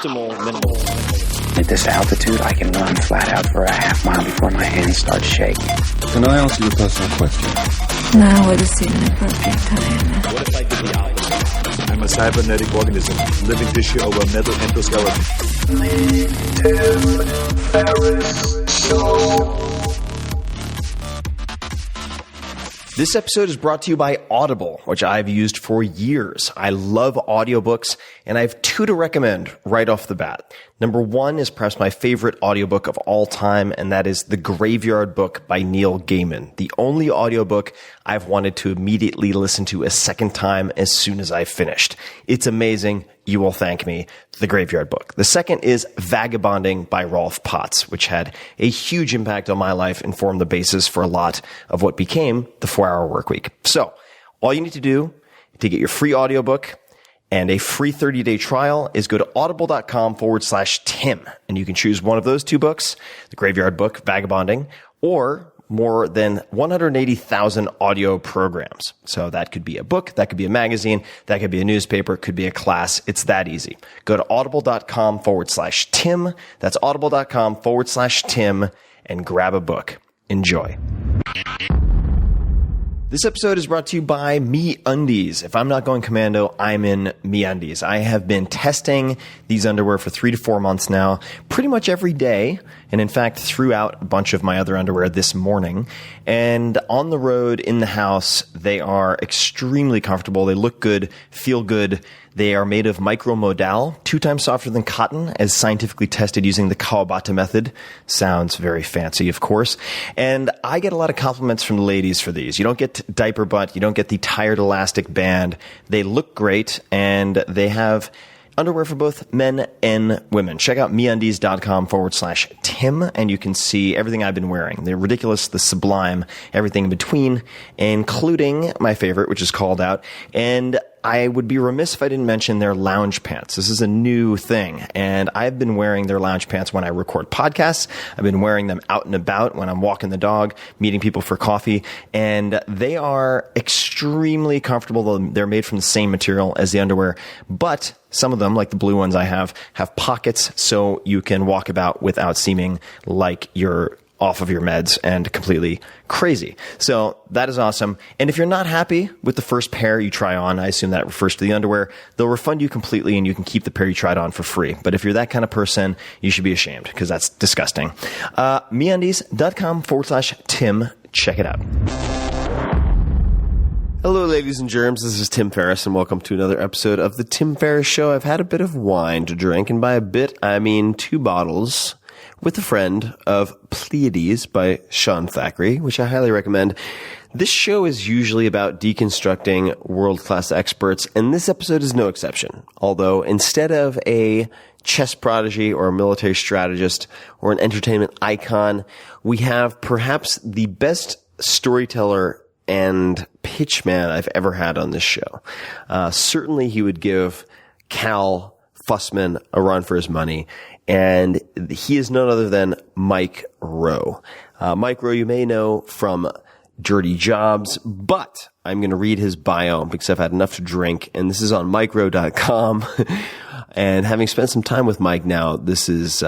optimal minimal. At this altitude, I can run flat out for a half mile before my hands start shaking. Can I ask you a personal question? Now would seem an appropriate time. What if I did the opposite? I'm a cybernetic organism, living tissue over metal endoskeleton. Ferriss Show. This episode is brought to you by Audible, which I've used for years. I love audiobooks, and I have two to recommend right off the bat. Number one is perhaps my favorite audiobook of all time, and that is The Graveyard Book by Neil Gaiman, the only audiobook I've wanted to immediately listen to a second time as soon as I finished. It's amazing. You will thank me. The Graveyard Book. The second is Vagabonding by Rolf Potts, which had a huge impact on my life and formed the basis for a lot of what became the 4-Hour Workweek. So, all you need to do to get your free audiobook and a free 30-day trial is go to audible.com/Tim, and you can choose one of those two books, The Graveyard Book, Vagabonding, or more than 180,000 audio programs. So that could be a book, that could be a magazine, that could be a newspaper, could be a class. It's that easy. Go to audible.com/Tim. That's audible.com/Tim and grab a book. Enjoy. This episode is brought to you by MeUndies. If I'm not going commando, I'm in MeUndies. I have been testing these underwear for 3 to 4 months now, pretty much every day, and in fact threw out a bunch of my other underwear this morning. And on the road, in the house, they are extremely comfortable. They look good, feel good. They are made of micromodal, 2 times softer than cotton, as scientifically tested using the Kawabata method. Sounds very fancy, of course. And I get a lot of compliments from the ladies for these. You don't get diaper butt. You don't get the tired elastic band. They look great, and they have underwear for both men and women. Check out MeUndies.com/Tim, and you can see everything I've been wearing. The ridiculous, the sublime, everything in between, including my favorite, which is called out. And I would be remiss if I didn't mention their lounge pants. This is a new thing, and I've been wearing their lounge pants when I record podcasts. I've been wearing them out and about when I'm walking the dog, meeting people for coffee, and they are extremely comfortable. They're made from the same material as the underwear, but some of them, like the blue ones I have pockets so you can walk about without seeming like you're off of your meds and completely crazy. So that is awesome. And if you're not happy with the first pair you try on, I assume that refers to the underwear, they'll refund you completely and you can keep the pair you tried on for free. But if you're that kind of person, you should be ashamed because that's disgusting. MeUndies.com/Tim. Check it out. Hello, ladies and germs. This is Tim Ferriss, and welcome to another episode of The Tim Ferriss Show. I've had a bit of wine to drink, and by a bit, I mean 2 bottles, with a friend of Pleiades by Sean Thackeray, which I highly recommend. This show is usually about deconstructing world-class experts, and this episode is no exception. Although, instead of a chess prodigy or a military strategist or an entertainment icon, we have perhaps the best storyteller and pitchman I've ever had on this show. Certainly he would give Cal Fussman a run for his money, and he is none other than Mike Rowe. Mike Rowe you may know from Dirty Jobs, but I'm going to read his bio because I've had enough to drink, and this is on MikeRowe.com. And having spent some time with Mike now, this is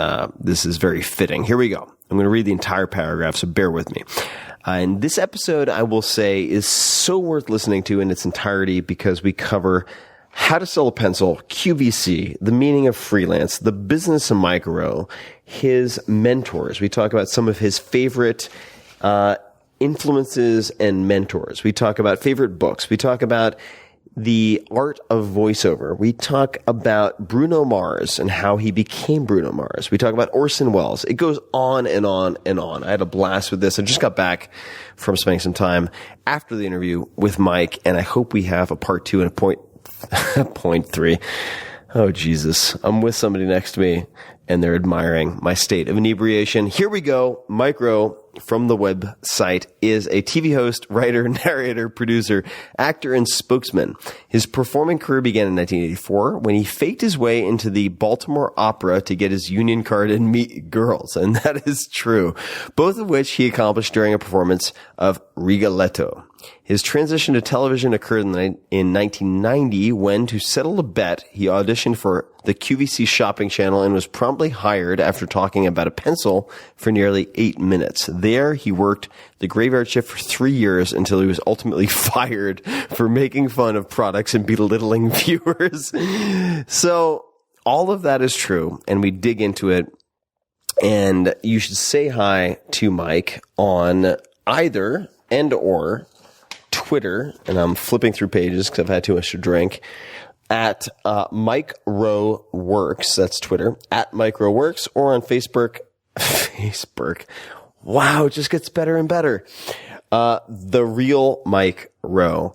very fitting. Here we go. I'm going to read the entire paragraph, so bear with me. And this episode, I will say, is so worth listening to in its entirety because we cover how to sell a pencil, QVC, the meaning of freelance, the business of Mike Rowe, his mentors. We talk about some of his favorite influences and mentors. We talk about favorite books. We talk about the art of voiceover. We talk about Bruno Mars and how he became Bruno Mars. We talk about Orson Welles. It goes on and on and on. I had a blast with this. I just got back from spending some time after the interview with Mike, and I hope we have a part 2 and a point 3. Oh, Jesus. I'm with somebody next to me, and they're admiring my state of inebriation. Here we go. Mike Rowe from the website is a TV host, writer, narrator, producer, actor, and spokesman. His performing career began in 1984 when he faked his way into the Baltimore Opera to get his union card and meet girls. And that is true. Both of which he accomplished during a performance of Rigoletto. His transition to television occurred in 1990 when, to settle a bet, he auditioned for the QVC Shopping Channel and was promptly hired after talking about a pencil for nearly 8 minutes. There, he worked the graveyard shift for 3 years until he was ultimately fired for making fun of products and belittling viewers. So, all of that is true, and we dig into it. And you should say hi to Mike on either or Twitter, and I'm flipping through pages because I've had too much to drink, at Mike Rowe Works. That's Twitter, at Mike Rowe Works, or on Facebook. Wow, it just gets better and better. The real Mike Rowe.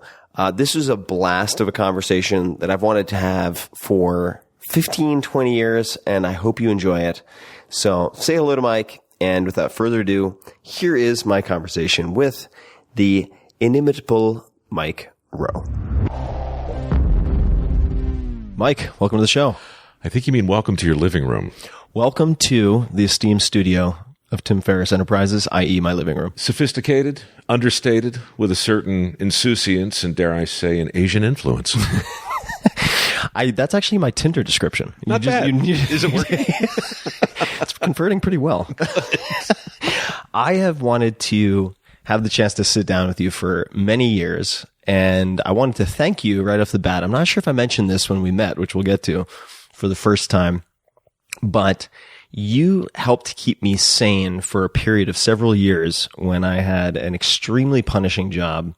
This was a blast of a conversation that I've wanted to have for 15, 20 years, and I hope you enjoy it. So say hello to Mike, and without further ado, here is my conversation with the inimitable Mike Rowe. Mike, welcome to the show. I think you mean welcome to your living room. Welcome to the esteemed studio of Tim Ferriss Enterprises, i.e. my living room. Sophisticated, understated, with a certain insouciance and, dare I say, an Asian influence. That's actually my Tinder description. Not bad. Is it working? It's converting pretty well. I have wanted to have the chance to sit down with you for many years, and I wanted to thank you right off the bat. I'm not sure if I mentioned this when we met, which we'll get to for the first time, but you helped keep me sane for a period of several years when I had an extremely punishing job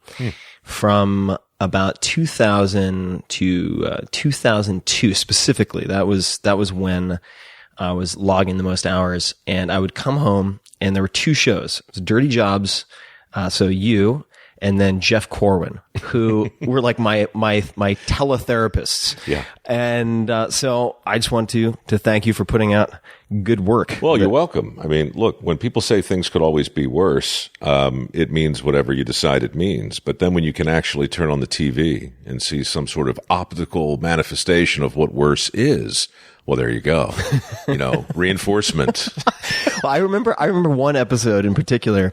from about 2000 to 2002 specifically. That was when I was logging the most hours, and I would come home and there were two shows. It was Dirty Jobs. So you and then Jeff Corwin, who were like my teletherapists. Yeah. And, so I just want to thank you for putting out good work. Well, you're welcome. I mean, look, when people say things could always be worse, it means whatever you decide it means. But then when you can actually turn on the TV and see some sort of optical manifestation of what worse is, well, there you go. Reinforcement. Well, I remember one episode in particular.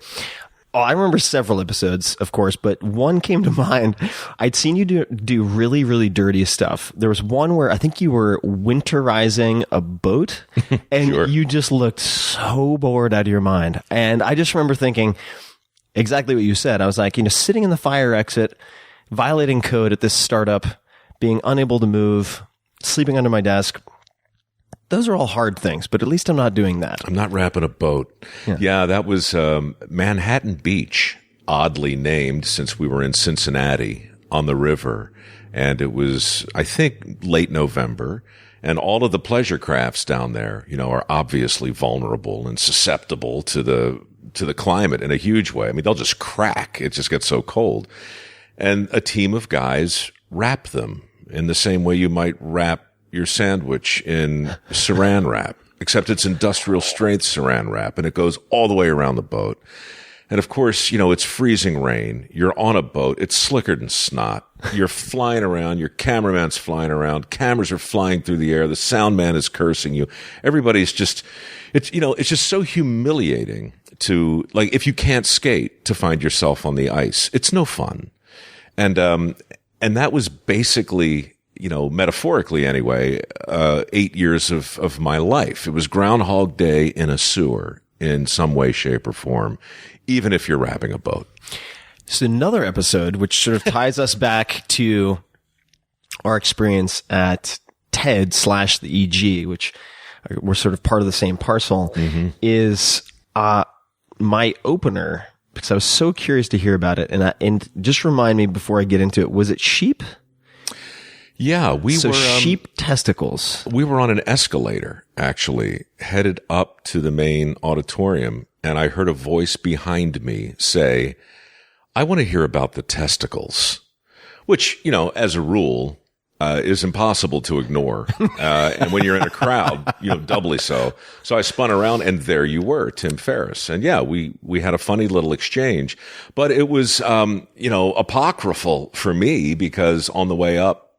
Oh, I remember several episodes, of course, but one came to mind. I'd seen you do really, really dirty stuff. There was one where I think you were winterizing a boat, and Sure. You just looked so bored out of your mind. And I just remember thinking exactly what you said. I was like, sitting in the fire exit, violating code at this startup, being unable to move, sleeping under my desk. Those are all hard things, but at least I'm not doing that. I'm not wrapping a boat. Yeah, that was Manhattan Beach, oddly named since we were in Cincinnati on the river. And it was, I think, late November. And all of the pleasure crafts down there, are obviously vulnerable and susceptible to the climate in a huge way. I mean, they'll just crack. It just gets so cold. And a team of guys wrap them in the same way you might wrap your sandwich in saran wrap, except it's industrial strength saran wrap, and it goes all the way around the boat. And of course, it's freezing rain. You're on a boat. It's slicker than snot. You're flying around. Your cameraman's flying around. Cameras are flying through the air. The sound man is cursing you. Everybody's just, it's just so humiliating to, like, if you can't skate, to find yourself on the ice. It's no fun. And that was basically, metaphorically anyway, 8 years of my life. It was Groundhog Day in a sewer in some way, shape, or form, even if you're wrapping a boat. So another episode, which sort of ties us back to our experience at TED/the EG, which we're sort of part of the same parcel, is my opener, because I was so curious to hear about it. And just remind me before I get into it, was it sheep? Yeah, we were sheep testicles. We were on an escalator, actually, headed up to the main auditorium, and I heard a voice behind me say, "I want to hear about the testicles," which, as a rule, is impossible to ignore. And when you're in a crowd, doubly so. So I spun around, and there you were, Tim Ferriss. And yeah, we had a funny little exchange, but it was, apocryphal for me, because on the way up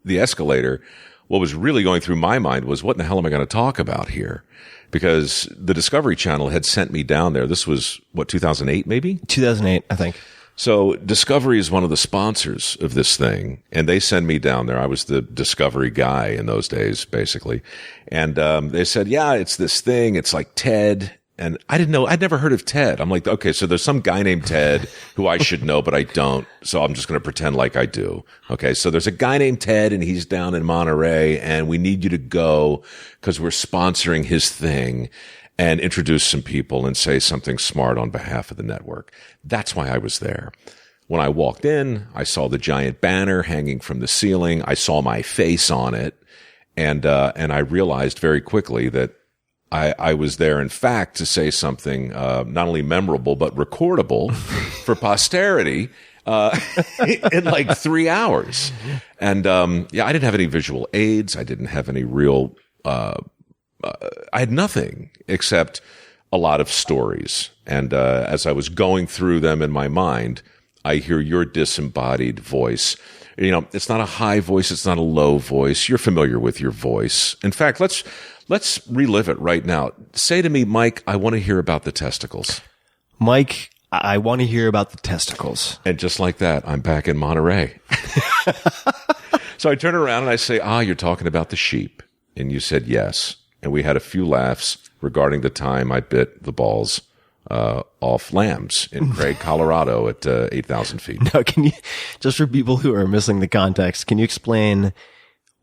the escalator, what was really going through my mind was, what in the hell am I going to talk about here? Because the Discovery Channel had sent me down there. This was, 2008 maybe? 2008, I think. So Discovery is one of the sponsors of this thing, and they send me down there. I was the Discovery guy in those days, basically. And they said, yeah, it's this thing. It's like TED. And I didn't know. I'd never heard of TED. I'm like, okay, so there's some guy named Ted who I should know, but I don't. So I'm just going to pretend like I do. Okay, so there's a guy named Ted, and he's down in Monterey, and we need you to go because we're sponsoring his thing and introduce some people and say something smart on behalf of the network. That's why I was there. When I walked in, I saw the giant banner hanging from the ceiling. I saw my face on it, and I realized very quickly that I was there, in fact, to say something not only memorable but recordable for posterity in like 3 hours. And I didn't have any visual aids. I didn't have any real. I had nothing except a lot of stories. And as I was going through them in my mind, I hear your disembodied voice. You know, it's not a high voice. It's not a low voice. You're familiar with your voice. In fact, let's relive it right now. Say to me, Mike, I want to hear about the testicles. Mike, I want to hear about the testicles. And just like that, I'm back in Monterey. So I turn around and I say, you're talking about the sheep. And you said yes. And we had a few laughs regarding the time I bit the balls off lambs in Craig, Colorado at 8,000 feet. Now, can you, just for people who are missing the context, can you explain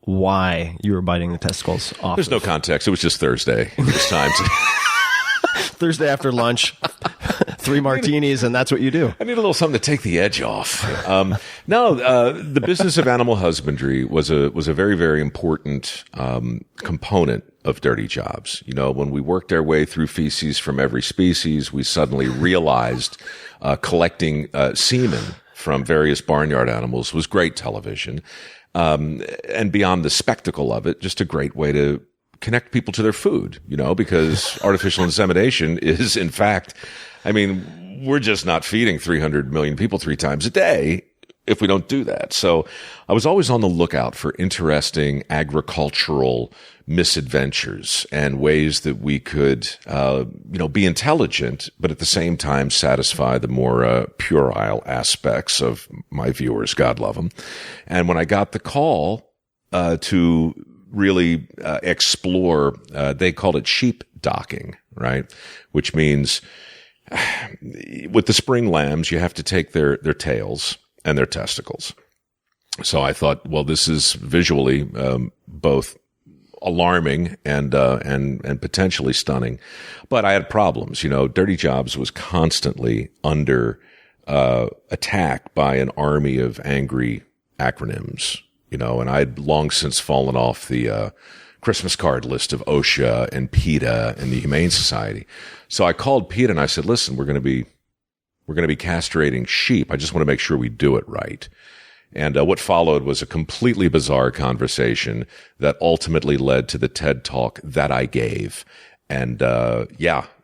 why you were biting the testicles off? There's no context. It was just Thursday. It was time to... Thursday after lunch, 3 martinis, and that's what you do. I need a little something to take the edge off. The business of animal husbandry was a very, very important component of dirty jobs. You know, when we worked our way through feces from every species, we suddenly realized collecting semen from various barnyard animals was great television. And beyond the spectacle of it, just a great way to connect people to their food, you know, because artificial insemination is, in fact, I mean, we're just not feeding 300 million people 3 times a day if we don't do that. So I was always on the lookout for interesting agricultural misadventures and ways that we could, be intelligent, but at the same time satisfy the more puerile aspects of my viewers. God love them. And when I got the call to really explore, they called it sheep docking, right? Which means with the spring lambs, you have to take their tails and their testicles. So I thought, well, this is visually both alarming and potentially stunning. But I had problems. You know, Dirty Jobs was constantly under attack by an army of angry acronyms. You know, and I'd long since fallen off the Christmas card list of OSHA and PETA and the Humane Society. So I called PETA and I said, listen, we're going to be castrating sheep. I just want to make sure we do it right. And what followed was a completely bizarre conversation that ultimately led to the TED Talk that I gave. And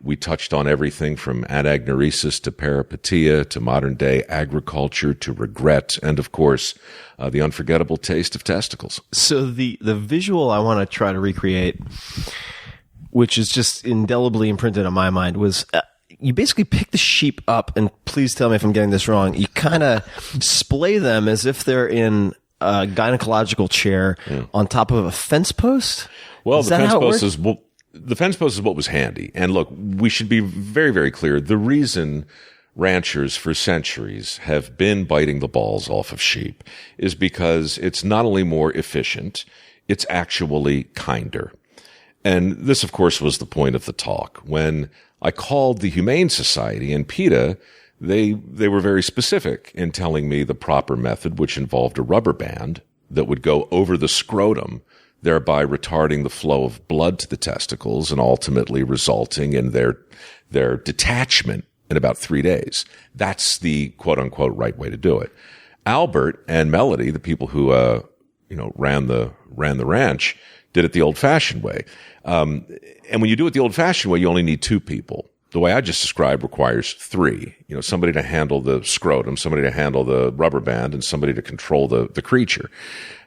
we touched on everything from anagnoresis to peripetia to modern day agriculture to regret and, of course, the unforgettable taste of testicles. So the visual I want to try to recreate, which is just indelibly imprinted on my mind, was you basically pick the sheep up, and please tell me if I'm getting this wrong, you kind of splay them as if they're in a gynecological chair on top of a fence post? Well, the fence post is... The fence post is what was handy. And look, we should be very, very clear. The reason ranchers for centuries have been biting the balls off of sheep is because it's not only more efficient, it's actually kinder. And this, of course, was the point of the talk. When I called the Humane Society and PETA, they were very specific in telling me the proper method, which involved a rubber band that would go over the scrotum, thereby retarding the flow of blood to the testicles and ultimately resulting in their detachment in about 3 days. That's the quote unquote right way to do it. Albert and Melody, the people who ran the ranch, did it the old fashioned way. And when you do it the old fashioned way, you only need 2 people. The way I just described requires 3. You know, somebody to handle the scrotum, somebody to handle the rubber band, and somebody to control the creature.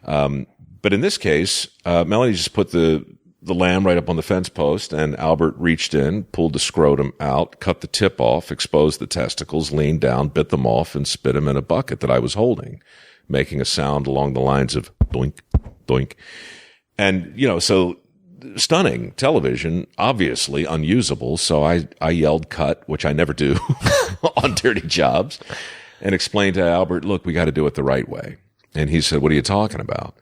But in this case, Melanie just put the the lamb right up on the fence post, and Albert reached in, pulled the scrotum out, cut the tip off, exposed the testicles, leaned down, bit them off, and spit them in a bucket that I was holding, making a sound along the lines of doink, doink. And, so stunning television, obviously unusable. So I yelled cut, which I never do on Dirty Jobs, and explained to Albert, look, we got to do it the right way. And he said, what are you talking about?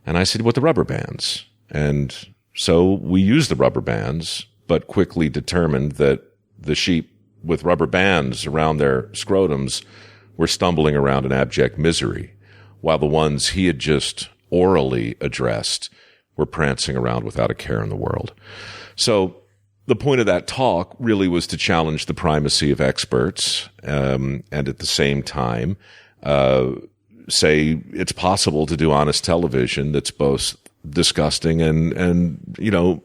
And I said, with the rubber bands. And so we used the rubber bands, but quickly determined that the sheep with rubber bands around their scrotums were stumbling around in abject misery, while the ones he had just orally addressed were prancing around without a care in the world. So the point of that talk really was to challenge the primacy of experts, and at the same time, say it's possible to do honest television that's both disgusting and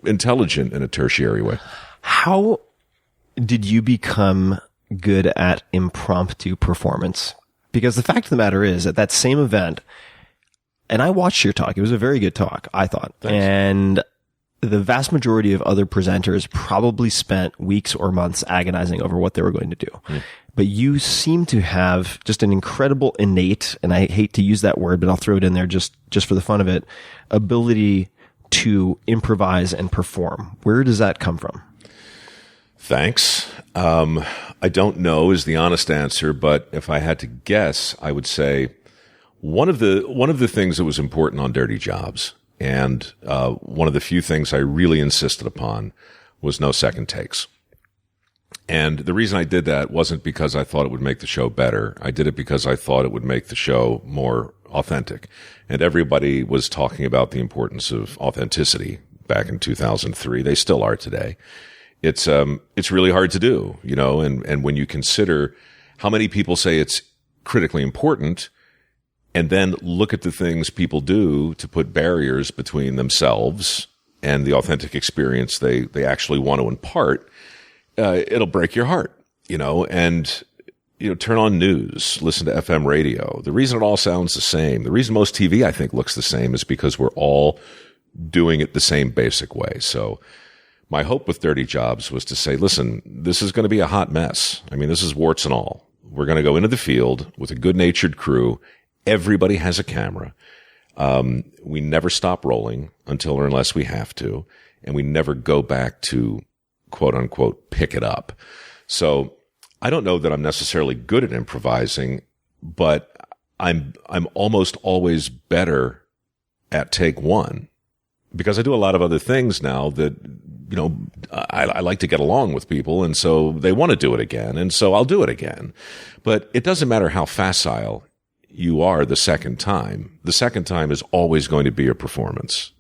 intelligent in a tertiary way. How did you become good at impromptu performance? Because the fact of the matter is, at that same event, and I watched your talk, it was a very good talk, I thought. Thanks. And the vast majority of other presenters probably spent weeks or months agonizing over what they were going to do. But you seem to have just an incredible innate, and I hate to use that word, but I'll throw it in there just for the fun of it, ability to improvise and perform. Where does that come from? Thanks. I don't know is the honest answer, but if I had to guess, I would say one of the things that was important on Dirty Jobs, and one of the few things I really insisted upon, was no second takes. And the reason I did that wasn't because I thought it would make the show better. I did it because I thought it would make the show more authentic. And everybody was talking about the importance of authenticity back in 2003. They still are today. It's really hard to do, and when you consider how many people say it's critically important, and then look at the things people do to put barriers between themselves and the authentic experience they actually want to impart, it'll break your heart, and, turn on news, listen to FM radio. The reason it all sounds the same, the reason most TV, I think, looks the same is because we're all doing it the same basic way. So my hope with Dirty Jobs was to say, listen, this is going to be a hot mess. I mean, this is warts and all. We're going to go into the field with a good-natured crew. Everybody has a camera. We never stop rolling until or unless we have to, and we never go back to, quote unquote, pick it up. So I don't know that I'm necessarily good at improvising, but I'm almost always better at take one, because I do a lot of other things now that, I like to get along with people, and so they want to do it again, and so I'll do it again. But it doesn't matter how facile you are the second time. The second time is always going to be a performance.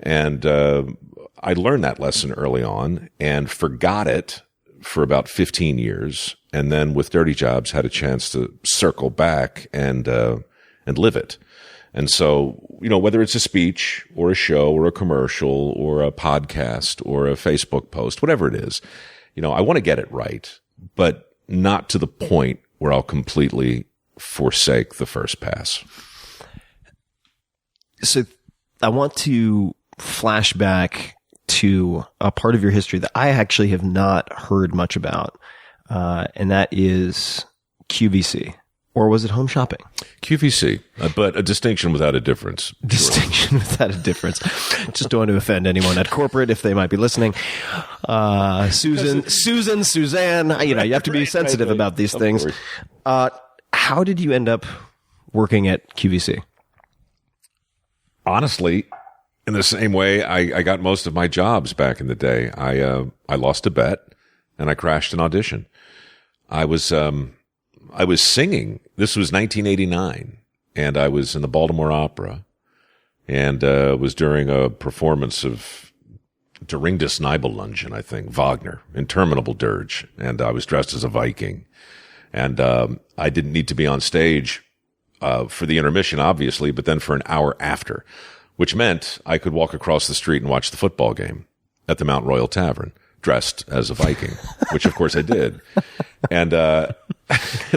And I learned that lesson early on and forgot it for about 15 years, and then with Dirty Jobs had a chance to circle back and live it. And so, whether it's a speech or a show or a commercial or a podcast or a Facebook post, whatever it is, I want to get it right, but not to the point where I'll completely forsake the first pass. So I want to flash back to a part of your history that I actually have not heard much about, and that is QVC. Or was it home shopping? QVC, but a distinction without a difference. Distinction without a difference. Just don't want to offend anyone at corporate if they might be listening. Suzanne, you have to be sensitive about these things. How did you end up working at QVC? Honestly, in the same way I got most of my jobs back in the day. I lost a bet and I crashed an audition. I was singing. This was 1989, and I was in the Baltimore Opera, and was during a performance of Der Ring des Nibelungen, I think, Wagner, Interminable Dirge, and I was dressed as a Viking. And I didn't need to be on stage for the intermission, obviously, but then for an hour after, which meant I could walk across the street and watch the football game at the Mount Royal Tavern, dressed as a Viking, which of course I did. And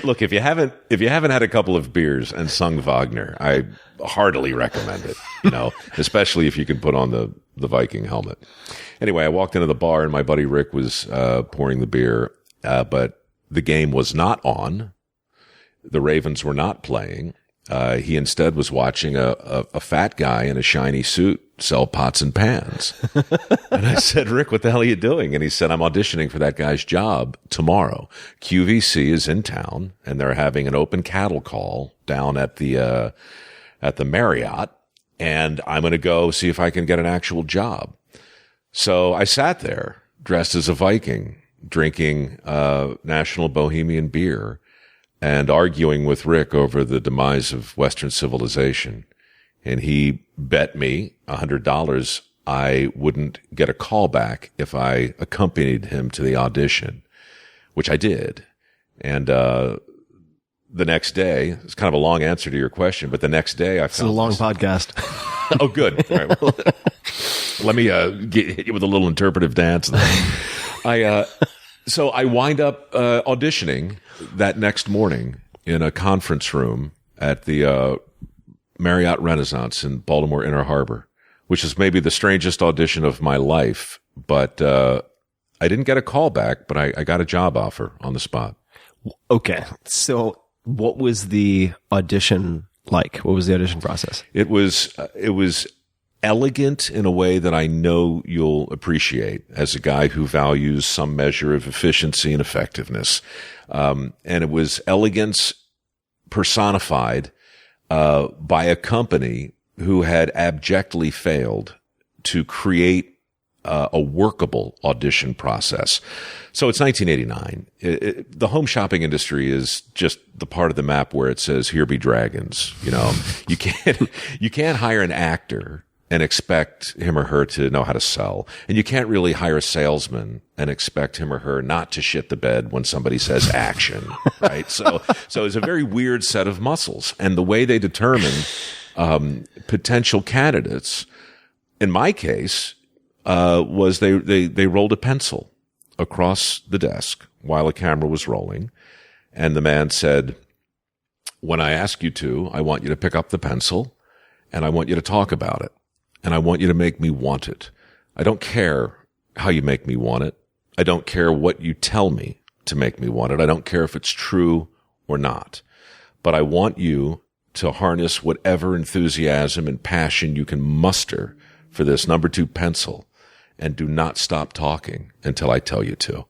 look, if you haven't had a couple of beers and sung Wagner, I heartily recommend it. Especially if you can put on the Viking helmet. Anyway, I walked into the bar and my buddy Rick was pouring the beer, but the game was not on. The Ravens were not playing. He instead was watching a fat guy in a shiny suit sell pots and pans. And I said, Rick, what the hell are you doing? And he said, I'm auditioning for that guy's job tomorrow. QVC is in town and they're having an open cattle call down at the Marriott. And I'm going to go see if I can get an actual job. So I sat there dressed as a Viking, drinking National Bohemian beer and arguing with Rick over the demise of Western civilization. And he bet me $100 I wouldn't get a call back if I accompanied him to the audition, which I did. And the next day, it's kind of a long answer to your question, but the next day I found... It's a long podcast. Oh, good. All right, well, let me hit you with a little interpretive dance. So I wind up auditioning that next morning in a conference room at the Marriott Renaissance in Baltimore Inner Harbor, which is maybe the strangest audition of my life. But I didn't get a call back, but I got a job offer on the spot. Okay. So what was the audition like? What was the audition process? It was elegant in a way that I know you'll appreciate as a guy who values some measure of efficiency and effectiveness. And it was elegance personified by a company who had abjectly failed to create a workable audition process. So it's 1989. The home shopping industry is just the part of the map where it says, "Here be dragons." You can't hire an actor and expect him or her to know how to sell. And you can't really hire a salesman and expect him or her not to shit the bed when somebody says action, right? So it's a very weird set of muscles. And the way they determine potential candidates, in my case, was they rolled a pencil across the desk while a camera was rolling. And the man said, "When I ask you to, I want you to pick up the pencil and I want you to talk about it. And I want you to make me want it. I don't care how you make me want it. I don't care what you tell me to make me want it. I don't care if it's true or not. But I want you to harness whatever enthusiasm and passion you can muster for this number 2 pencil and do not stop talking until I tell you to."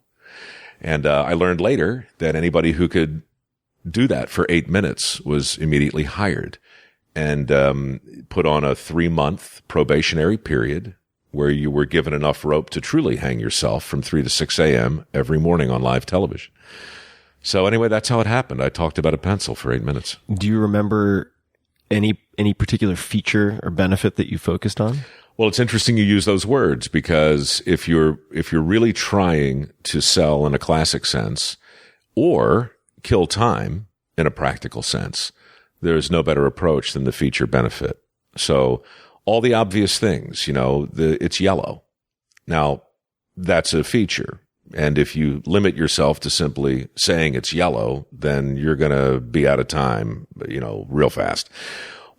And I learned later that anybody who could do that for 8 minutes was immediately hired and put on a 3-month probationary period where you were given enough rope to truly hang yourself from 3 to 6 a.m. every morning on live television. So anyway, that's how it happened. I talked about a pencil for 8 minutes. Do you remember any particular feature or benefit that you focused on? Well, it's interesting you use those words because if you're really trying to sell in a classic sense or kill time in a practical sense, there's no better approach than the feature benefit. So all the obvious things, it's yellow. Now, that's a feature. And if you limit yourself to simply saying it's yellow, then you're going to be out of time, real fast.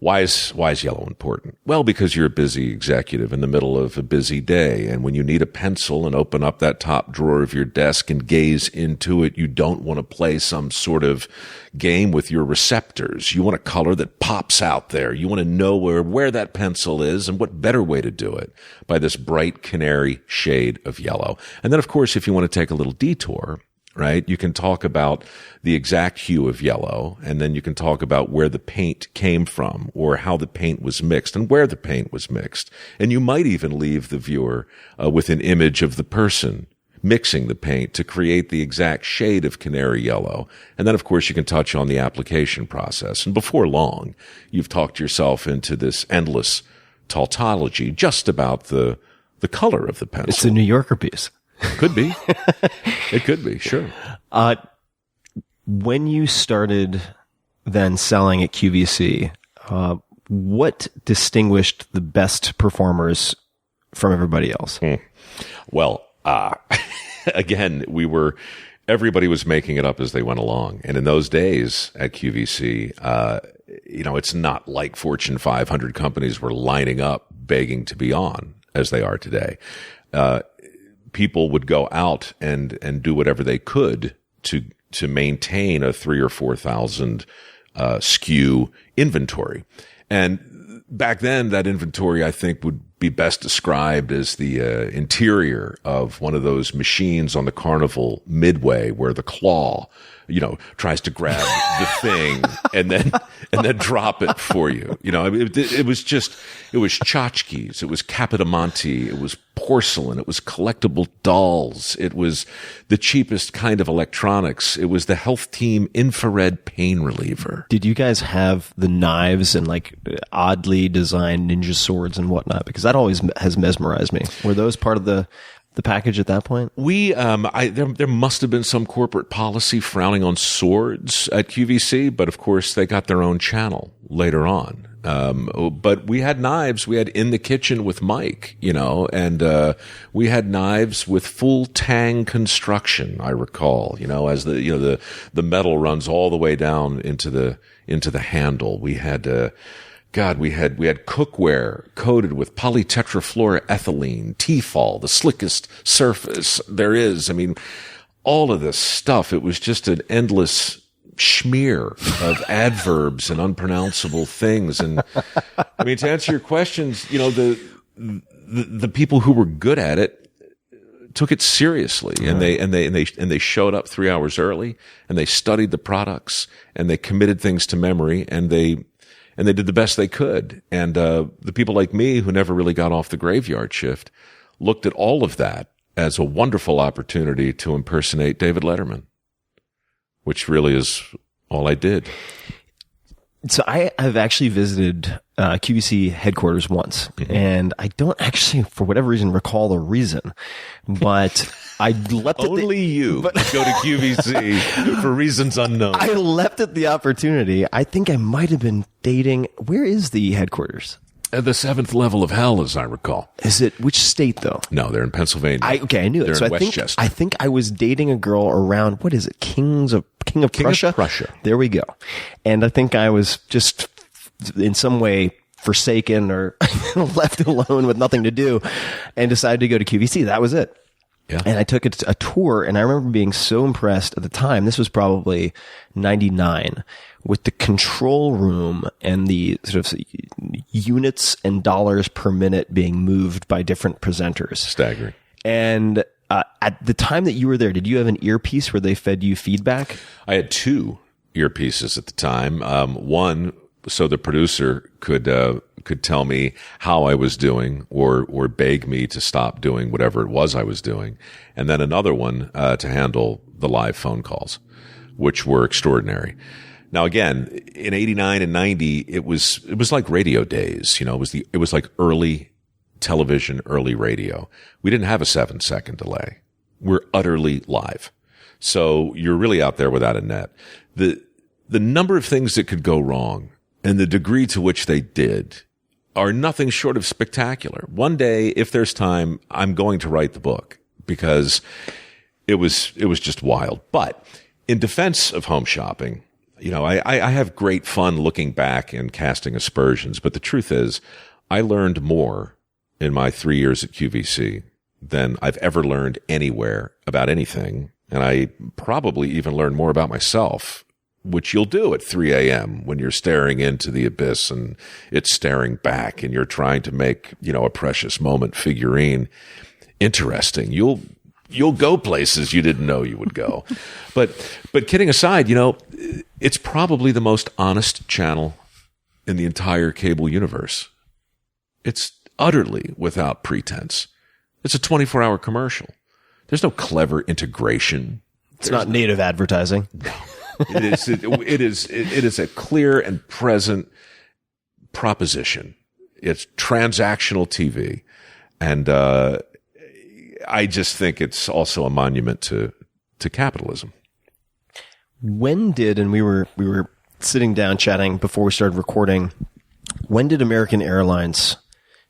Why is yellow important? Well, because you're a busy executive in the middle of a busy day. And when you need a pencil and open up that top drawer of your desk and gaze into it, you don't want to play some sort of game with your receptors. You want a color that pops out there. You want to know where that pencil is, and what better way to do it by this bright canary shade of yellow. And then, of course, if you want to take a little detour, right, you can talk about the exact hue of yellow, and then you can talk about where the paint came from or how the paint was mixed and where the paint was mixed. And you might even leave the viewer with an image of the person mixing the paint to create the exact shade of canary yellow. And then, of course, you can touch on the application process. And before long, you've talked yourself into this endless tautology just about the color of the pencil. It's a New Yorker piece. Could be. It could be, sure. When you started then selling at QVC, what distinguished the best performers from everybody else? Well, again, we were everybody was making it up as they went along. And in those days at QVC, it's not like Fortune 500 companies were lining up begging to be on as they are today. People would go out and do whatever they could to maintain a 3,000 or 4,000 SKU inventory. And back then, that inventory, I think, would be best described as the interior of one of those machines on the Carnival Midway where the claw, tries to grab the thing and then drop it for you. It was tchotchkes, it was Capodimonte, it was porcelain, it was collectible dolls, it was the cheapest kind of electronics, it was the Health Team infrared pain reliever. Did you guys have the knives and like oddly designed ninja swords and whatnot? Because that always has mesmerized me. Were those part of the package at that point? There must have been some corporate policy frowning on swords at QVC, but of course they got their own channel later on. But we had knives. We had In the Kitchen with Mike, and we had knives with full tang construction. I recall, as the metal runs all the way down into the handle. We had. We had cookware coated with polytetrafluoroethylene, Tefal, the slickest surface there is. I mean, all of this stuff, it was just an endless smear of adverbs and unpronounceable things. And I mean, to answer your questions, the people who were good at it took it seriously, and they showed up 3 hours early, and they studied the products, and they committed things to memory, and they did the best they could. And the people like me who never really got off the graveyard shift looked at all of that as a wonderful opportunity to impersonate David Letterman, which really is all I did. So I have actually visited QVC headquarters once, and I don't actually, for whatever reason, recall the reason, but I leapt at you go to QVC for reasons unknown. I leapt at the opportunity. I think I might have been dating. Where is the headquarters? At the 7th level of hell, as I recall. Is it which state though? No, they're in Pennsylvania. I knew they're it. So in Westchester. I think I was dating a girl around, what is it? King of Prussia? Of Prussia. There we go. And I think I was just in some way forsaken or left alone with nothing to do and decided to go to QVC. That was it. Yeah. And I took a tour, and I remember being so impressed at the time. This was probably 99, with the control room and the sort of units and dollars per minute being moved by different presenters. Staggering. And at the time that you were there, did you have an earpiece where they fed you feedback? I had 2 earpieces at the time. One, so the producer could tell me how I was doing or beg me to stop doing whatever it was I was doing. And then another one to handle the live phone calls, which were extraordinary. Now again, in 89 and 90, it was like radio days, it was like early television, early radio. We didn't have a 7-second delay. We're utterly live. So you're really out there without a net. The number of things that could go wrong and the degree to which they did are nothing short of spectacular. One day, if there's time, I'm going to write the book because it was just wild. But in defense of home shopping, I have great fun looking back and casting aspersions. But the truth is, I learned more in my 3 years at QVC than I've ever learned anywhere about anything. And I probably even learned more about myself, which you'll do at 3 a.m. when you're staring into the abyss and it's staring back and you're trying to make, a precious moment figurine interesting. You'll go places you didn't know you would go. But kidding aside, it's probably the most honest channel in the entire cable universe. It's utterly without pretense. It's a 24-hour commercial. There's no clever integration. It's not native advertising. No. It is a clear and present proposition. It's transactional TV. And I just think it's also a monument to capitalism. When did, and we were sitting down chatting before we started recording, when did American Airlines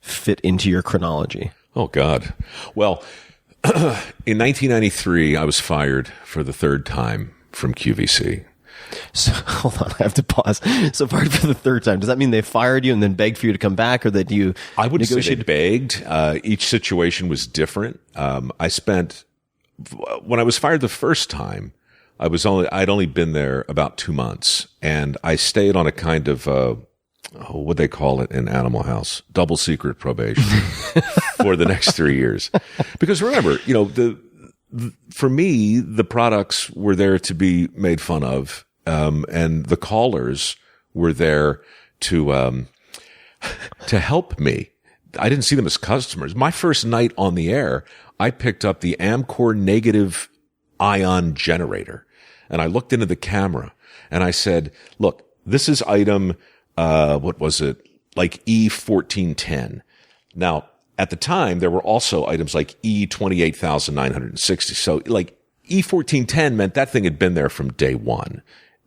fit into your chronology? Oh, God. Well, in 1993, I was fired for the third time from QVC. So hold on, I have to pause. So fired for the third time. Does that mean they fired you and then begged for you to come back, or that you? I would say they negotiated? begged. Each situation was different. When I was fired the first time, I'd only been there about 2 months, and I stayed on a kind of what they call it in Animal House, double secret probation for the next 3 years. Because remember, for me, the products were there to be made fun of. And the callers were there to help me. I didn't see them as customers. My first night on the air, I picked up the Amcor negative ion generator, and I looked into the camera and I said, look, this is item, what was it? Like E1410. Now, at the time, there were also items like E28960. So like E1410 meant that thing had been there from day one.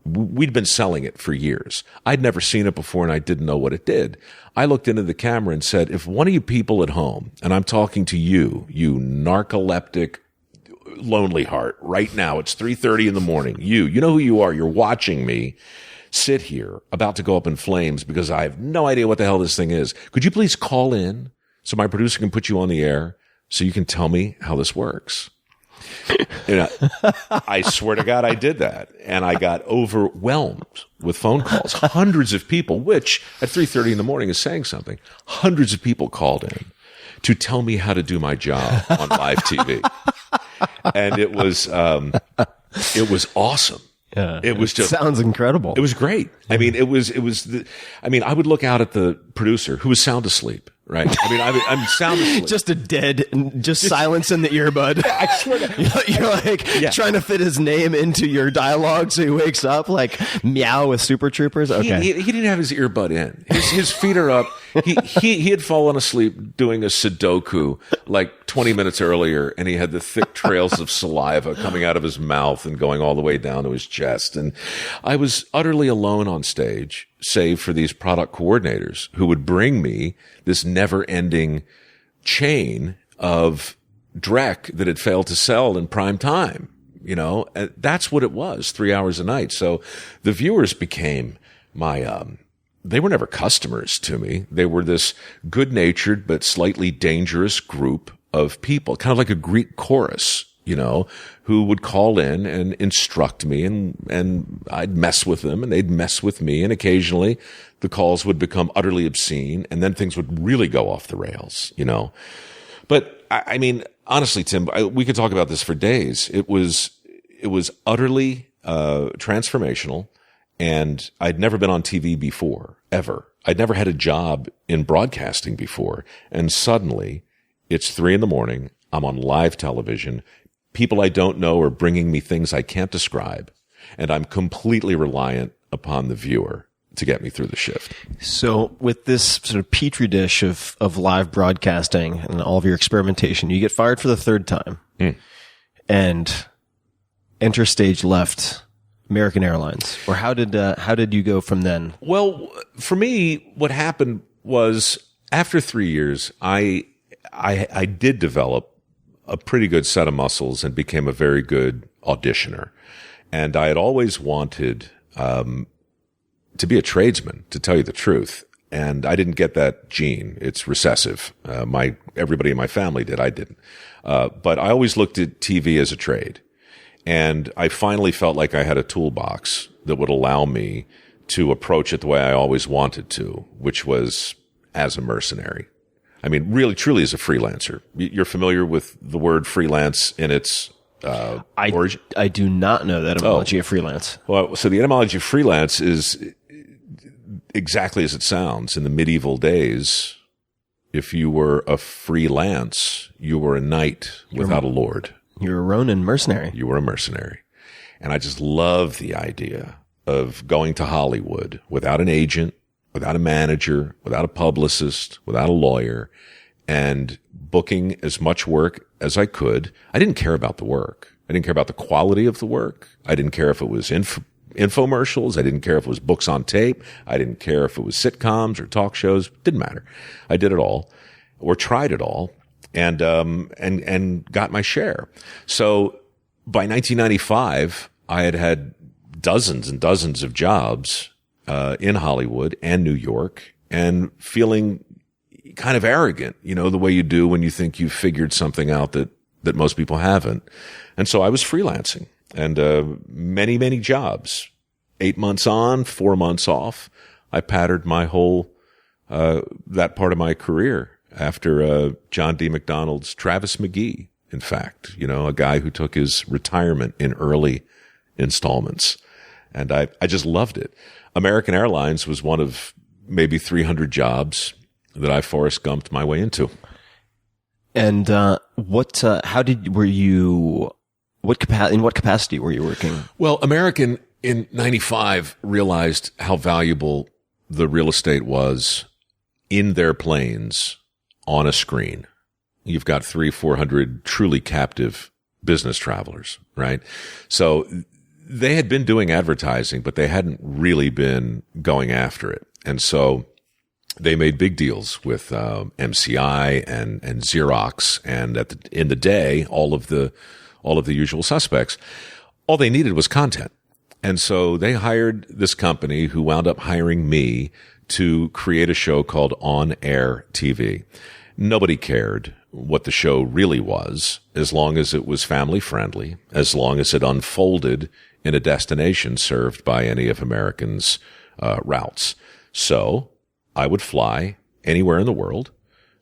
We'd been selling it for years. I'd never seen it before, and I didn't know what it did. I looked into the camera and said, if one of you people at home, and I'm talking to you narcoleptic, lonely heart, right now, it's 3:30 in the morning. You know who you are. You're watching me sit here about to go up in flames because I have no idea what the hell this thing is. Could you please call in so my producer can put you on the air so you can tell me how this works? I swear to God, I did that. And I got overwhelmed with phone calls. Hundreds of people, which at 3:30 in the morning is saying something. Hundreds of people called in to tell me how to do my job on live TV. And it was awesome. Yeah, it was just sounds incredible. It was great. I mean, I would look out at the producer who was sound asleep. Right. I'm sound asleep. Just silence in the earbud. I swear to God. You're like trying to fit his name into your dialogue so he wakes up like meow with Super Troopers. Okay. He didn't have his earbud in. His feet are up. He had fallen asleep doing a Sudoku like 20 minutes earlier, and he had the thick trails of saliva coming out of his mouth and going all the way down to his chest. And I was utterly alone on stage, save for these product coordinators who would bring me this never-ending chain of dreck that had failed to sell in prime time. And that's what it was, 3 hours a night. So the viewers became my, they were never customers to me. They were this good-natured but slightly dangerous group of people, kind of like a Greek chorus, who would call in and instruct me, and I'd mess with them and they'd mess with me. And occasionally the calls would become utterly obscene, and then things would really go off the rails, But I mean, honestly, Tim, we could talk about this for days. It was utterly, transformational. And I'd never been on TV before, ever. I'd never had a job in broadcasting before. And suddenly it's 3 a.m. I'm on live television. People I don't know are bringing me things I can't describe. And I'm completely reliant upon the viewer to get me through the shift. So with this sort of petri dish of live broadcasting and all of your experimentation, you get fired for the third time and enter stage left American Airlines. Or how did you go from then? Well, for me, what happened was after 3 years, I did develop a pretty good set of muscles and became a very good auditioner. And I had always wanted to be a tradesman, to tell you the truth. And I didn't get that gene. It's recessive. Everybody in my family did. I didn't. But I always looked at TV as a trade. And I finally felt like I had a toolbox that would allow me to approach it the way I always wanted to, which was as a mercenary. I mean, really, truly as a freelancer. You're familiar with the word freelance in its origin? I do not know the etymology of freelance. Well, so the etymology of freelance is exactly as it sounds. In the medieval days, if you were a freelance, you were a knight without a lord. You're a Ronin mercenary. You were a mercenary. And I just love the idea of going to Hollywood without an agent, without a manager, without a publicist, without a lawyer, and booking as much work as I could. I didn't care about the work. I didn't care about the quality of the work. I didn't care if it was infomercials. I didn't care if it was books on tape. I didn't care if it was sitcoms or talk shows. Didn't matter. I did it all, or tried it all. and got my share. So by 1995, I had dozens and dozens of jobs in Hollywood and New York, and feeling kind of arrogant, the way you do when you think you've figured something out that most people haven't. And so I was freelancing, and many, many jobs, 8 months on, 4 months off. I patterned my whole that part of my career after John D. McDonald's Travis McGee, in fact, a guy who took his retirement in early installments. And I just loved it. American Airlines was one of maybe 300 jobs that I Forrest Gumped my way into. And in what capacity were you working? Well, American in 95 realized how valuable the real estate was in their planes on a screen. You've got 300-400 truly captive business travelers, right? So they had been doing advertising, but they hadn't really been going after it. And so they made big deals with MCI and Xerox, and in the day, all of the usual suspects. All they needed was content. And so they hired this company who wound up hiring me to create a show called On Air TV. Nobody cared what the show really was, as long as it was family friendly, as long as it unfolded in a destination served by any of American's routes. So I would fly anywhere in the world,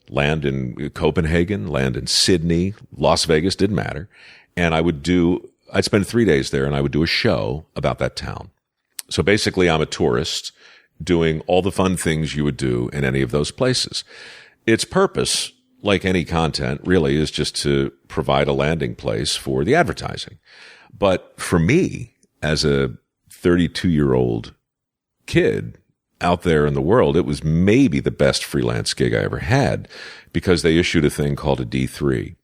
land in Copenhagen, land in Sydney, Las Vegas, didn't matter. And I'd spend 3 days there, and I would do a show about that town. So basically, I'm a tourist doing all the fun things you would do in any of those places. Its purpose, like any content, really is just to provide a landing place for the advertising. But for me, as a 32-year-old kid out there in the world, it was maybe the best freelance gig I ever had, because they issued a thing called a D3.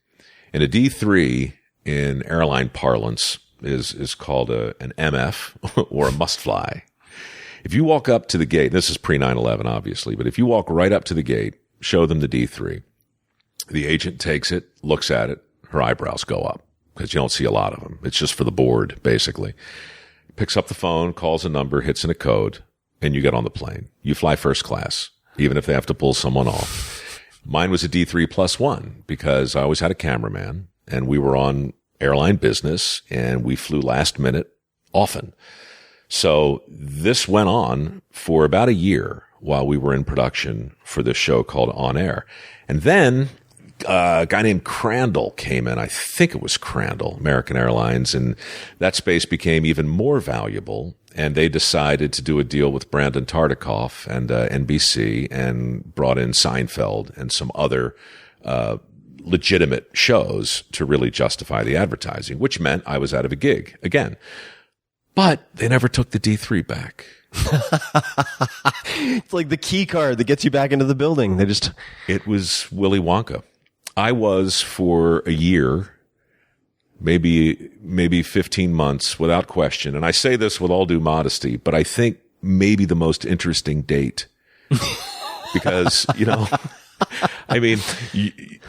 And a D3 in airline parlance is called an MF or a must fly. If you walk up to the gate, this is pre 9/11 obviously, but if you walk right up to the gate, show them the D3, the agent takes it, looks at it, her eyebrows go up because you don't see a lot of them. It's just for the board, basically. Picks up the phone, calls a number, hits in a code, and you get on the plane. You fly first class, even if they have to pull someone off. Mine was a D3+1 because I always had a cameraman, and we were on airline business, and we flew last minute often. So this went on for about a year while we were in production for this show called On Air. And then a guy named Crandall came in. I think it was Crandall, American Airlines, and that space became even more valuable. And they decided to do a deal with Brandon Tartikoff and NBC, and brought in Seinfeld and some other legitimate shows to really justify the advertising, which meant I was out of a gig again. But they never took the D3 back. It's like the key card that gets you back into the building. It was Willy Wonka. I was for a year, maybe 15 months without question. And I say this with all due modesty, but I think maybe the most interesting date because, I mean,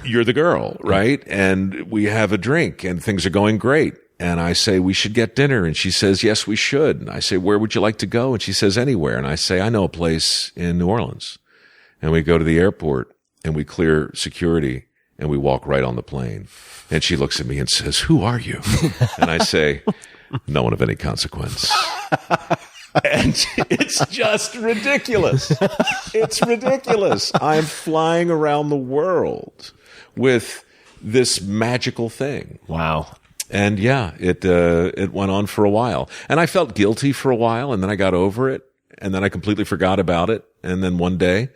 you're the girl, right? And we have a drink and things are going great. And I say, we should get dinner. And she says, yes, we should. And I say, where would you like to go? And she says, anywhere. And I say, I know a place in New Orleans. And we go to the airport and we clear security and we walk right on the plane. And she looks at me and says, who are you? And I say, no one of any consequence. And it's just ridiculous. It's ridiculous. I'm flying around the world with this magical thing. Wow. And yeah, it went on for a while. And I felt guilty for a while, and then I got over it, and then I completely forgot about it. And then one day,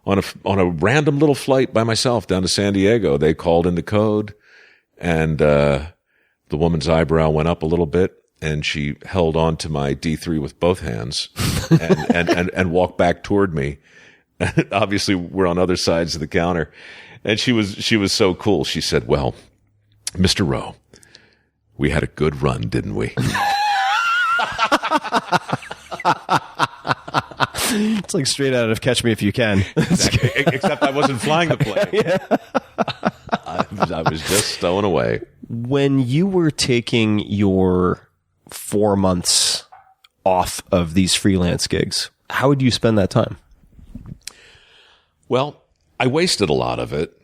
on a random little flight by myself down to San Diego, they called in the code, and the woman's eyebrow went up a little bit, and she held on to my D3 with both hands and walked back toward me. Obviously, we're on other sides of the counter. And she was so cool. She said, well, Mr. Rowe, we had a good run, didn't we? It's like straight out of Catch Me If You Can. Exactly. Except I wasn't flying the plane. Yeah. I was just stowing away. When you were taking your 4 months off of these freelance gigs, how would you spend that time? Well, I wasted a lot of it.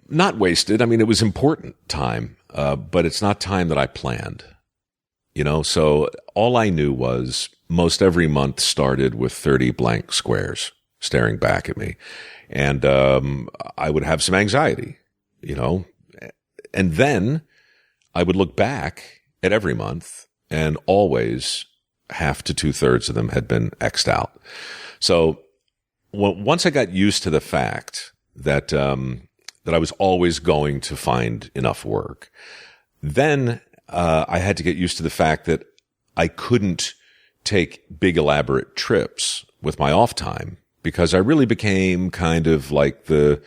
Not wasted. I mean, it was important time, but it's not time that I planned. So all I knew was most every month started with 30 blank squares staring back at me. And I would have some anxiety, and then I would look back at every month, and always half to 2/3 of them had been X'd out. So once I got used to the fact that I was always going to find enough work, then I had to get used to the fact that I couldn't take big elaborate trips with my off time, because I really became kind of like this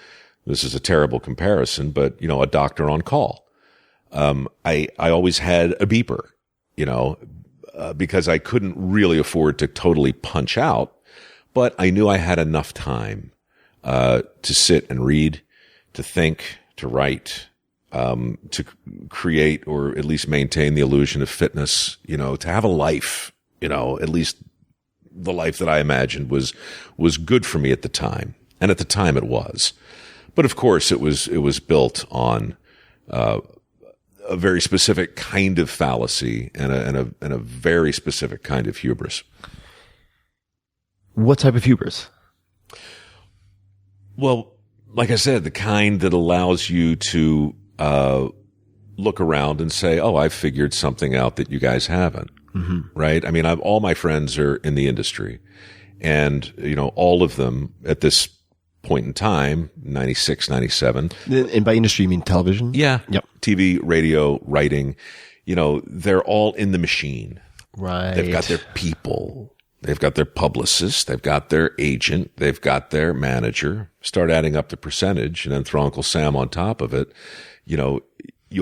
is a terrible comparison, but a doctor on call. I always had a beeper, because I couldn't really afford to totally punch out, but I knew I had enough time to sit and read, to think, to write, to create or at least maintain the illusion of fitness, to have a life, at least the life that I imagined was good for me at the time. And at the time it was. But of course it was built on a very specific kind of fallacy and a very specific kind of hubris. What type of hubris? Well, like I said, the kind that allows you to look around and say, "Oh, I figured something out that you guys haven't." Mm-hmm. Right? I mean, all my friends are in the industry, and all of them at this point in time, 96, 97. And by industry, you mean television? Yeah. Yep. TV, radio, writing. They're all in the machine. Right. They've got their people. They've got their publicist. They've got their agent. They've got their manager. Start adding up the percentage and then throw Uncle Sam on top of it. You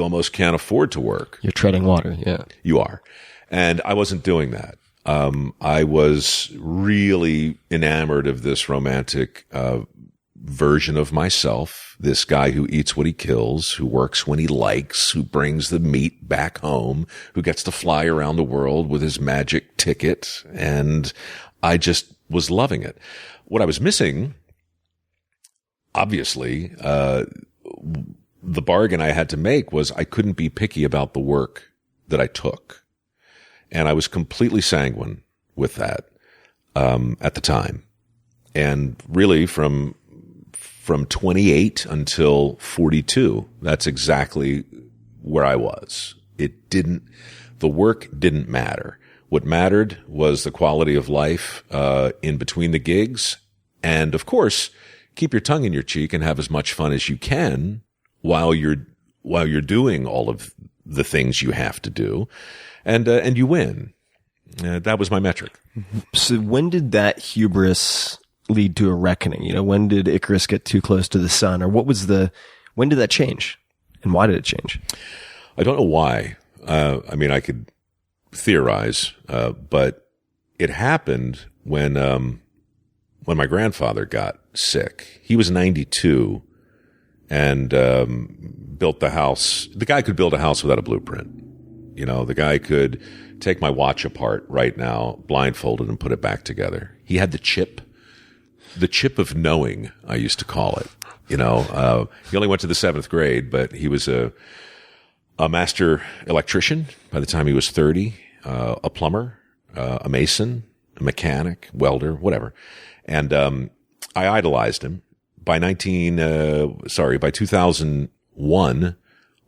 almost can't afford to work. You're treading water. Yeah. You are. And I wasn't doing that. I was really enamored of this romantic version of myself, this guy who eats what he kills, who works when he likes, who brings the meat back home, who gets to fly around the world with his magic ticket. And I just was loving it. What I was missing, obviously, the bargain I had to make was I couldn't be picky about the work that I took. And I was completely sanguine with that at the time. And really from 28 until 42, that's exactly where I was. The work didn't matter. What mattered was the quality of life in between the gigs. And of course, keep your tongue in your cheek and have as much fun as you can while you're doing all of the things you have to do. And you win. That was my metric. So when did that hubris lead to a reckoning? When did Icarus get too close to the sun? Or when did that change? And why did it change? I don't know why. I could theorize, but it happened when my grandfather got sick. He was 92 and built the house. The guy could build a house without a blueprint. The guy could take my watch apart right now, blindfolded, and put it back together. He had the chip of knowing, I used to call it. He only went to the 7th grade, but he was a master electrician by the time he was 30, a plumber, a mason, a mechanic, welder, whatever. And I idolized him. By 2001,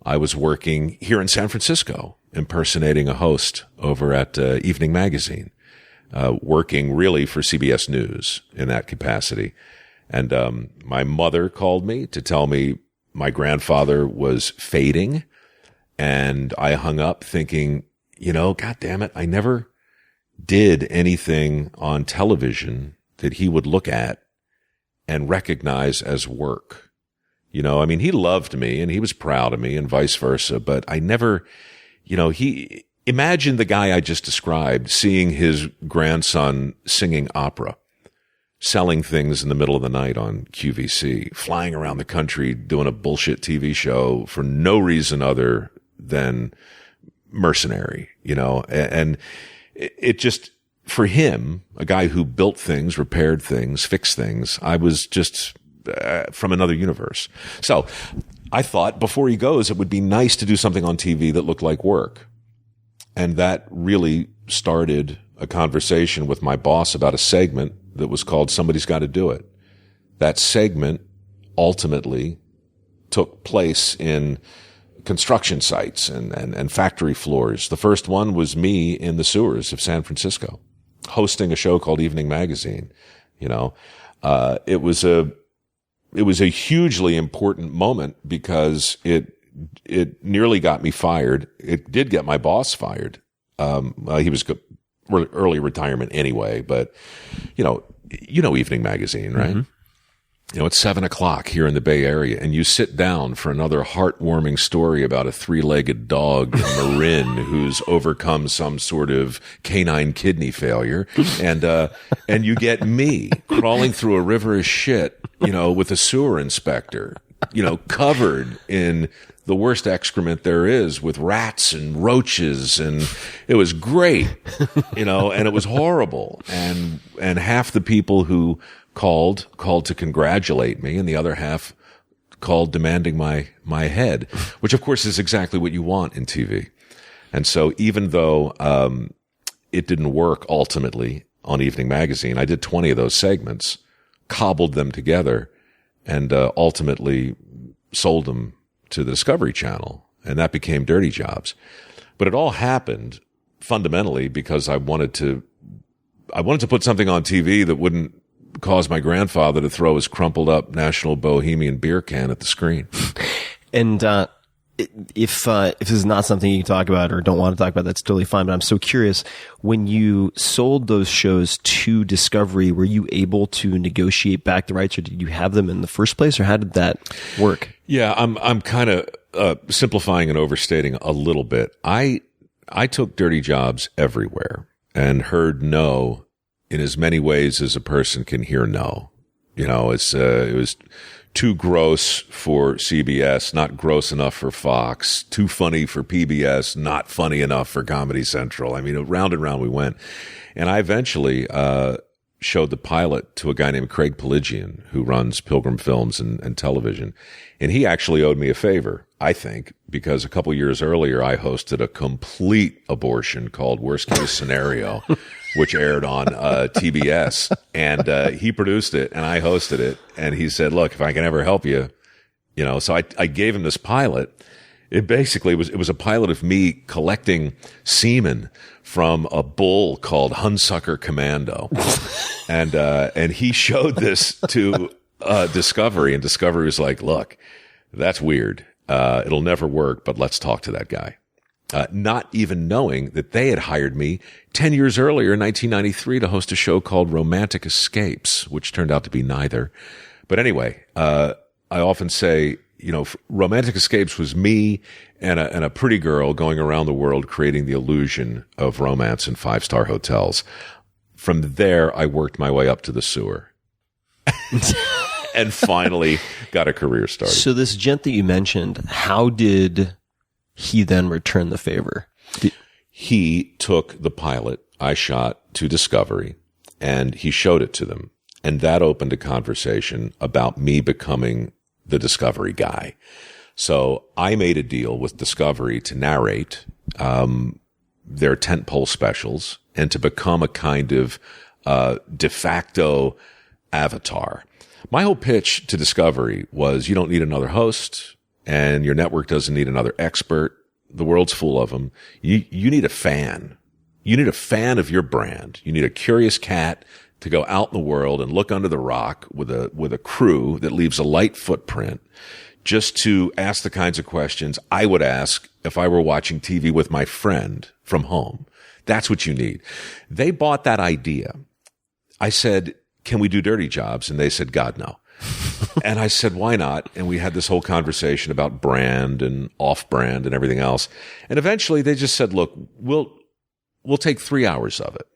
I was working here in San Francisco, impersonating a host over at Evening Magazine, working really for CBS News in that capacity. And my mother called me to tell me my grandfather was fading, and I hung up thinking, God damn it, I never did anything on television that he would look at and recognize as work. He loved me and he was proud of me and vice versa, but I never, imagine the guy I just described seeing his grandson singing opera. selling things in the middle of the night on QVC, flying around the country doing a bullshit TV show for no reason other than mercenary, and it just, for him, a guy who built things, repaired things, fixed things, I was just from another universe. So I thought before he goes, it would be nice to do something on TV that looked like work. And that really started a conversation with my boss about a segment that was called Somebody's Got to Do It. That segment ultimately took place in construction sites and factory floors. The first one was me in the sewers of San Francisco, hosting a show called Evening Magazine. It was a hugely important moment because it nearly got me fired. It did get my boss fired. He was early retirement anyway, but Evening Magazine, right? Mm-hmm. It's 7:00 here in the Bay Area, and you sit down for another heartwarming story about a 3-legged dog, Marin, who's overcome some sort of canine kidney failure, and you get me crawling through a river of shit, with a sewer inspector, covered in the worst excrement there is, with rats and roaches, and it was great, and it was horrible, and half the people who called to congratulate me, and the other half called demanding my head, which of course is exactly what you want in TV. And so even though it didn't work ultimately on Evening Magazine, I did 20 of those segments, cobbled them together, and ultimately sold them to the Discovery Channel, and that became Dirty Jobs. But it all happened fundamentally because I wanted to put something on TV that wouldn't cause my grandfather to throw his crumpled up National Bohemian beer can at the screen. And if this is not something you can talk about or don't want to talk about, that's totally fine. But I'm so curious, when you sold those shows to Discovery, were you able to negotiate back the rights, or did you have them in the first place, or how did that work? Yeah, I'm kind of simplifying and overstating a little bit. I took Dirty Jobs everywhere and heard no in as many ways as a person can hear no. It was too gross for CBS, not gross enough for Fox, too funny for PBS, not funny enough for Comedy Central. I mean, round and round we went. And I eventually showed the pilot to a guy named Craig Pelagian, who runs Pilgrim Films and television. And he actually owed me a favor, I think, because a couple years earlier I hosted a complete abortion called Worst Case Scenario, which aired on TBS, and he produced it and I hosted it, and he said, look, if I can ever help you, so I gave him this pilot. It basically was a pilot of me collecting semen from a bull called Hunsucker Commando. And he showed this to Discovery, and Discovery was like, look, that's weird. It'll never work, but let's talk to that guy. Not even knowing that they had hired me 10 years earlier in 1993 to host a show called Romantic Escapes, which turned out to be neither. But anyway, I often say, Romantic Escapes was me and a pretty girl going around the world creating the illusion of romance in 5-star hotels. From there, I worked my way up to the sewer. And finally got a career started. So this gent that you mentioned, how did he then return the favor? He took the pilot I shot to Discovery and he showed it to them. And that opened a conversation about me becoming the Discovery guy. So I made a deal with Discovery to narrate their tentpole specials and to become a kind of de facto avatar. My whole pitch to Discovery was you don't need another host and your network doesn't need another expert. The world's full of them. You need a fan. You need a fan of your brand. You need a curious cat to go out in the world and look under the rock with a crew that leaves a light footprint just to ask the kinds of questions I would ask if I were watching TV with my friend from home. That's what you need. They bought that idea. I said, can we do Dirty Jobs? And they said, God, no. And I said, why not? And we had this whole conversation about brand and off-brand and everything else. And eventually they just said, look, we'll take 3 hours of it.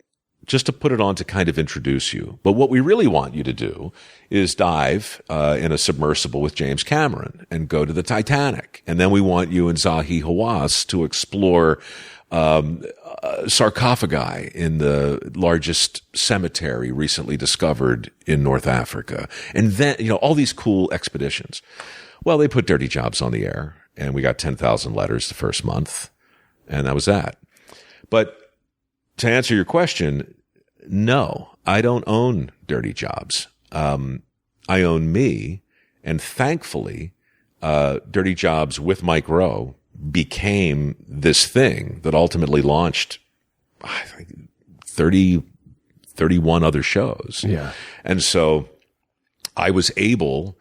just to put it on to kind of introduce you. But what we really want you to do is dive in a submersible with James Cameron and go to the Titanic. And then we want you and Zahi Hawass to explore sarcophagi in the largest cemetery recently discovered in North Africa. And then, all these cool expeditions. Well, they put Dirty Jobs on the air, and we got 10,000 letters the first month, and that was that. But to answer your question, no, I don't own Dirty Jobs. I own me, and thankfully, Dirty Jobs with Mike Rowe became this thing that ultimately launched, I think, 31 other shows. Yeah. And so I was able,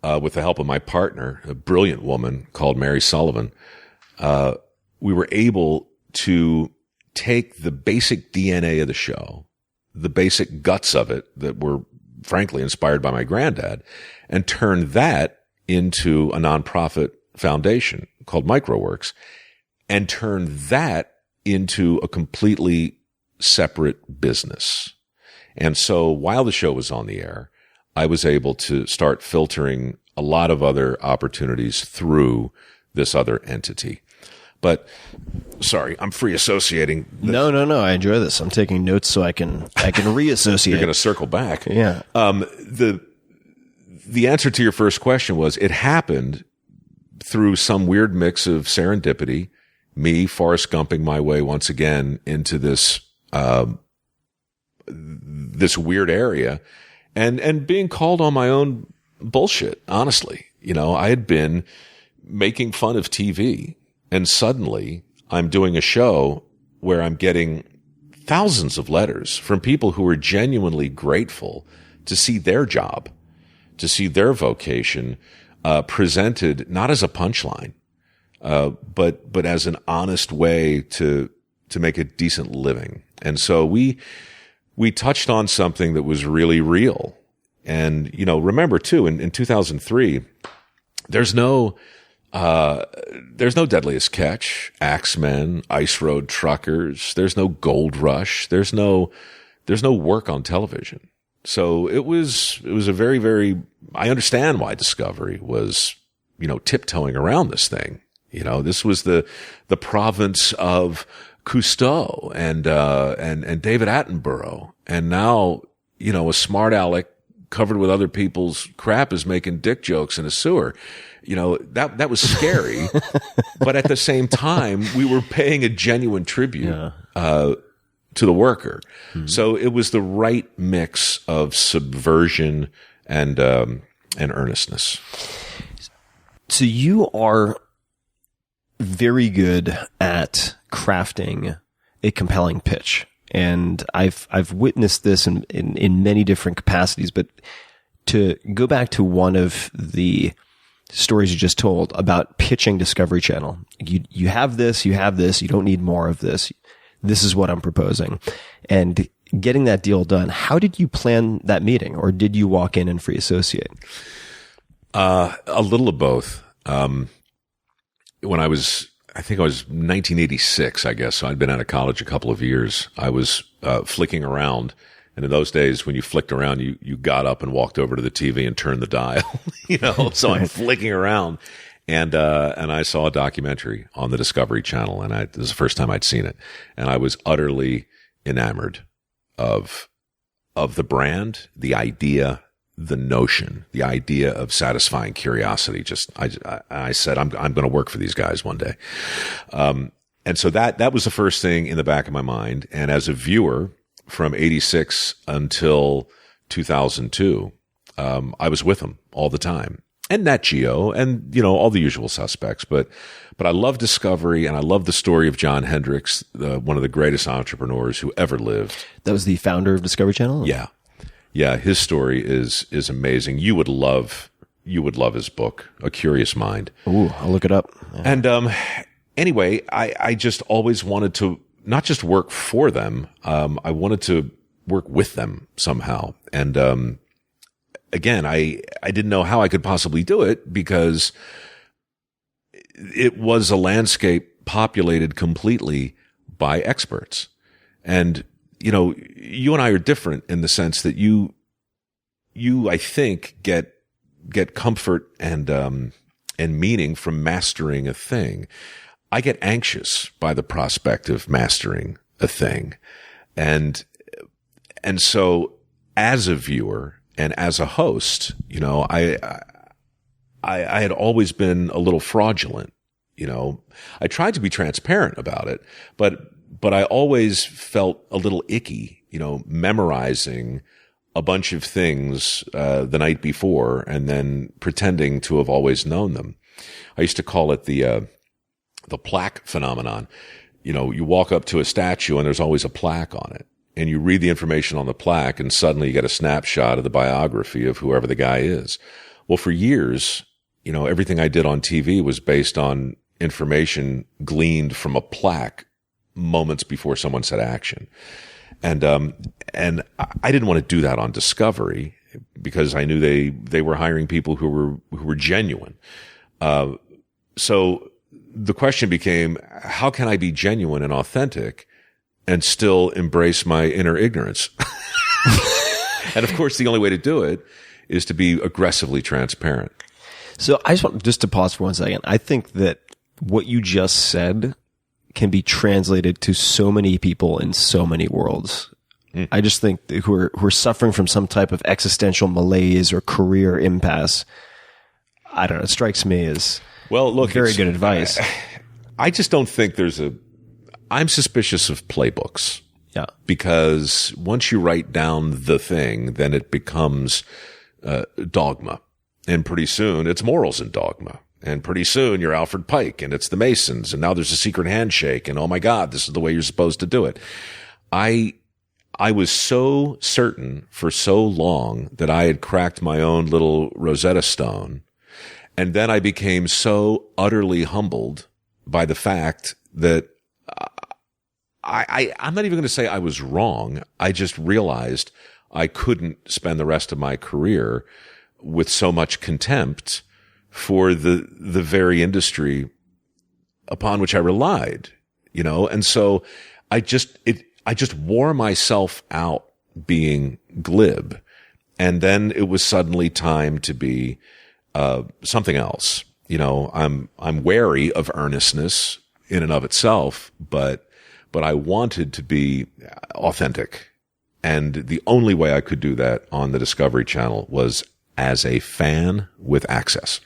with the help of my partner, a brilliant woman called Mary Sullivan, we were able to take the basic DNA of the show, the basic guts of it that were frankly inspired by my granddad, and turn that into a nonprofit foundation called MicroWorks, and turn that into a completely separate business. And so while the show was on the air, I was able to start filtering a lot of other opportunities through this other entity. But sorry, I'm free associating. No. I enjoy this. I'm taking notes so I can reassociate. You're going to circle back. Yeah. The answer to your first question was it happened through some weird mix of serendipity, me Forrest Gumping my way once again into this this weird area, and being called on my own bullshit. Honestly, I had been making fun of TV. And suddenly I'm doing a show where I'm getting thousands of letters from people who are genuinely grateful to see their job, to see their vocation, presented not as a punchline, but as an honest way to make a decent living. And so we touched on something that was really real. And, remember too, in 2003, there's no Deadliest Catch, Axemen, Ice Road Truckers. There's no Gold Rush. There's no work on television. So it was a very, very, I understand why Discovery was, tiptoeing around this thing. This was the province of Cousteau and David Attenborough. And now, a smart aleck covered with other people's crap is making dick jokes in a sewer. That was scary, but at the same time, we were paying a genuine tribute, to the worker. Mm-hmm. So it was the right mix of subversion and earnestness. So you are very good at crafting a compelling pitch. And I've witnessed this in many different capacities, but to go back to one of the stories you just told about pitching Discovery Channel. You have this, you don't need more of this. This is what I'm proposing. And getting that deal done, how did you plan that meeting? Or did you walk in and free associate? A little of both. When I was 1986, I guess. So I'd been out of college a couple of years. I was flicking around. And in those days, when you flicked around, you got up and walked over to the TV and turned the dial, so I'm flicking around and I saw a documentary on the Discovery Channel, and this was the first time I'd seen it. And I was utterly enamored of the brand, the idea, the notion, the idea of satisfying curiosity. I said, I'm going to work for these guys one day. And so that was the first thing in the back of my mind. And as a viewer, from 86 until 2002, I was with them all the time. And Nat Geo and, all the usual suspects. But I love Discovery, and I love the story of John Hendricks, one of the greatest entrepreneurs who ever lived. That was the founder of Discovery Channel? Yeah. Yeah. His story is amazing. You would love his book, A Curious Mind. Ooh, I'll look it up. Yeah. And, anyway, I just always wanted to not just work for them. I wanted to work with them somehow. And, again, I didn't know how I could possibly do it because it was a landscape populated completely by experts. And you know, you and I are different in the sense that you, I think, get comfort and meaning from mastering a thing. I get anxious by the prospect of mastering a thing. And so as a viewer and as a host, you know, I had always been a little fraudulent. You know, I tried to be transparent about it, but I always felt a little icky, you know, memorizing a bunch of things the night before and then pretending to have always known them. I used to call it the plaque phenomenon. You know, you walk up to a statue and there's always a plaque on it, and you read the information on the plaque and suddenly you get a snapshot of the biography of whoever the guy is. Well, for years, you know, everything I did on TV was based on information gleaned from a plaque moments before someone said action. And I didn't want to do that on Discovery because I knew they were hiring people who were genuine. So the question became, how can I be genuine and authentic and still embrace my inner ignorance? And of course, the only way to do it is to be aggressively transparent. So I just want to pause for 1 second. I think that what you just said can be translated to so many people in so many worlds. I just think that who are suffering from some type of existential malaise or career impasse. I don't know. It strikes me as very good advice. I just don't think I'm suspicious of playbooks. Yeah. Because once you write down the thing, then it becomes dogma. And pretty soon it's morals and dogma. And pretty soon you're Alfred Pike and it's the Masons. And now there's a secret handshake. And oh my God, this is the way you're supposed to do it. I was so certain for so long that I had cracked my own little Rosetta Stone. And then I became so utterly humbled by the fact that I'm not even going to say I was wrong. I just realized I couldn't spend the rest of my career with so much contempt for the very industry upon which I relied, you know? And so I just wore myself out being glib. And then it was suddenly time to be something else. You know, I'm wary of earnestness in and of itself, but I wanted to be authentic. And the only way I could do that on the Discovery Channel was as a fan with access.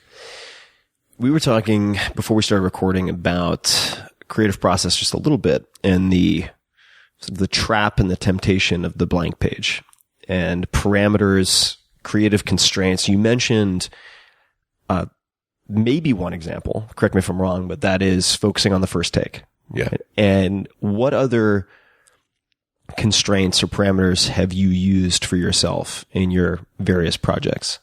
We were talking before we started recording about creative process just a little bit and the trap and the temptation of the blank page and parameters, creative constraints. You mentioned maybe one example, correct me if I'm wrong, but that is focusing on the first take. Yeah. Right? And what other constraints or parameters have you used for yourself in your various projects?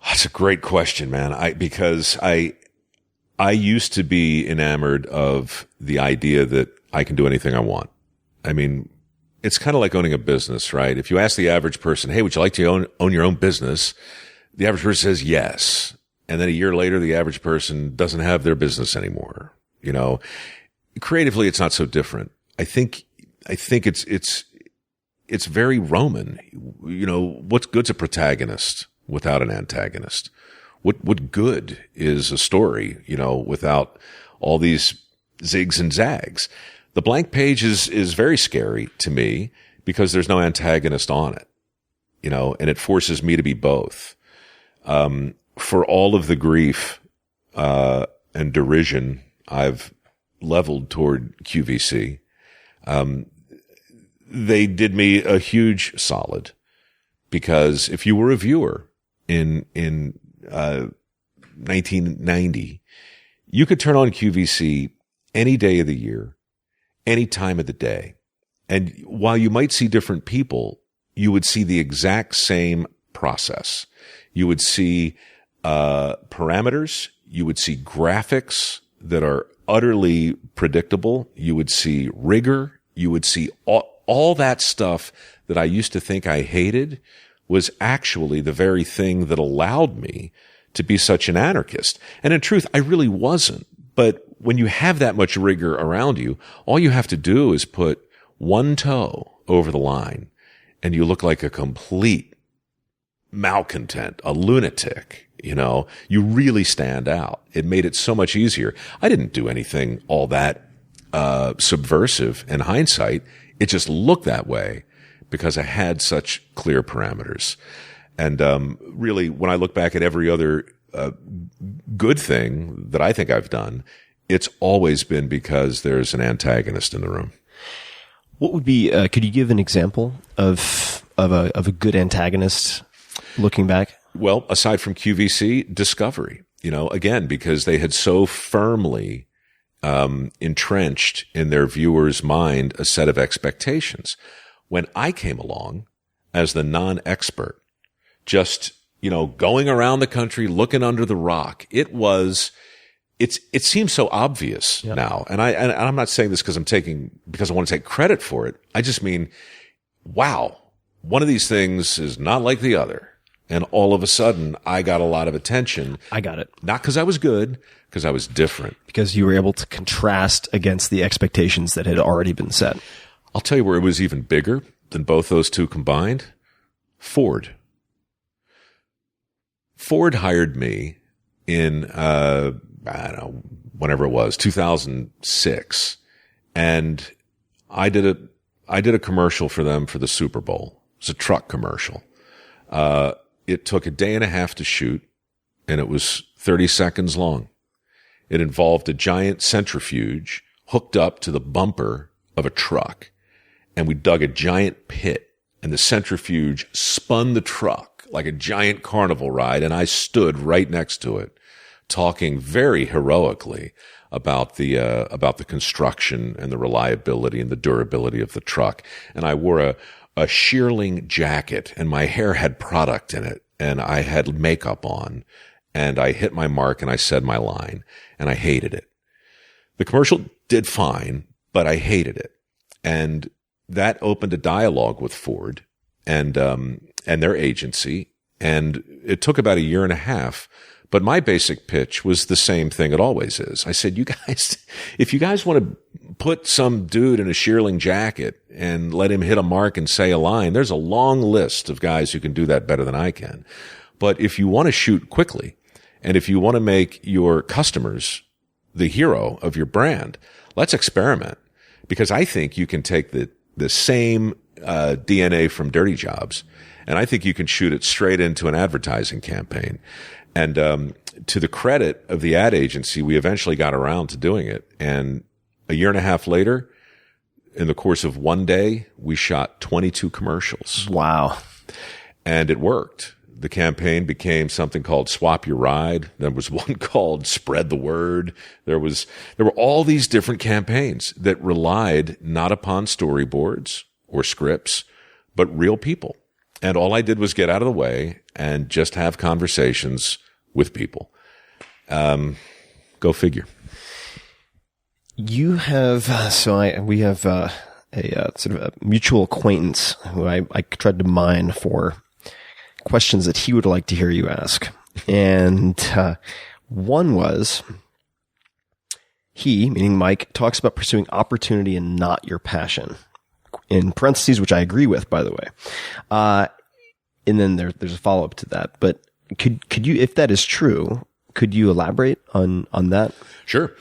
That's a great question, man. Because I used to be enamored of the idea that I can do anything I want. I mean, it's kind of like owning a business, right? If you ask the average person, hey, would you like to own your own business? The average person says yes. And then a year later, the average person doesn't have their business anymore. You know, creatively, it's not so different. I think it's very Roman. You know, what's good's a protagonist without an antagonist? What good is a story, you know, without all these zigs and zags? The blank page is very scary to me because there's no antagonist on it, you know, and it forces me to be both. For all of the grief, and derision I've leveled toward QVC, they did me a huge solid, because if you were a viewer in 1990, you could turn on QVC any day of the year, any time of the day. And while you might see different people, you would see the exact same process. You would see parameters. You would see graphics that are utterly predictable. You would see rigor. You would see all that stuff that I used to think I hated was actually the very thing that allowed me to be such an anarchist. And in truth, I really wasn't. But when you have that much rigor around you, all you have to do is put one toe over the line and you look like a complete malcontent, a lunatic, you really stand out. It made it so much easier. I didn't do anything all that subversive in hindsight. It just looked that way because I had such clear parameters. And really, when I look back at every other good thing that I think I've done, it's always been because there's an antagonist in the room. What would be? Could you give an example of a good antagonist? Looking back, well, aside from QVC, Discovery. Again, because they had so firmly entrenched in their viewer's mind a set of expectations. When I came along as the non-expert, just going around the country looking under the rock, it seems so obvious now. And I'm not saying this because I want to take credit for it. I just mean, wow, one of these things is not like the other. And all of a sudden, I got a lot of attention. I got it. Not because I was good, because I was different. Because you were able to contrast against the expectations that had already been set. I'll tell you where it was even bigger than both those two combined. Ford. Ford hired me in, I don't know, whenever it was, 2006. And I did a commercial for them for the Super Bowl. It was a truck commercial. It took a day and a half to shoot, and it was 30 seconds long. It involved a giant centrifuge hooked up to the bumper of a truck, and we dug a giant pit, and the centrifuge spun the truck like a giant carnival ride, and I stood right next to it, talking very heroically about the construction and the reliability and the durability of the truck. And I wore a shearling jacket, and my hair had product in it, and I had makeup on, and I hit my mark and I said my line, and I hated it. The commercial did fine, but I hated it. And that opened a dialogue with Ford and their agency. And it took about a year and a half, but my basic pitch was the same thing it always is. I said, you guys, if you guys want to put some dude in a shearling jacket and let him hit a mark and say a line, there's a long list of guys who can do that better than I can. But if you want to shoot quickly, and if you want to make your customers the hero of your brand, let's experiment. Because I think you can take the same DNA from Dirty Jobs, and I think you can shoot it straight into an advertising campaign. And to the credit of the ad agency, we eventually got around to doing it. And a year and a half later, in the course of one day, we shot 22 commercials. Wow. And it worked. The campaign became something called Swap Your Ride. There was one called Spread the Word. There were all these different campaigns that relied not upon storyboards or scripts, but real people. And all I did was get out of the way and just have conversations with people. Go figure. You have, we have a sort of a mutual acquaintance who I tried to mine for questions that he would like to hear you ask. And one was, he, meaning Mike, talks about pursuing opportunity and not your passion. In parentheses, which I agree with, by the way. And then there's a follow-up to that. But could you, if that is true, could you elaborate on that? Sure.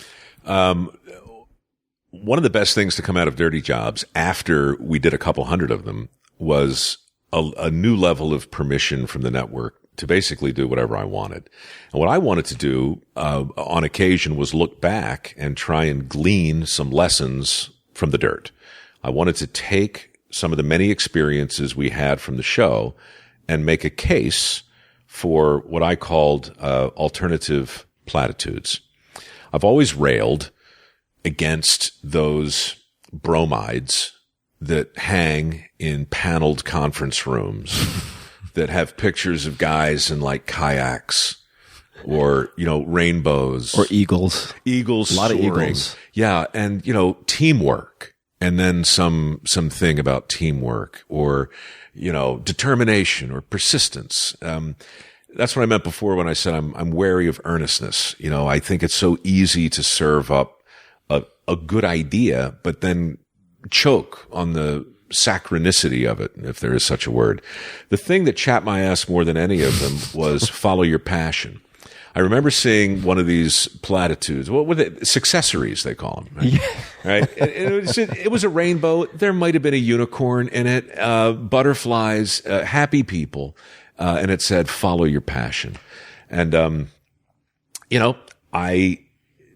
One of the best things to come out of Dirty Jobs after we did a couple hundred of them was a new level of permission from the network to basically do whatever I wanted. And what I wanted to do on occasion was look back and try and glean some lessons from the dirt. I wanted to take some of the many experiences we had from the show and make a case for what I called alternative platitudes. I've always railed against those bromides that hang in paneled conference rooms that have pictures of guys in like kayaks or, rainbows. Or eagles. Eagles. A lot soaring. of eagles. Yeah. And, teamwork. And then something about teamwork or, determination or persistence. That's what I meant before when I said I'm wary of earnestness. I think it's so easy to serve up a good idea, but then choke on the saccharicity of it, if there is such a word. The thing that chapped my ass more than any of them was follow your passion. I remember seeing one of these platitudes. What were they? Successories, they call them. Right? Yeah. Right? It was a rainbow. There might have been a unicorn in it, butterflies, happy people. And it said, follow your passion. And, I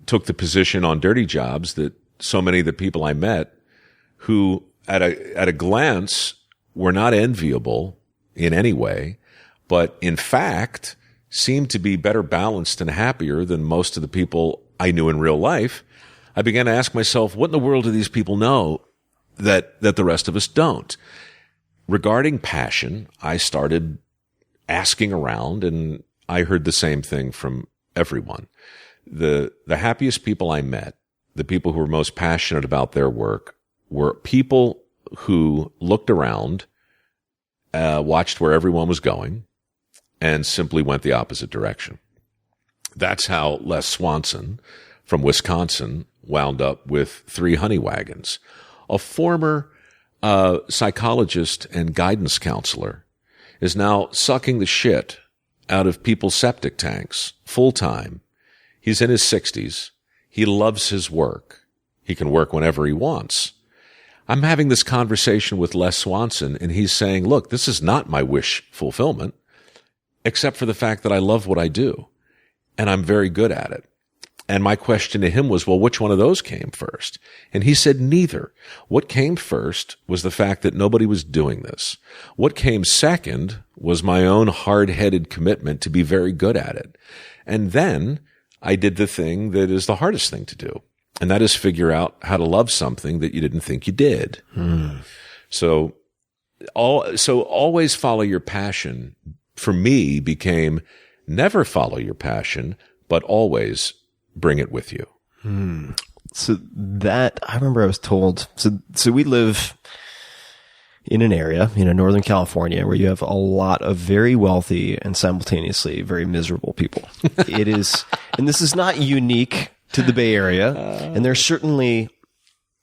took the position on Dirty Jobs that so many of the people I met who at a glance were not enviable in any way, but in fact seemed to be better balanced and happier than most of the people I knew in real life. I began to ask myself, what in the world do these people know that the rest of us don't? Regarding passion, I started asking around, and I heard the same thing from everyone. The happiest people I met, the people who were most passionate about their work, were people who looked around, watched where everyone was going, and simply went the opposite direction. That's how Les Swanson from Wisconsin wound up with 3 honey wagons. A former psychologist and guidance counselor is now sucking the shit out of people's septic tanks full time. He's in his 60s. He loves his work. He can work whenever he wants. I'm having this conversation with Les Swanson, and he's saying, look, this is not my wish fulfillment, except for the fact that I love what I do, and I'm very good at it. And my question to him was, well, which one of those came first? And he said, neither. What came first was the fact that nobody was doing this. What came second was my own hard-headed commitment to be very good at it. And then I did the thing that is the hardest thing to do, and that is figure out how to love something that you didn't think you did. So always follow your passion, for me, became never follow your passion, but always bring it with you. So that, I remember I was told, so we live in an area, Northern California, where you have a lot of very wealthy and simultaneously very miserable people. It is, and this is not unique to the Bay Area, and there's certainly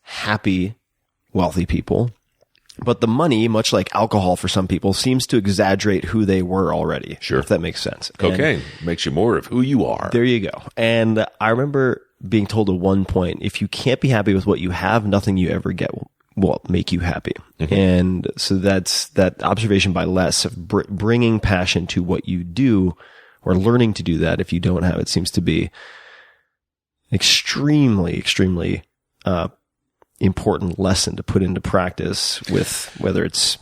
happy, wealthy people. But the money, much like alcohol for some people, seems to exaggerate who they were already. Sure. If that makes sense. Cocaine makes you more of who you are. There you go. And I remember being told at one point, if you can't be happy with what you have, nothing you ever get will make you happy. Mm-hmm. And so that's that observation by Les of bringing passion to what you do, or learning to do that if you don't have it, seems to be extremely, extremely important lesson to put into practice with whether it's,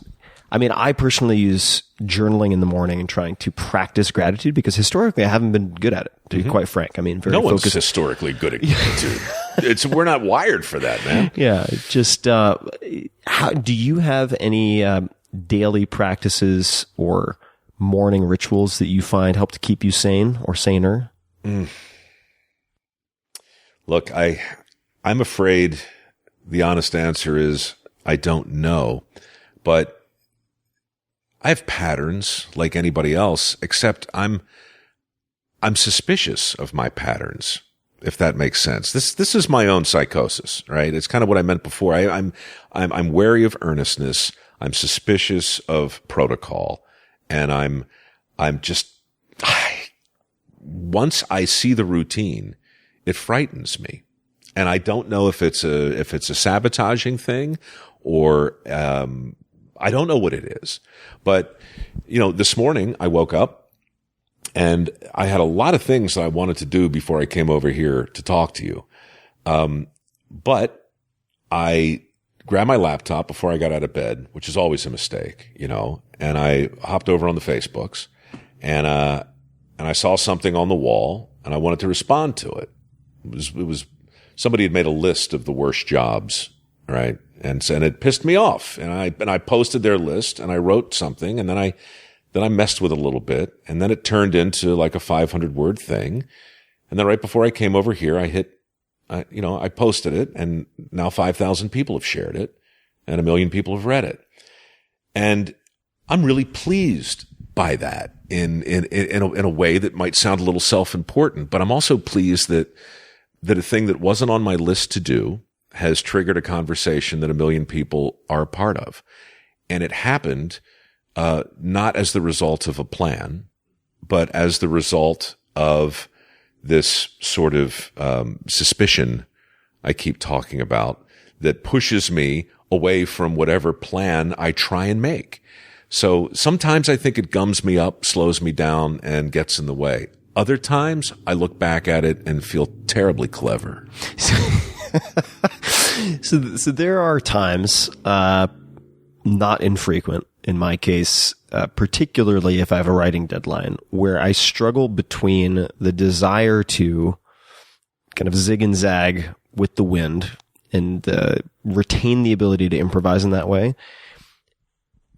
I personally use journaling in the morning and trying to practice gratitude because historically I haven't been good at it, to be quite frank. Very no focused. One's historically good at gratitude. We're not wired for that, man. Yeah. Just, how do you have any, daily practices or morning rituals that you find help to keep you sane or saner? Look, I'm afraid the honest answer is I don't know, but I have patterns like anybody else, except I'm suspicious of my patterns, if that makes sense. This is my own psychosis, right? It's kind of what I meant before. I'm wary of earnestness. I'm suspicious of protocol, and I'm just once I see the routine, it frightens me. And I don't know if it's a sabotaging thing or, I don't know what it is. But, this morning I woke up and I had a lot of things that I wanted to do before I came over here to talk to you. But I grabbed my laptop before I got out of bed, which is always a mistake, and I hopped over on the Facebooks and I saw something on the wall and I wanted to respond to it. It was somebody had made a list of the worst jobs, right? And it pissed me off. And I posted their list and I wrote something, and then I messed with it a little bit, and then it turned into like a 500-word thing. And then right before I came over here, I posted it, and now 5,000 people have shared it and 1 million people have read it. And I'm really pleased by that in a way that might sound a little self-important, but I'm also pleased that a thing that wasn't on my list to do, has triggered a conversation that a million people are a part of. And it happened not as the result of a plan, but as the result of this sort of suspicion I keep talking about that pushes me away from whatever plan I try and make. So sometimes I think it gums me up, slows me down, and gets in the way. Other times I look back at it and feel terribly clever. So there are times, not infrequent in my case, particularly if I have a writing deadline, where I struggle between the desire to kind of zig and zag with the wind and retain the ability to improvise in that way.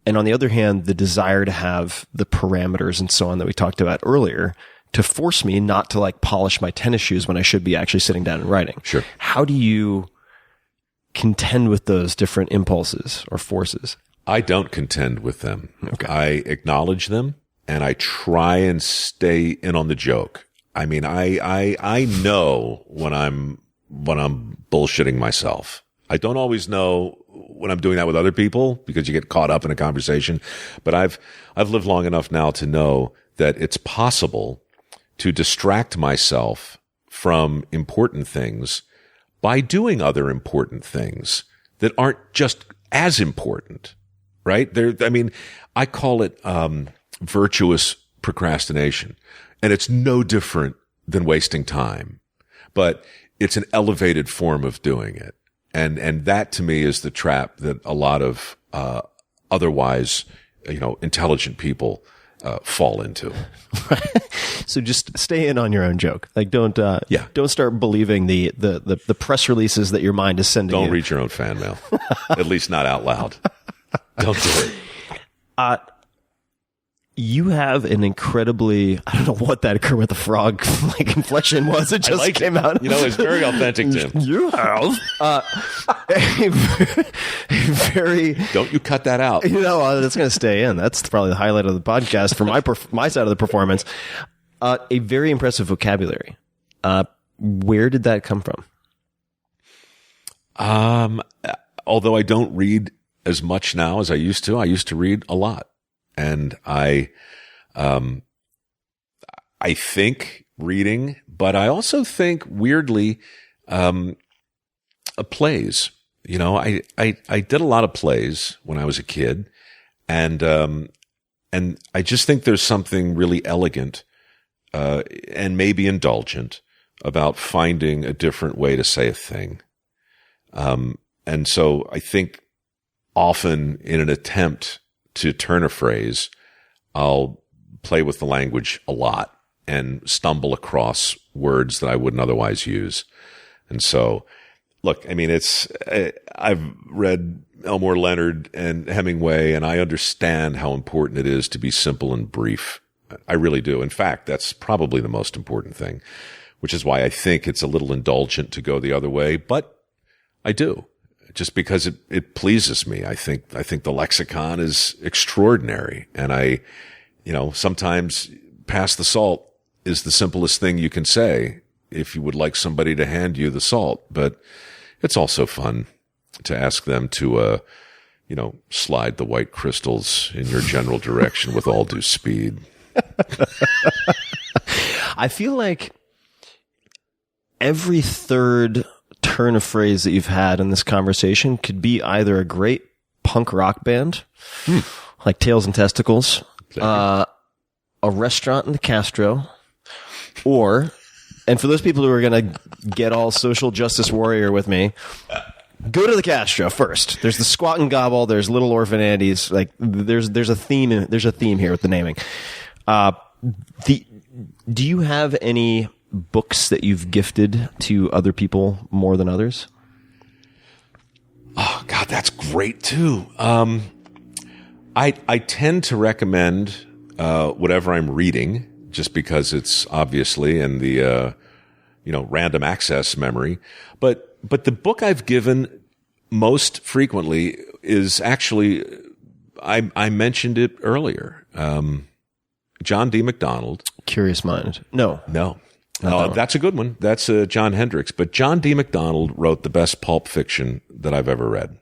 And on the other hand, the desire to have the parameters and so on that we talked about earlier to force me not to like polish my tennis shoes when I should be actually sitting down and writing. Sure. How do you contend with those different impulses or forces? I don't contend with them. Okay. I acknowledge them and I try and stay in on the joke. I mean, I know when I'm bullshitting myself. I don't always know when I'm doing that with other people because you get caught up in a conversation. But I've lived long enough now to know that it's possible to distract myself from important things by doing other important things that aren't just as important, right? I call it virtuous procrastination, and it's no different than wasting time, but it's an elevated form of doing it. And that to me is the trap that a lot of otherwise, intelligent people fall into. So just stay in on your own joke. Like don't start believing the press releases that your mind is sending you. Don't read your own fan mail. At least not out loud. Don't do it. You have an incredibly, I don't know what that Kermit the Frog like inflection was. It just came out. It's very authentic, Tim. You have a very. Don't you cut that out? That's going to stay in. That's probably the highlight of the podcast for my side of the performance. A very impressive vocabulary. Where did that come from? Although I don't read as much now as I used to read a lot. And I think reading, but I also think weirdly, plays. I did a lot of plays when I was a kid, and I just think there's something really elegant, and maybe indulgent about finding a different way to say a thing. And so I think often in an attempt to turn a phrase, I'll play with the language a lot and stumble across words that I wouldn't otherwise use. And so, look, I've read Elmore Leonard and Hemingway, and I understand how important it is to be simple and brief. I really do. In fact, that's probably the most important thing, which is why I think it's a little indulgent to go the other way, but I do. Just because it pleases me. I think the lexicon is extraordinary. And sometimes pass the salt is the simplest thing you can say if you would like somebody to hand you the salt. But it's also fun to ask them to, slide the white crystals in your general direction with all due speed. I feel like every third turn of phrase that you've had in this conversation could be either a great punk rock band, like Tails and Testicles, a restaurant in the Castro, or, and for those people who are going to get all social justice warrior with me, go to the Castro first. There's the Squat and Gobble. There's Little Orphan Andy's. Like there's a theme. There's a theme here with the naming. Do you have any books that you've gifted to other people more than others? Oh God, that's great too. I tend to recommend whatever I'm reading, just because it's obviously in the random access memory. But the book I've given most frequently is actually I mentioned it earlier. John D. MacDonald. Curious Mind. No. That's a good one. That's John Hendricks. But John D. MacDonald wrote the best pulp fiction that I've ever read.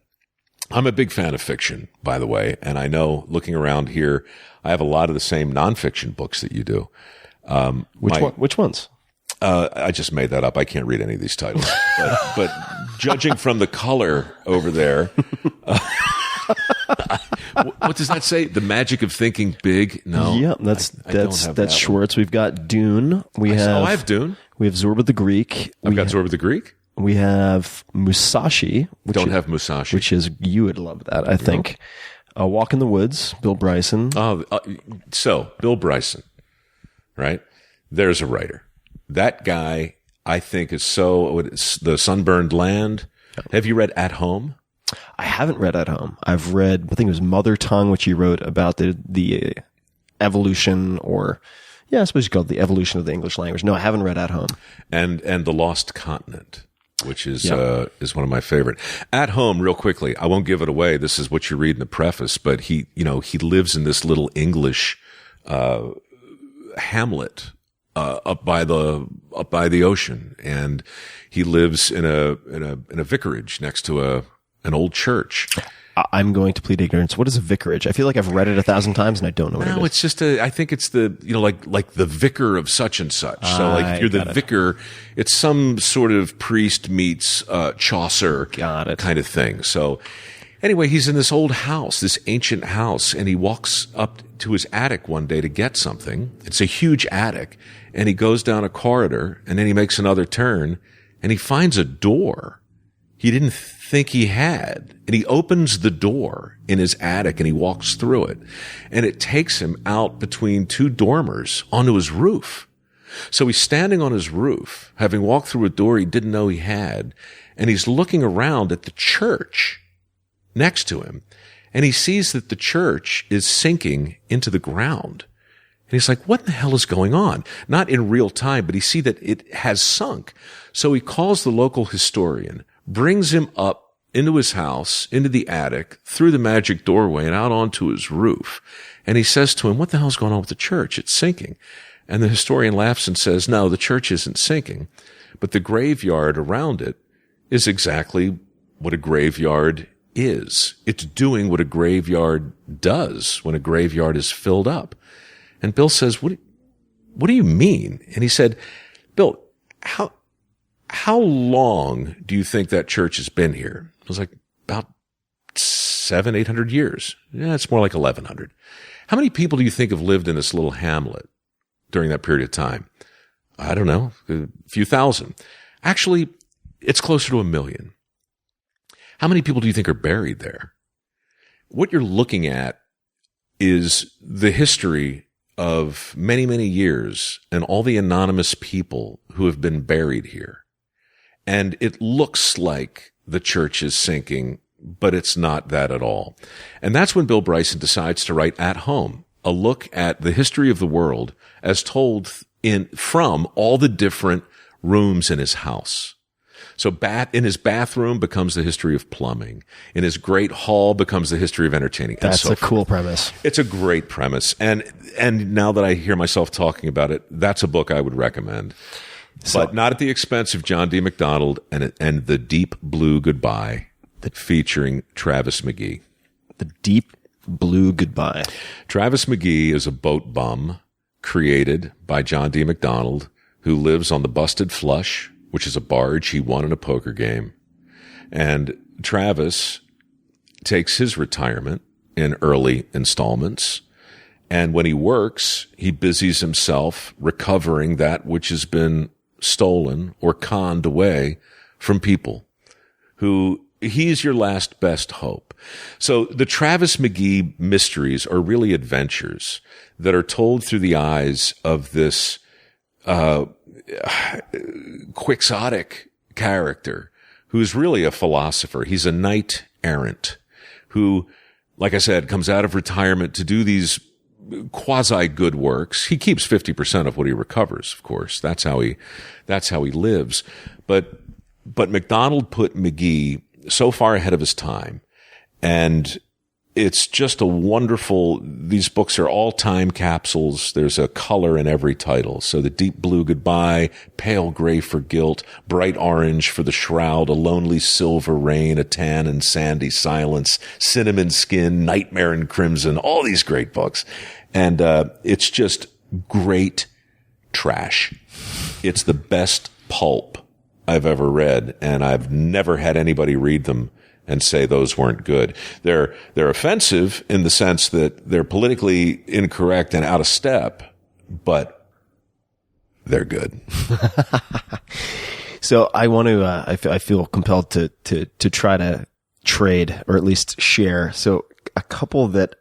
I'm a big fan of fiction, by the way, and I know looking around here, I have a lot of the same nonfiction books that you do. Which ones? I just made that up. I can't read any of these titles. but judging from the color over there, what does that say? The Magic of Thinking Big? No. Yeah, that's Schwartz. We've got Dune. I have Dune. We have Zorba the Greek. I've got Zorba the Greek. We have Musashi. Have Musashi. Which is, you would love that, I think. Walk in the Woods, Bill Bryson. So Bill Bryson, right? There's a writer. That guy, I think, is The Sunburned Land. Have you read At Home? I haven't read At Home. I've read, I think it was Mother Tongue, which he wrote about the evolution, or I suppose you call it the evolution of the English language. No, I haven't read At Home. And The Lost Continent, which is one of my favorite. At Home, real quickly, I won't give it away. This is what you read in the preface, but he lives in this little English hamlet up by the ocean, and he lives in a vicarage next to an old church. I'm going to plead ignorance. What is a vicarage? I feel like I've read it 1,000 times and I don't know what it is. No, it's just I think it's the, like the vicar of such and such. So like if you're the vicar, it's some sort of priest meets Chaucer kind of thing. So anyway, he's in this old house, this ancient house, and he walks up to his attic one day to get something. It's a huge attic, and he goes down a corridor, and then he makes another turn, and he finds a door he didn't think he had. And he opens the door in his attic, and he walks through it, and it takes him out between two dormers onto his roof. So he's standing on his roof, having walked through a door he didn't know he had, and he's looking around at the church next to him, and he sees that the church is sinking into the ground. And he's like, what in the hell is going on? Not in real time, but he sees that it has sunk. So he calls the local historian, brings him up into his house, into the attic, through the magic doorway and out onto his roof. And he says to him, what the hell's going on with the church? It's sinking. And the historian laughs and says, no, the church isn't sinking, but the graveyard around it is exactly what a graveyard is. It's doing what a graveyard does when a graveyard is filled up. And Bill says, what do you mean? And he said, Bill, how long do you think that church has been here? I was like, about 700-800 years. Yeah, it's more like 1100. How many people do you think have lived in this little hamlet during that period of time? I don't know, a few thousand. Actually, it's closer to 1 million. How many people do you think are buried there? What you're looking at is the history of many, many years and all the anonymous people who have been buried here. And it looks like the church is sinking, but it's not that at all. And that's when Bill Bryson decides to write At Home, a look at the history of the world as told from all the different rooms in his house. So in his bathroom becomes the history of plumbing. In his great hall becomes the history of entertaining. That's a cool premise. It's a great premise. And now that I hear myself talking about it, that's a book I would recommend. But not at the expense of John D. MacDonald and The Deep Blue Goodbye, featuring Travis McGee. The Deep Blue Goodbye. Travis McGee is a boat bum created by John D. MacDonald, who lives on the Busted Flush, which is a barge he won in a poker game. And Travis takes his retirement in early installments. And when he works, he busies himself recovering that which has been stolen or conned away from people who he's your last best hope. So the Travis McGee mysteries are really adventures that are told through the eyes of this quixotic character who's really a philosopher. He's a knight errant who, like I said, comes out of retirement to do these quasi good works. He keeps 50% of what he recovers, of course. That's how he lives. But MacDonald put McGee so far ahead of his time, and it's just a wonderful, these books are all time capsules. There's a color in every title. So the deep blue goodbye, pale gray for guilt, bright orange for the shroud, a lonely silver rain, a tan and sandy silence, cinnamon skin, nightmare and crimson, all these great books. And, it's just great trash. It's the best pulp I've ever read. And I've never had anybody read them and say those weren't good. They're offensive in the sense that they're politically incorrect and out of step, but they're good. So I want to, I feel compelled to try to trade or at least share. So a couple that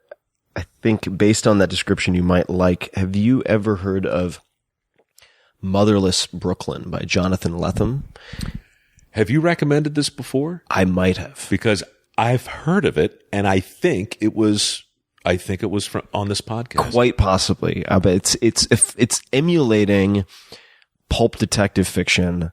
I think based on that description you might like. Have you ever heard of Motherless Brooklyn by Jonathan Lethem? Have you recommended this before? I might have. Because I've heard of it, and I think it was from on this podcast. Quite possibly. But it's emulating pulp detective fiction.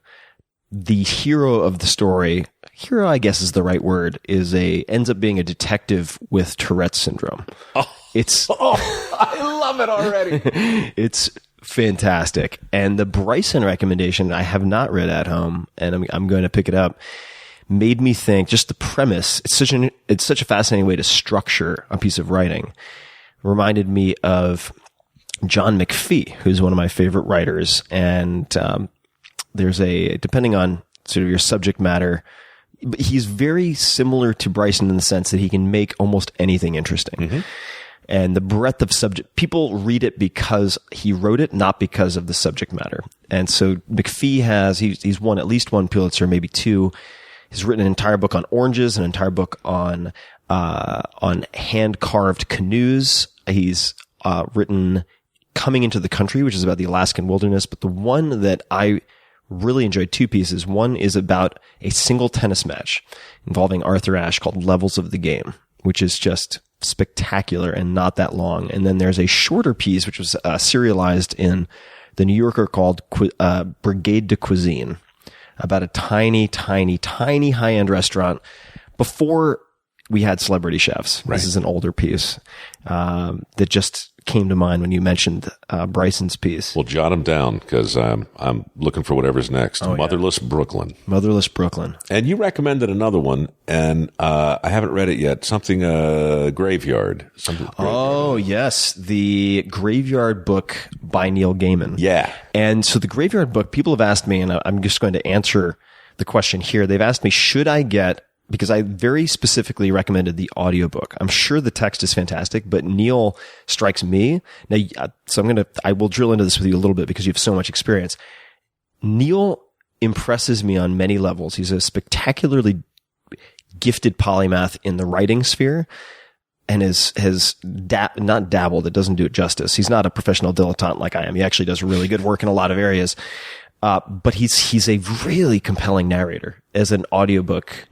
The hero of the story, hero I guess is the right word, ends up being a detective with Tourette's syndrome. I love it already. It's fantastic. And the Bryson recommendation I have not read at home, and I'm going to pick it up, made me think just the premise. It's such a fascinating way to structure a piece of writing. Reminded me of John McPhee, who's one of my favorite writers. And, there's depending on sort of your subject matter, he's very similar to Bryson in the sense that he can make almost anything interesting. Mm-hmm. And the breadth of subject, people read it because he wrote it, not because of the subject matter. And so McPhee he's won at least one Pulitzer, maybe two. He's written an entire book on oranges, an entire book on hand-carved canoes. He's, written Coming into the Country, which is about the Alaskan wilderness. But the one that I really enjoyed, two pieces. One is about a single tennis match involving Arthur Ashe called Levels of the Game, which is just spectacular and not that long. And then there's a shorter piece, which was serialized in the New Yorker called Brigade de Cuisine, about a tiny, tiny, tiny high-end restaurant before we had celebrity chefs. Right. This is an older piece that just came to mind when you mentioned Bryson's piece. Well, jot them down because I'm looking for whatever's next. Motherless Brooklyn. Motherless Brooklyn. And you recommended another one, and I haven't read it yet. Something Graveyard. Oh, yes. The Graveyard book by Neil Gaiman. Yeah. And so the Graveyard book, people have asked me, and I'm just going to answer the question here. They've asked me, should I get, because I very specifically recommended the audiobook. I'm sure the text is fantastic, but Neil strikes me. Now, so I will drill into this with you a little bit because you have so much experience. Neil impresses me on many levels. He's a spectacularly gifted polymath in the writing sphere and has not dabbled. It doesn't do it justice. He's not a professional dilettante like I am. He actually does really good work in a lot of areas. But he's a really compelling narrator as an audiobook,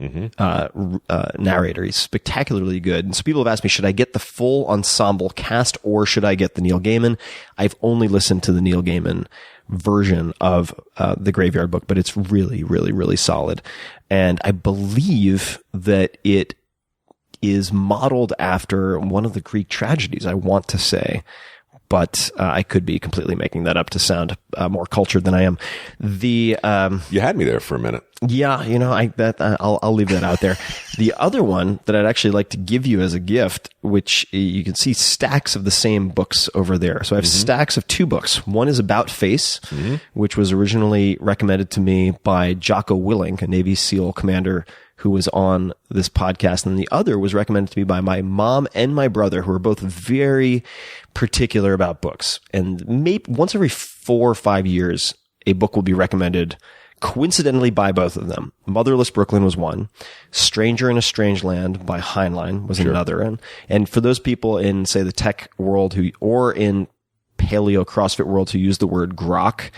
narrator. He's spectacularly good. And so people have asked me, should I get the full ensemble cast or should I get the Neil Gaiman? I've only listened to the Neil Gaiman version of, the Graveyard book, but it's really, really, really solid. And I believe that it is modeled after one of the Greek tragedies, I want to say. But I could be completely making that up to sound more cultured than I am. You had me there for a minute. Yeah, I'll leave that out there. The other one that I'd actually like to give you as a gift, which you can see stacks of the same books over there. So I have stacks of two books. One is About Face, which was originally recommended to me by Jocko Willink, a Navy SEAL commander who was on this podcast. And the other was recommended to me by my mom and my brother, who are both very particular about books. And maybe once every 4 or 5 years, a book will be recommended coincidentally by both of them. Motherless Brooklyn was one. Stranger in a Strange Land by Heinlein was another. And for those people in, say, the tech world or in paleo CrossFit world who use the word grok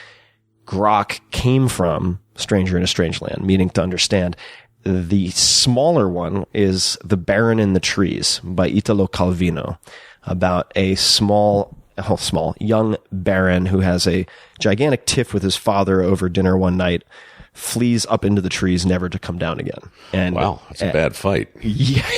came from Stranger in a Strange Land, meaning to understand. The smaller one is The Baron in the Trees by Italo Calvino, about a small young baron who has a gigantic tiff with his father over dinner one night, flees up into the trees, never to come down again. And wow, that's a bad fight. Yeah.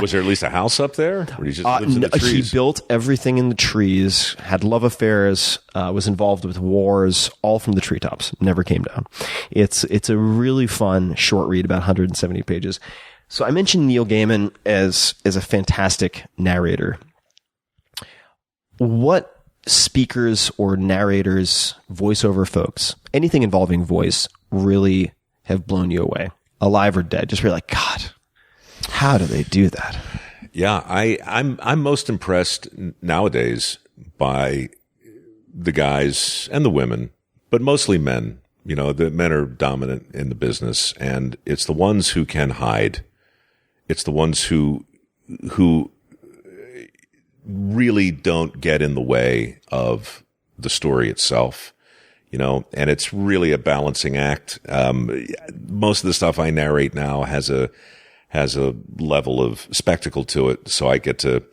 Was there at least a house up there? Or he just lives in the trees? He built everything in the trees, had love affairs, was involved with wars, all from the treetops. Never came down. It's a really fun short read, about 170 pages. So I mentioned Neil Gaiman as a fantastic narrator. What speakers or narrators, voiceover folks, anything involving voice, really have blown you away, alive or dead? Just really like, God, how do they do that? Yeah, I'm most impressed nowadays by the guys and the women, but mostly men. You know, the men are dominant in the business, and it's the ones who can hide. It's the ones who really don't get in the way of the story itself, you know, and it's really a balancing act. Most of the stuff I narrate now has a level of spectacle to it. So I get to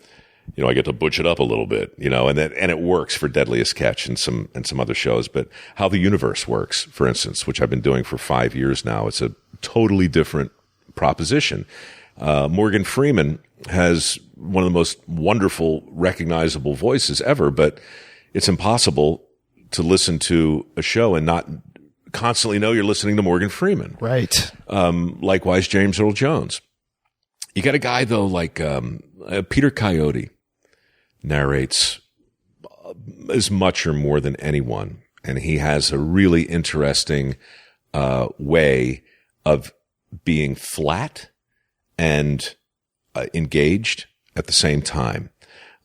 butch it up a little bit, you know, and it works for Deadliest Catch and some other shows. But How the Universe Works, for instance, which I've been doing for 5 years now, it's a totally different proposition. Morgan Freeman has one of the most wonderful, recognizable voices ever, but it's impossible to listen to a show and not constantly know you're listening to Morgan Freeman. Right. Likewise, James Earl Jones. You got a guy, though, like Peter Coyote narrates as much or more than anyone, and he has a really interesting way of being flat and engaged at the same time.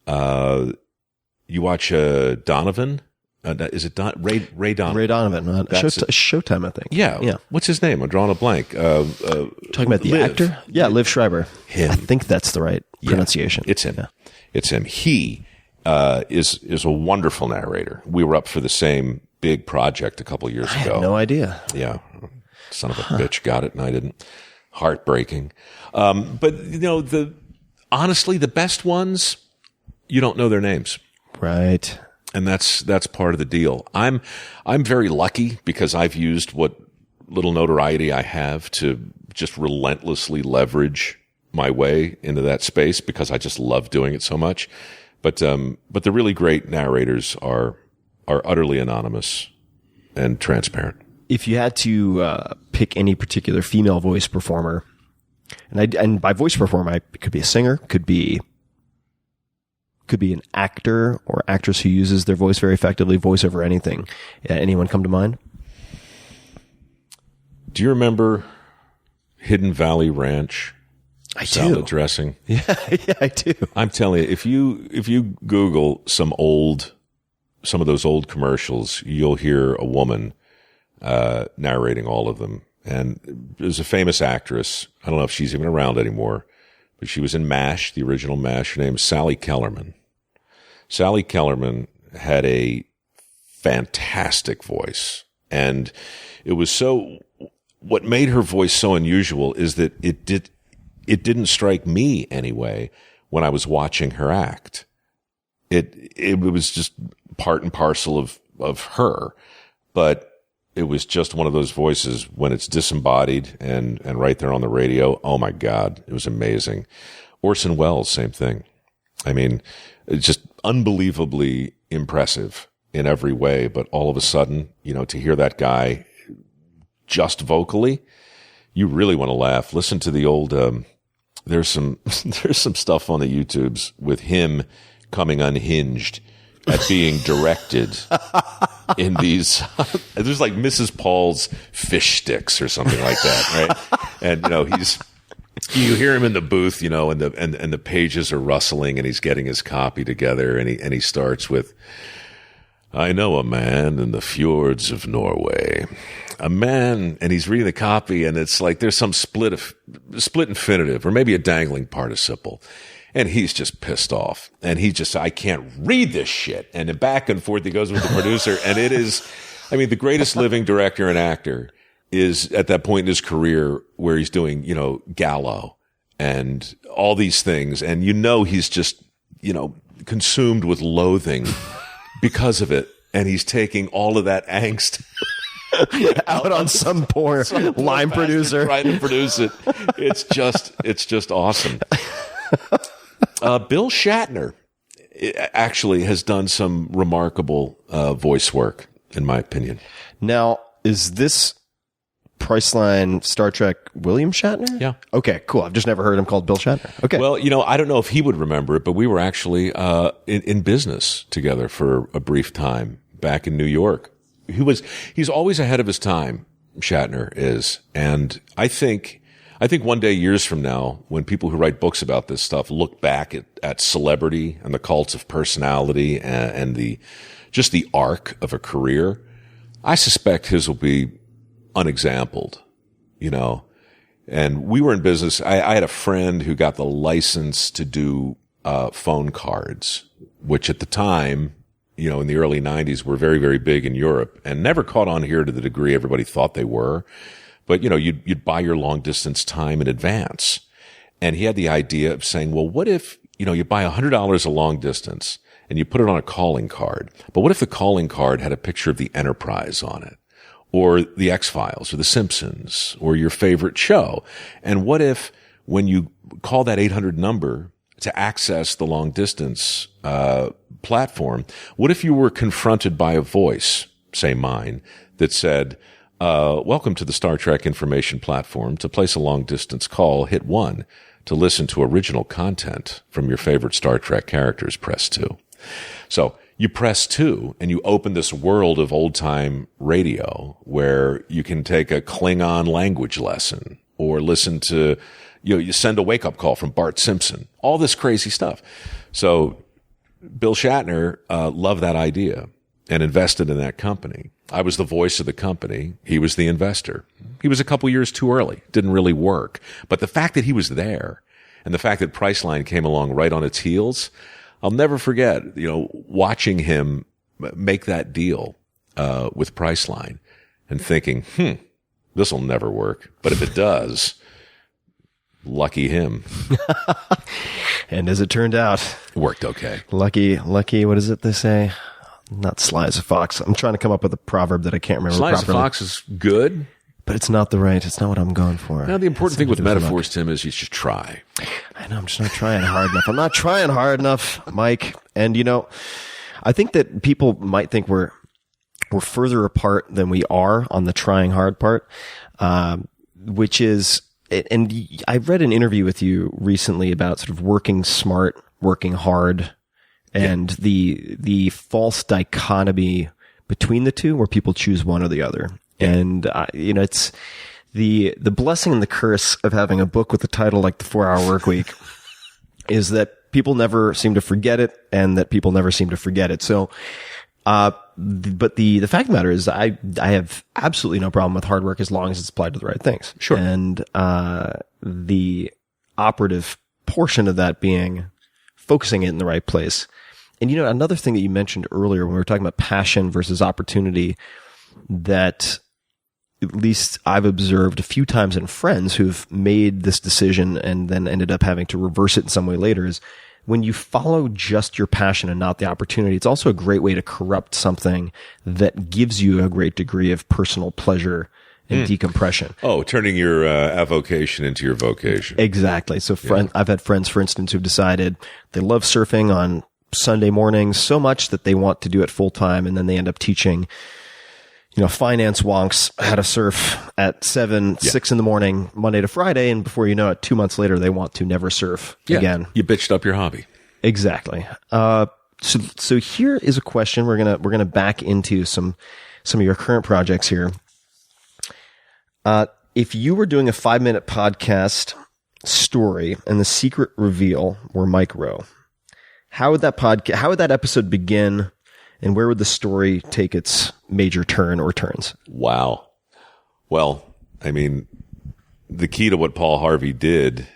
You watch Donovan. Is it Ray Donovan? Ray Donovan. Showtime, I think. Yeah. What's his name? I'm drawing a blank. Talking about the Liv. actor? Yeah, Liv Schreiber. Him. I think that's the right pronunciation. It's him. Yeah. It's him. He is a wonderful narrator. We were up for the same big project a couple years ago. I had no idea. Yeah. Son of a bitch got it and I didn't. Heartbreaking. But you know, honestly, the best ones, you don't know their names. Right. And that's part of the deal. I'm very lucky because I've used what little notoriety I have to just relentlessly leverage my way into that space because I just love doing it so much. But the really great narrators are utterly anonymous and transparent. If you had to pick any particular female voice performer, and by voice performer, it could be a singer, could be an actor or actress who uses their voice very effectively, voice over anything. Anyone come to mind? Do you remember Hidden Valley Ranch? I salad do. dressing. Yeah, I do. I'm telling you, if you Google some of those old commercials, you'll hear a woman narrating all of them. And there's a famous actress. I don't know if she's even around anymore, but she was in MASH, the original MASH. Her name is Sally Kellerman. Sally Kellerman had a fantastic voice. And it was what made her voice so unusual is that it didn't strike me anyway when I was watching her act. It was just part and parcel of her, but it was just one of those voices when it's disembodied and right there on the radio. Oh my God, it was amazing. Orson Welles, same thing. I mean, it's just unbelievably impressive in every way, but all of a sudden, you know, to hear that guy just vocally, you really want to laugh. Listen to the old, there's some stuff on the YouTubes with him coming unhinged at being directed in these, there's like Mrs. Paul's fish sticks or something like that, right? And, you know, you hear him in the booth, you know, and the pages are rustling and he's getting his copy together and he starts with, I know a man in the fjords of Norway. A man, and he's reading the copy, and it's like there's some split infinitive, or maybe a dangling participle, and he's just pissed off, and I can't read this shit, and then back and forth he goes with the producer, and it is, I mean, the greatest living director and actor is at that point in his career where he's doing, you know, Gallo and all these things, and you know he's just, you know, consumed with loathing because of it, and he's taking all of that angst out on some poor line producer trying to produce it. It's just awesome. Bill Shatner actually has done some remarkable voice work, in my opinion. Now, is this Priceline Star Trek William Shatner? Yeah. Okay, cool. I've just never heard him called Bill Shatner. Okay. Well, I don't know if he would remember it, but we were actually in business together for a brief time back in New York. He's always ahead of his time, Shatner is. And I think one day, years from now, when people who write books about this stuff look back at celebrity and the cults of personality and the arc of a career, I suspect his will be unexampled, and we were in business. I had a friend who got the license to do phone cards, which at the time, in the early 90s were very, very big in Europe and never caught on here to the degree everybody thought they were. But, you'd buy your long distance time in advance. And he had the idea of saying, well, what if, you buy $100 a long distance and you put it on a calling card, but what if the calling card had a picture of the Enterprise on it? Or the X-Files or the Simpsons or your favorite show. And what if when you call that 800 number to access the long distance platform, what if you were confronted by a voice, say mine, that said, welcome to the Star Trek information platform. To place a long distance call, hit 1. To listen to original content from your favorite Star Trek characters, press 2. So you press 2 and you open this world of old time radio where you can take a Klingon language lesson or listen to, you send a wake up call from Bart Simpson, all this crazy stuff. So Bill Shatner, loved that idea and invested in that company. I was the voice of the company. He was the investor. He was a couple years too early. Didn't really work. But the fact that he was there and the fact that Priceline came along right on its heels, I'll never forget, watching him make that deal with Priceline and thinking, this will never work. But if it does, lucky him. And as it turned out, it worked okay. Lucky, what is it they say? Not sly as a fox. I'm trying to come up with a proverb that I can't remember properly. Sly as a fox is good. But it's not it's not what I'm going for. Now, the important thing with metaphors, Tim, is you should try. I know, I'm just not trying hard enough. I'm not trying hard enough, Mike. And, I think that people might think we're further apart than we are on the trying hard part, which is, and I read an interview with you recently about sort of working smart, working hard, and the false dichotomy between the two where people choose one or the other. And, it's the blessing and the curse of having a book with a title like The 4-Hour Workweek is that people never seem to forget it and that people never seem to forget it. So, but the fact of the matter is I have absolutely no problem with hard work as long as it's applied to the right things. Sure. And, the operative portion of that being focusing it in the right place. And, another thing that you mentioned earlier when we were talking about passion versus opportunity that at least I've observed a few times in friends who've made this decision and then ended up having to reverse it in some way later is when you follow just your passion and not the opportunity, it's also a great way to corrupt something that gives you a great degree of personal pleasure and decompression. Oh, turning your avocation into your vocation. Exactly. So I've had friends, for instance, who've decided they love surfing on Sunday mornings so much that they want to do it full time, and then they end up teaching finance wonks how to surf at 6 in the morning, Monday to Friday. And before you know it, 2 months later, they want to never surf again. You bitched up your hobby. Exactly. So here is a question. We're going to back into some of your current projects here. If you were doing a 5-minute podcast story and the secret reveal were Mike Rowe, how would that episode begin? And where would the story take its major turn or turns? Wow. Well, I mean, the key to what Paul Harvey did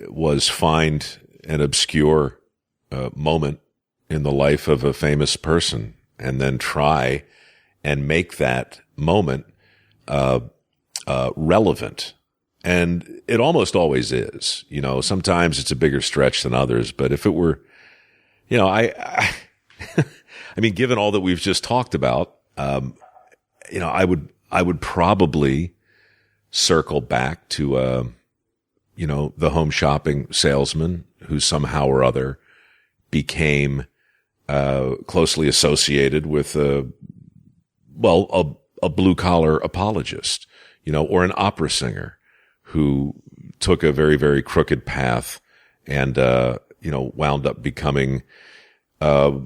was find an obscure moment in the life of a famous person and then try and make that moment relevant. And it almost always is. Sometimes it's a bigger stretch than others. But if it were, I mean, given all that we've just talked about, I would probably circle back to, the home shopping salesman who somehow or other became, closely associated with, a blue collar apologist, or an opera singer who took a very, very crooked path and, wound up becoming, a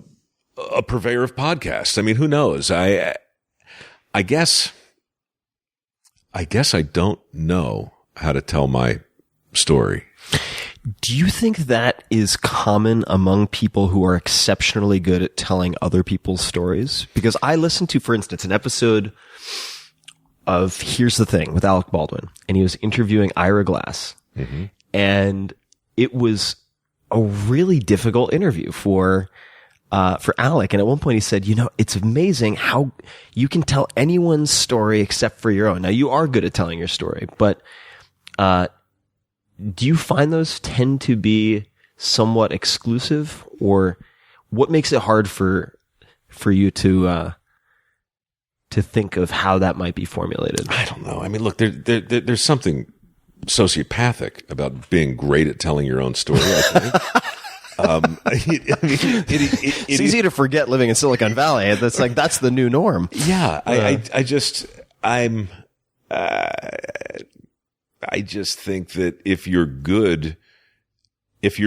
purveyor of podcasts. I mean, who knows? I guess I don't know how to tell my story. Do you think that is common among people who are exceptionally good at telling other people's stories? Because I listened to, for instance, an episode of Here's the Thing with Alec Baldwin, and he was interviewing Ira Glass. Mm-hmm. And it was a really difficult interview for Alec. And at one point he said, it's amazing how you can tell anyone's story except for your own. Now, you are good at telling your story, but do you find those tend to be somewhat exclusive, or what makes it hard for you to think of how that might be formulated? I don't know. I mean, look, there's something sociopathic about being great at telling your own story, I think. It's easy to forget living in Silicon Valley. That's the new norm. Yeah. I just think that if you're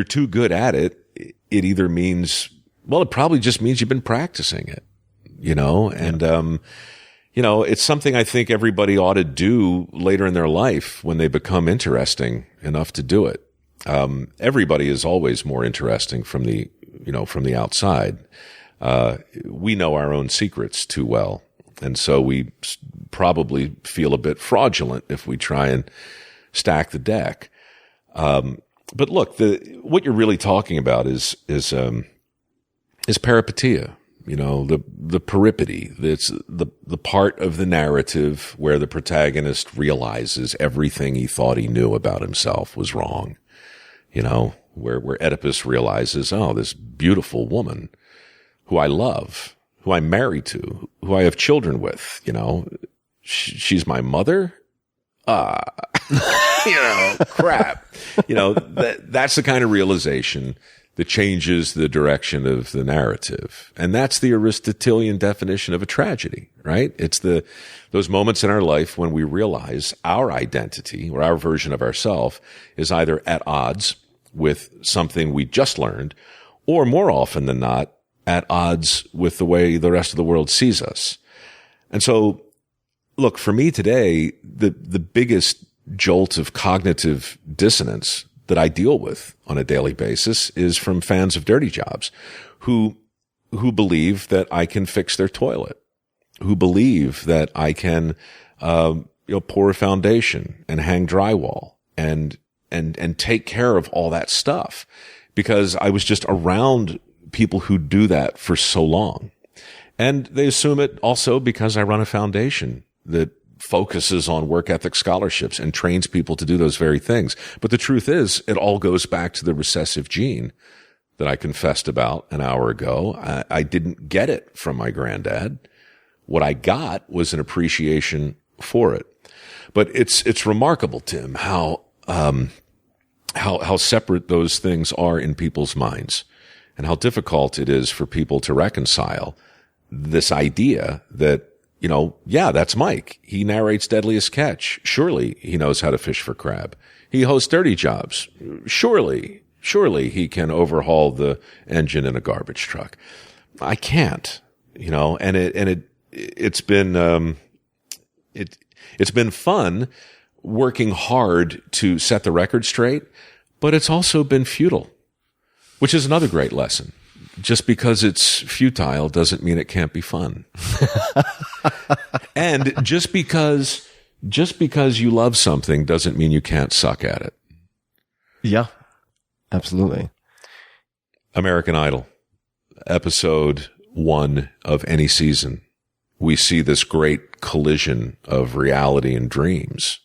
too good at it, it either means, it probably just means you've been practicing it, and, it's something I think everybody ought to do later in their life when they become interesting enough to do it. Everybody is always more interesting from the outside. We know our own secrets too well. And so we probably feel a bit fraudulent if we try and stack the deck. But look, what you're really talking about is peripeteia. The peripety. It's the part of the narrative where the protagonist realizes everything he thought he knew about himself was wrong. Where Oedipus realizes, this beautiful woman who I love, who I'm married to, who I have children with, she's my mother. Crap. That's the kind of realization that changes the direction of the narrative. And that's the Aristotelian definition of a tragedy, right? It's those moments in our life when we realize our identity or our version of ourselves is either at odds with something we just learned, or more often than not, at odds with the way the rest of the world sees us. And so, look, for me today, the biggest jolt of cognitive dissonance that I deal with on a daily basis is from fans of dirty jobs who believe that I can fix their toilet, who believe that I can, pour a foundation and hang drywall and take care of all that stuff because I was just around people who do that for so long. And they assume it also because I run a foundation that focuses on work ethic scholarships and trains people to do those very things. But the truth is, it all goes back to the recessive gene that I confessed about an hour ago. I didn't get it from my granddad. What I got was an appreciation for it. But it's remarkable, Tim, how separate those things are in people's minds and how difficult it is for people to reconcile this idea that, that's Mike. He narrates Deadliest Catch. Surely he knows how to fish for crab. He hosts Dirty Jobs. Surely he can overhaul the engine in a garbage truck. I can't, and it's been fun working hard to set the record straight, but it's also been futile, which is another great lesson. Just because it's futile doesn't mean it can't be fun. And just because you love something doesn't mean you can't suck at it. Yeah, absolutely. American Idol, episode 1 of any season. We see this great collision of reality and dreams.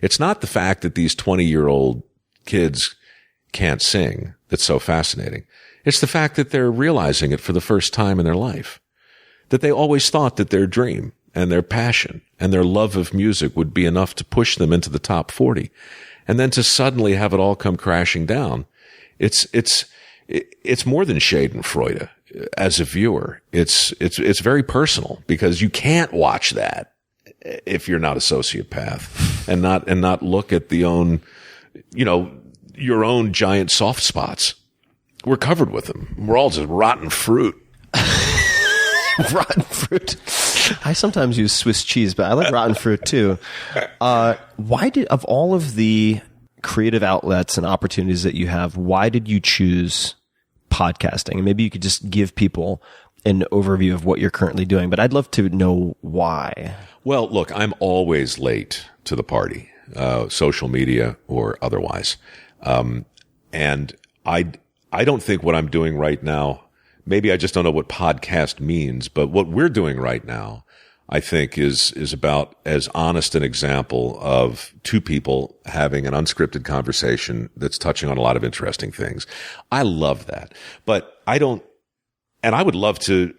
It's not the fact that these 20-year-old kids can't sing that's so fascinating. It's the fact that they're realizing it for the first time in their life. That they always thought that their dream and their passion and their love of music would be enough to push them into the top 40. And then to suddenly have it all come crashing down. It's more than Schadenfreude as a viewer. It's very personal because you can't watch that if you're not a sociopath and not look at your own giant soft spots. We're covered with them. We're all just rotten fruit. Rotten fruit. I sometimes use Swiss cheese, but I like rotten fruit too. Of all of the creative outlets and opportunities that you have, why did you choose podcasting? And maybe you could just give people an overview of what you're currently doing, but I'd love to know why. Well, look, I'm always late to the party, social media or otherwise. And I don't think what I'm doing right now, maybe I just don't know what podcast means, but what we're doing right now, I think is about as honest an example of two people having an unscripted conversation that's touching on a lot of interesting things. I love that, but I would love to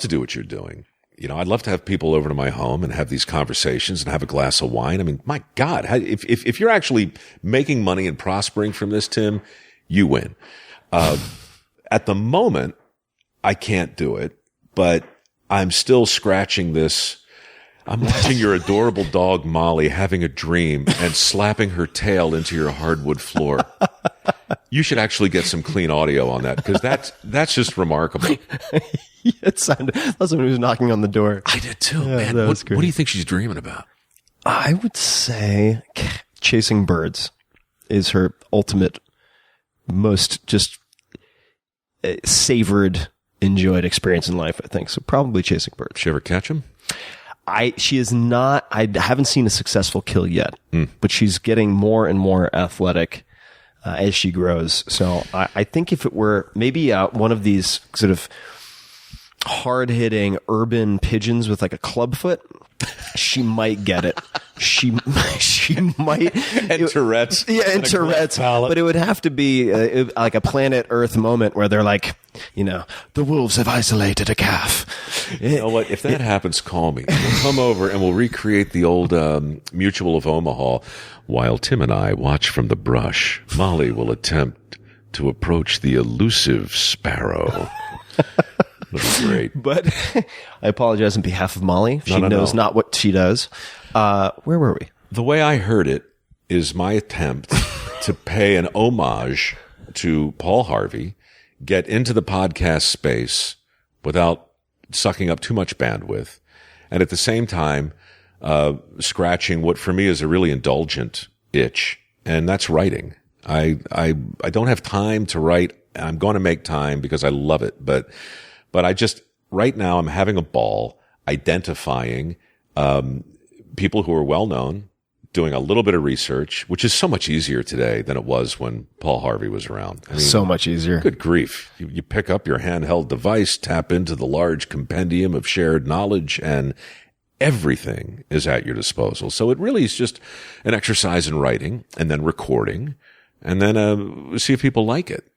do what you're doing. I'd love to have people over to my home and have these conversations and have a glass of wine. I mean, my God, if you're actually making money and prospering from this, Tim, you win. At the moment, I can't do it, but I'm still scratching this. I'm watching your adorable dog, Molly, having a dream and slapping her tail into your hardwood floor. You should actually get some clean audio on that because that's just remarkable. It sounded like someone who was knocking on the door. I did too, yeah, man. What do you think she's dreaming about? I would say chasing birds is her ultimate, most just savored, enjoyed experience in life, I think. So probably chasing birds. She ever catch them? She is not, I haven't seen a successful kill yet, but she's getting more and more athletic as she grows. So I think if it were maybe one of these sort of hard-hitting urban pigeons with like a club foot, she might get it. She might. And Tourette's. Yeah, and Tourette's. But it would have to be like a planet Earth moment where they're like, the wolves have isolated a calf. You know what? If that happens, call me. We'll come over and we'll recreate the old Mutual of Omaha. While Tim and I watch from the brush, Molly will attempt to approach the elusive sparrow. That'd be great. But I apologize on behalf of Molly. She knows not what she does. Where were we? The way I heard it is my attempt to pay an homage to Paul Harvey, get into the podcast space without sucking up too much bandwidth, and at the same time scratching what for me is a really indulgent itch, and that's writing. I don't have time to write. I'm going to make time because I love it, but I just right now I'm having a ball identifying people who are well known, doing a little bit of research, which is so much easier today than it was when Paul Harvey was around. I mean, so much easier. Good grief. You pick up your handheld device, tap into the large compendium of shared knowledge, and everything is at your disposal. So it really is just an exercise in writing and then recording and then see if people like it.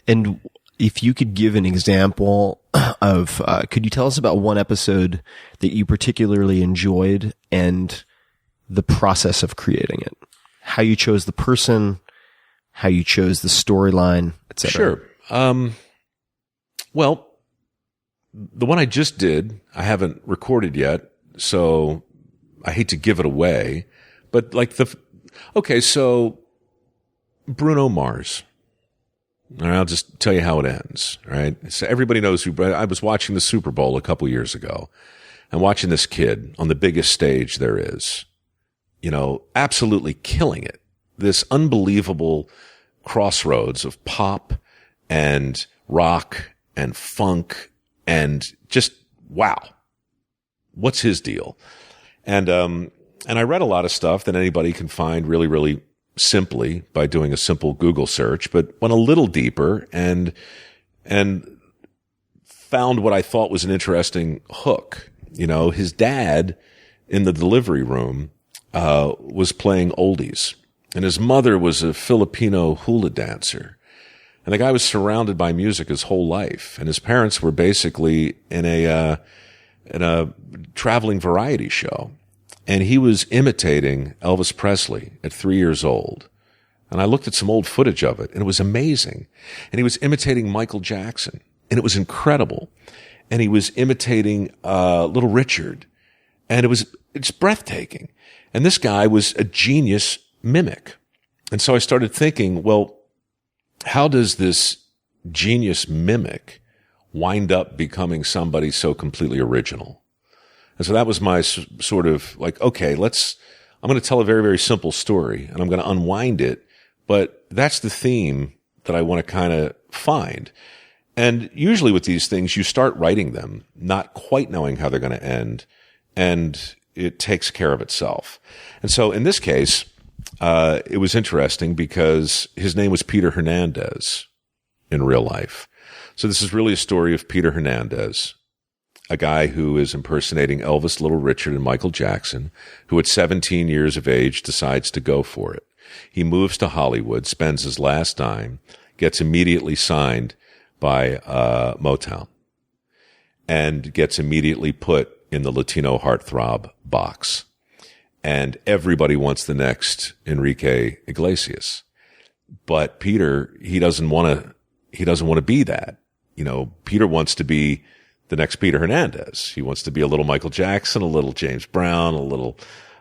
And if you could give an example of, could you tell us about one episode that you particularly enjoyed and the process of creating it? How you chose the person, how you chose the storyline, etc. Sure. Well, the one I just did, I haven't recorded yet, so I hate to give it away, but like so Bruno Mars. All right, I'll just tell you how it ends. All right. So everybody knows I was watching the Super Bowl a couple years ago and watching this kid on the biggest stage there is, absolutely killing it. This unbelievable crossroads of pop and rock and funk and just wow. What's his deal? And I read a lot of stuff that anybody can find really, really simply by doing a simple Google search, but went a little deeper and found what I thought was an interesting hook. His dad in the delivery room was playing oldies, and his mother was a Filipino hula dancer. And the guy was surrounded by music his whole life, and his parents were basically in a traveling variety show, and he was imitating Elvis Presley at 3 years old. And I looked at some old footage of it, and it was amazing. And he was imitating Michael Jackson, and it was incredible. And he was imitating Little Richard, and it's breathtaking. And this guy was a genius mimic. And so I started thinking, well, how does this genius mimic wind up becoming somebody so completely original? And so that was my sort of like, okay, I'm going to tell a very, very simple story, and I'm going to unwind it. But that's the theme that I want to kind of find. And usually with these things, you start writing them, not quite knowing how they're going to end, and it takes care of itself. And so in this case, it was interesting because his name was Peter Hernandez in real life. So this is really a story of Peter Hernandez, a guy who is impersonating Elvis, Little Richard, and Michael Jackson, who at 17 years of age decides to go for it. He moves to Hollywood, spends his last dime, gets immediately signed by Motown, and gets immediately put in the Latino heartthrob box. And everybody wants the next Enrique Iglesias. But Peter, he doesn't want to be that. You know, Peter wants to be the next Peter Hernandez. He wants to be a little Michael Jackson, a little James Brown, a little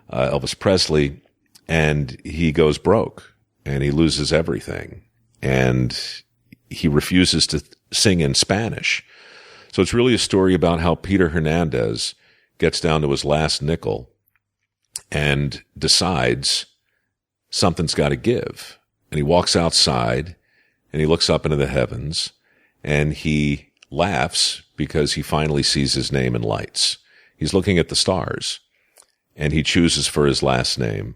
Elvis Presley. And he goes broke, and he loses everything, and he refuses to sing in Spanish. So it's really a story about how Peter Hernandez gets down to his last nickel and decides something's got to give. And he walks outside, and he looks up into the heavens, and he laughs because he finally sees his name in lights. He's looking at the stars, and he chooses for his last name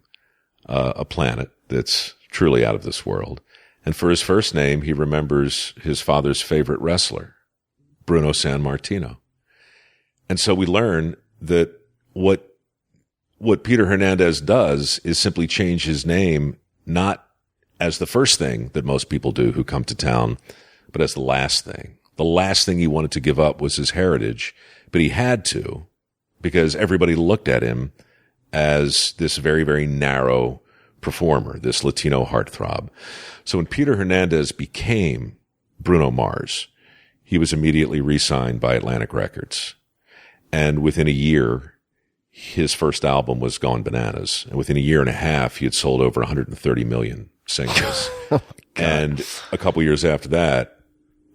a planet that's truly out of this world. And for his first name, he remembers his father's favorite wrestler, Bruno Sammartino. And so we learn that what Peter Hernandez does is simply change his name, not as the first thing that most people do who come to town, but as the last thing. The last thing he wanted to give up was his heritage, but he had to because everybody looked at him as this very, very narrow performer, this Latino heartthrob. So when Peter Hernandez became Bruno Mars, he was immediately re-signed by Atlantic Records. And within a year, his first album was Gone Bananas. And within a year and a half, he had sold over 130 million singles. And a couple years after that,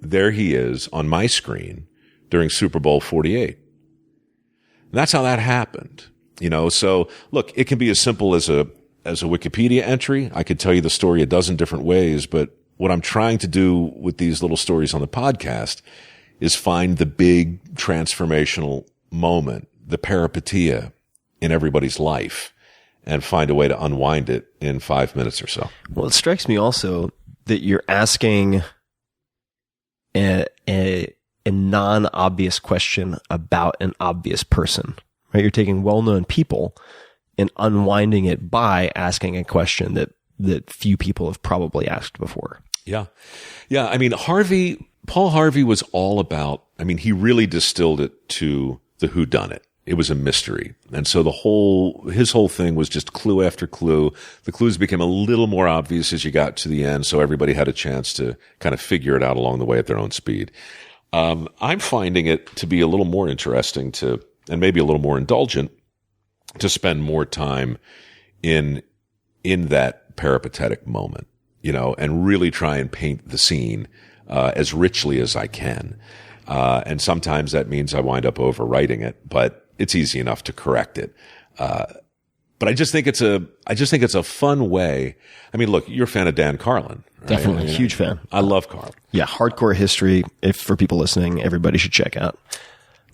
there he is on my screen during Super Bowl 48. And that's how that happened. You know, so look, it can be as simple as a Wikipedia entry. I could tell you the story a dozen different ways, but what I'm trying to do with these little stories on the podcast is find the big transformational moment, the peripeteia in everybody's life, and find a way to unwind it in 5 minutes or so. Well, it strikes me also that you're asking a non-obvious question about an obvious person. Right? You're taking well-known people and unwinding it by asking a question that few people have probably asked before. Yeah. Yeah. I mean, Paul Harvey was all about, I mean, he really distilled it to the whodunit. It was a mystery. And so his whole thing was just clue after clue. The clues became a little more obvious as you got to the end. So everybody had a chance to kind of figure it out along the way at their own speed. I'm finding it to be a little more interesting and maybe a little more indulgent to spend more time in that peripatetic moment, you know, and really try and paint the scene as richly as I can. And sometimes that means I wind up overwriting it, but it's easy enough to correct it. But I just think it's a fun way. I mean, look, you're a fan of Dan Carlin, right? Definitely, a huge fan. I love Carlin. Yeah, hardcore history. If for people listening, everybody should check out.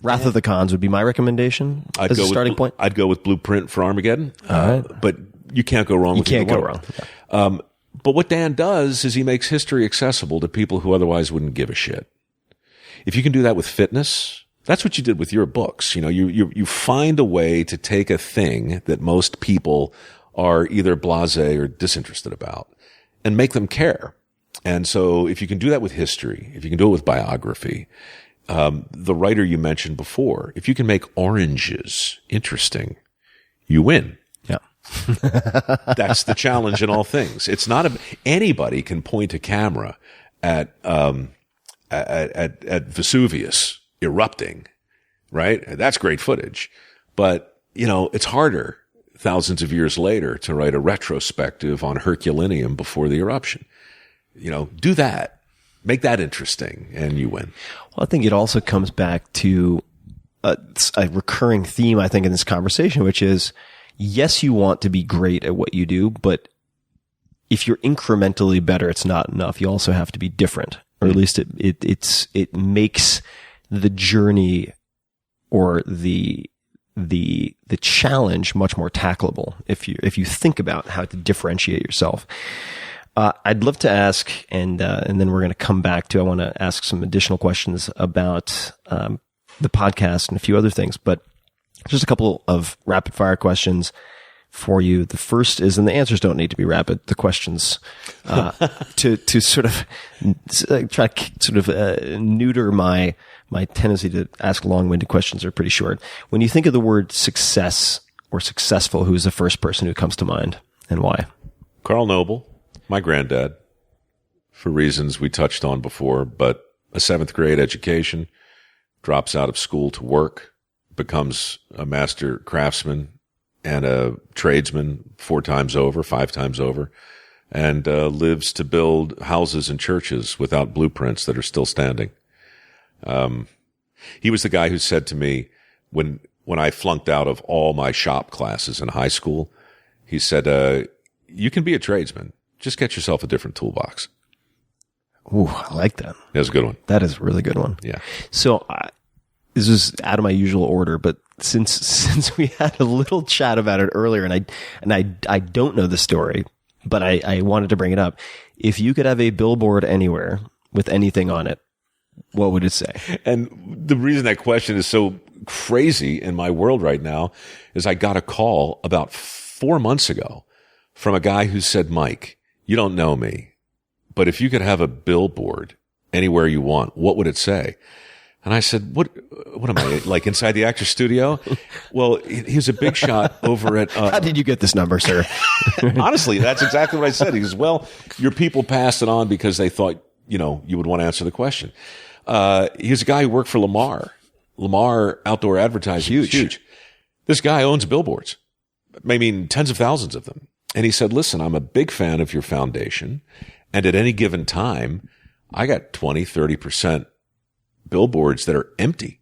Wrath of the Khans would be my recommendation as a starting point. I'd go with Blueprint for Armageddon. All right. But you can't go wrong with either one. You can't go wrong. Yeah. But what Dan does is he makes history accessible to people who otherwise wouldn't give a shit. If you can do that with fitness, that's what you did with your books. You know, you find a way to take a thing that most people are either blasé or disinterested about and make them care. And so if you can do that with history, if you can do it with biography, The writer you mentioned before, if you can make oranges interesting, you win. Yeah. That's the challenge in all things. It's not anybody can point a camera at Vesuvius erupting, right? That's great footage. But, it's harder thousands of years later to write a retrospective on Herculaneum before the eruption. Do that. Make that interesting, and you win. Well, I think it also comes back to a recurring theme, I think, in this conversation, which is, yes, you want to be great at what you do, but if you're incrementally better, it's not enough. You also have to be different, or at least it makes the journey or the challenge much more tackleable if you think about how to differentiate yourself. I'd love to ask, and then we're going to come back to, I want to ask some additional questions about the podcast and a few other things, but just a couple of rapid fire questions for you. The first is, and the answers don't need to be rapid, the questions, to sort of try to sort of neuter my tendency to ask long-winded questions are pretty short. When you think of the word success or successful, who's the first person who comes to mind and why? Carl Noble. My granddad, for reasons we touched on before, but a 7th grade education, drops out of school to work, becomes a master craftsman and a tradesman 4 times over, 5 times over, and lives to build houses and churches without blueprints that are still standing. He was the guy who said to me when I flunked out of all my shop classes in high school, he said, you can be a tradesman. Just get yourself a different toolbox. Ooh, I like that. That's a good one. That is a really good one. Yeah. So this is out of my usual order, but since we had a little chat about it earlier, and I don't know the story, but I wanted to bring it up. If you could have a billboard anywhere with anything on it, what would it say? And the reason that question is so crazy in my world right now is I got a call about 4 months ago from a guy who said, Mike, you don't know me, but if you could have a billboard anywhere you want, what would it say? And I said, what am I, like inside the actor's studio? Well, he's a big shot over at... How did you get this number, sir? Honestly, that's exactly what I said. He goes, well, your people passed it on because they thought, you would want to answer the question. He's a guy who worked for Lamar Outdoor Advertising. Huge. This guy owns billboards. I mean, tens of thousands of them. And he said, listen, I'm a big fan of your foundation. And at any given time, I got 20, 30% billboards that are empty.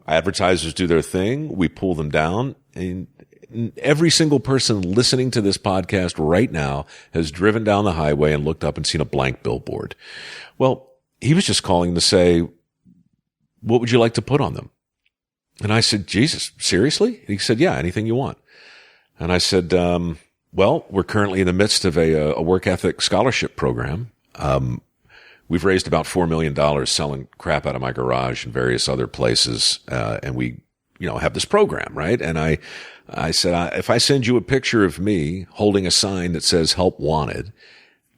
Advertisers do their thing. We pull them down. And every single person listening to this podcast right now has driven down the highway and looked up and seen a blank billboard. Well, he was just calling to say, what would you like to put on them? And I said, Jesus, seriously? And he said, yeah, anything you want. And I said, well, we're currently in the midst of a work ethic scholarship program. We've raised about $4 million selling crap out of my garage and various other places. And we, have this program, right? And I said, if I send you a picture of me holding a sign that says help wanted,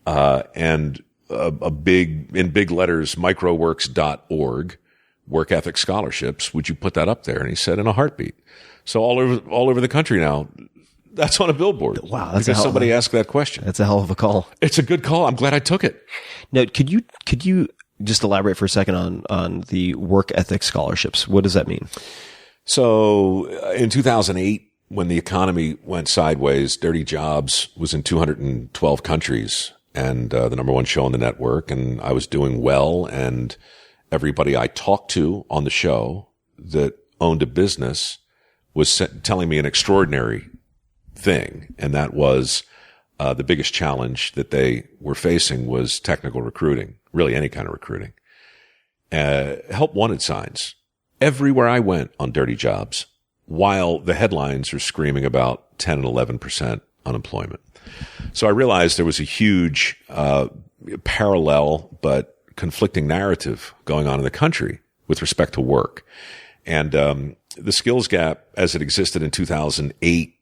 and in big letters, microworks.org, work ethic scholarships, would you put that up there? And he said, in a heartbeat. So all over the country now, that's on a billboard. Wow. Because somebody asked that question. That's a hell of a call. It's a good call. I'm glad I took it. Now, could you just elaborate for a second on the work ethic scholarships? What does that mean? So in 2008, when the economy went sideways, Dirty Jobs was in 212 countries and the number one show on the network. And I was doing well. And everybody I talked to on the show that owned a business was telling me an extraordinary thing, and that was the biggest challenge that they were facing was technical recruiting, really any kind of recruiting. Help wanted signs everywhere I went on Dirty Jobs, while the headlines are screaming about 10 and 11% unemployment. So I realized there was a huge parallel but conflicting narrative going on in the country with respect to work. And the skills gap as it existed in 2008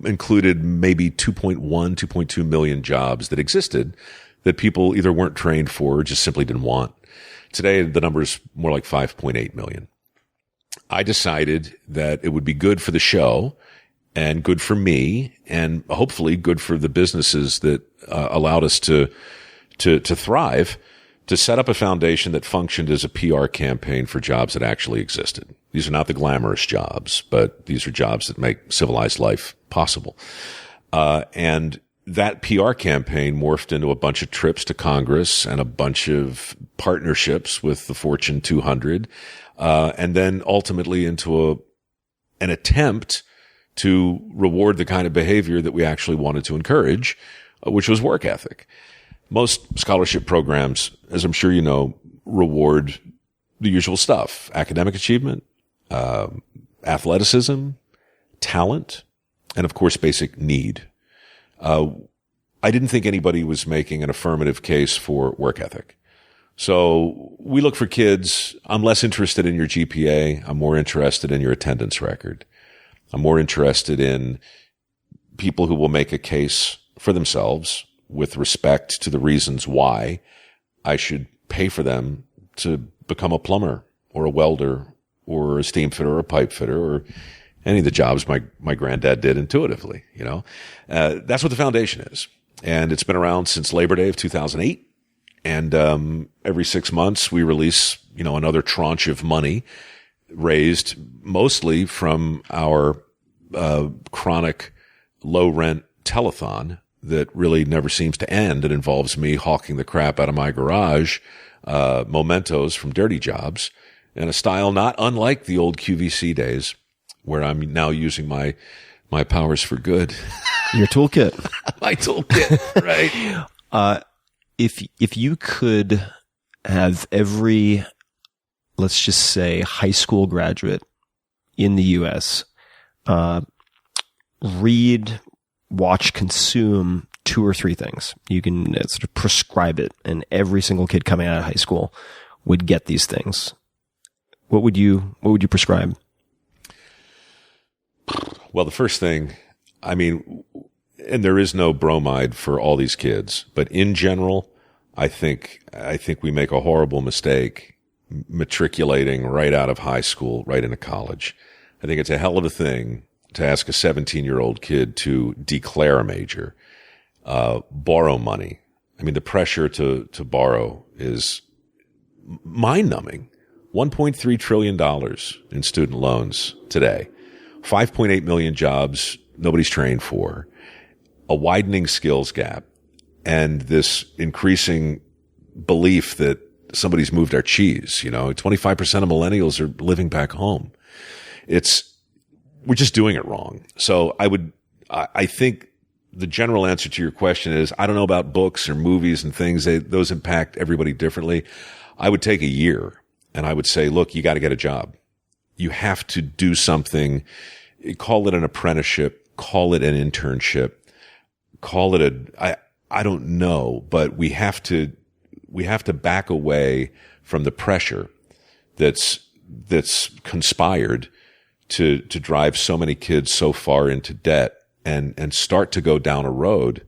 included maybe 2.2 million jobs that existed that people either weren't trained for or just simply didn't want. Today, the number is more like 5.8 million. I decided that it would be good for the show and good for me and hopefully good for the businesses that allowed us to thrive, to set up a foundation that functioned as a PR campaign for jobs that actually existed. These are not the glamorous jobs, but these are jobs that make civilized life possible. And that PR campaign morphed into a bunch of trips to Congress and a bunch of partnerships with the Fortune 200, and then ultimately into an attempt to reward the kind of behavior that we actually wanted to encourage, which was work ethic. Most scholarship programs, as I'm sure you know, reward the usual stuff: academic achievement, athleticism, talent, and of course, basic need. I didn't think anybody was making an affirmative case for work ethic. So we look for kids. I'm less interested in your GPA. I'm more interested in your attendance record. I'm more interested in people who will make a case for themselves with respect to the reasons why I should pay for them to become a plumber or a welder or a steam fitter or a pipe fitter or any of the jobs my granddad did intuitively, you know. That's what the foundation is. And it's been around since Labor Day of 2008. And every 6 months we release, you know, another tranche of money raised mostly from our chronic low rent telethon that really never seems to end. It involves me hawking the crap out of my garage, mementos from dirty jobs, in a style not unlike the old QVC days, where I'm now using my powers for good. Your toolkit. My toolkit, right? If you could have every, let's just say, high school graduate in the U.S. Read, watch, consume 2 or 3 things, you can sort of prescribe it, and every single kid coming out of high school would get these things. What would you prescribe? Well, the first thing, I mean, and there is no bromide for all these kids, but in general, I think we make a horrible mistake matriculating right out of high school, right into college. I think it's a hell of a thing to ask a 17-year-old kid to declare a major, borrow money. I mean, the pressure to borrow is mind-numbing. $1.3 trillion in student loans today. 5.8 million jobs nobody's trained for. A widening skills gap. And this increasing belief that somebody's moved our cheese. You know, 25% of millennials are living back home. We're just doing it wrong. So I think the general answer to your question is, I don't know about books or movies and things. Those impact everybody differently. I would take a year and I would say, look, you got to get a job. You have to do something. Call it an apprenticeship. Call it an internship. Call it I don't know, but we have to back away from the pressure that's conspired to drive so many kids so far into debt and start to go down a road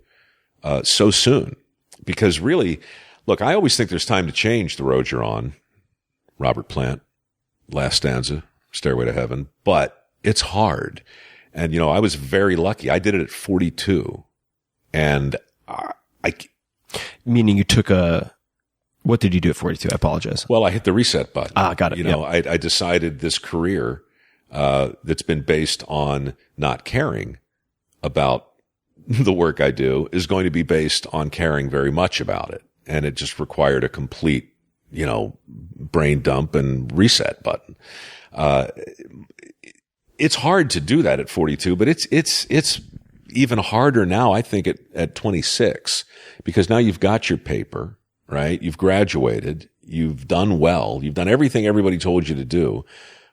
so soon. Because really, look, I always think there's time to change the road you're on. Robert Plant, last stanza, Stairway to Heaven. But it's hard. And, you know, I was very lucky. I did it at 42. And Meaning you took what did you do at 42? I apologize. Well, I hit the reset button. Got it. You know, I decided this career that's been based on not caring about the work I do is going to be based on caring very much about it. And it just required a complete, you know, brain dump and reset button. It's hard to do that at 42, but it's even harder now, I think, at 26, because now you've got your paper, right? You've graduated. You've done well. You've done everything everybody told you to do,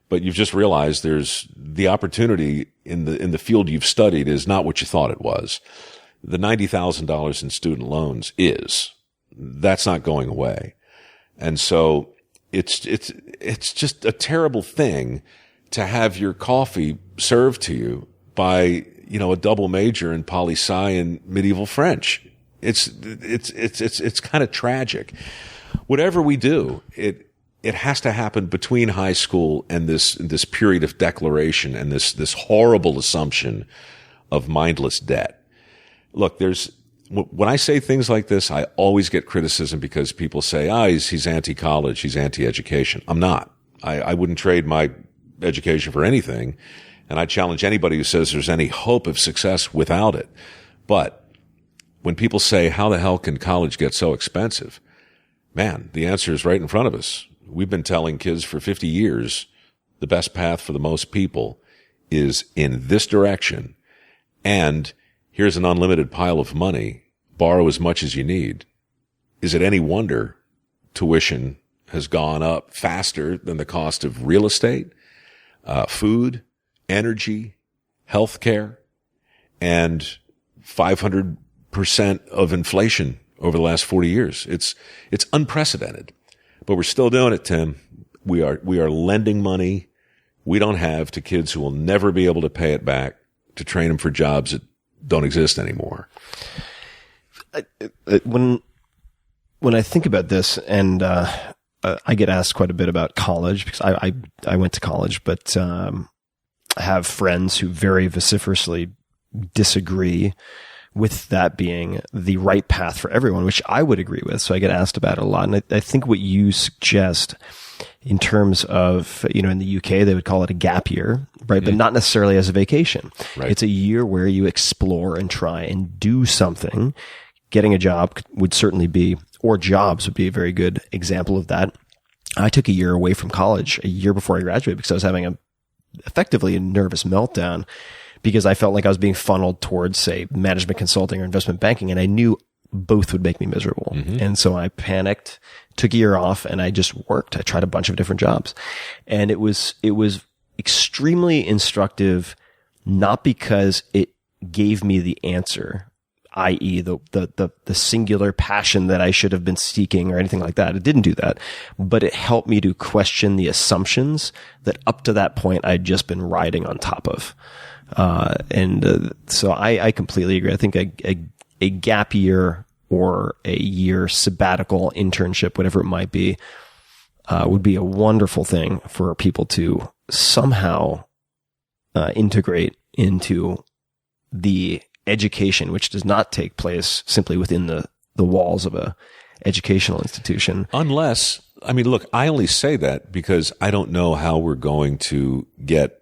but you've just realized there's the opportunity in the field you've studied is not what you thought it was. The $90,000 in student loans that's not going away. And so it's just a terrible thing to have your coffee served to you by, you know, a double major in poli-sci and medieval French. It's kind of tragic. whatever we do, it has to happen between high school and this period of declaration and this horrible assumption of mindless debt. Look, when I say things like this, I always get criticism because people say, he's anti-college, he's anti-education. I'm not. I wouldn't trade my education for anything. And I challenge anybody who says there's any hope of success without it. But when people say, how the hell can college get so expensive? Man, the answer is right in front of us. We've been telling kids for 50 years the best path for the most people is in this direction. And here's an unlimited pile of money. Borrow as much as you need. Is it any wonder tuition has gone up faster than the cost of real estate, food, energy, healthcare, and 500% of inflation over the last 40 years? It's unprecedented, but we're still doing it, Tim. We are lending money we don't have to kids who will never be able to pay it back to train them for jobs that don't exist anymore. When I think about this, and I get asked quite a bit about college because I went to college, but I have friends who very vociferously disagree with that being the right path for everyone, which I would agree with. So I get asked about it a lot. And I think what you suggest in terms of, in the UK, they would call it a gap year, right? Mm-hmm. But not necessarily as a vacation. Right. It's a year where you explore and try and do something. Getting a job would certainly be, or jobs would be a very good example of that. I took a year away from college a year before I graduated because I was having effectively a nervous meltdown because I felt like I was being funneled towards, say, management consulting or investment banking, and I knew both would make me miserable. Mm-hmm. And so I panicked, took a year off, and I just worked. I tried a bunch of different jobs. And it was extremely instructive, not because it gave me the answer, i.e. the singular passion that I should have been seeking or anything like that. It didn't do that, but it helped me to question the assumptions that up to that point I'd just been riding on top of. So I completely agree. I think a gap year or a year sabbatical internship, whatever it might be, would be a wonderful thing for people to somehow integrate into the education, which does not take place simply within the walls of a educational institution. Unless, look, I only say that because I don't know how we're going to get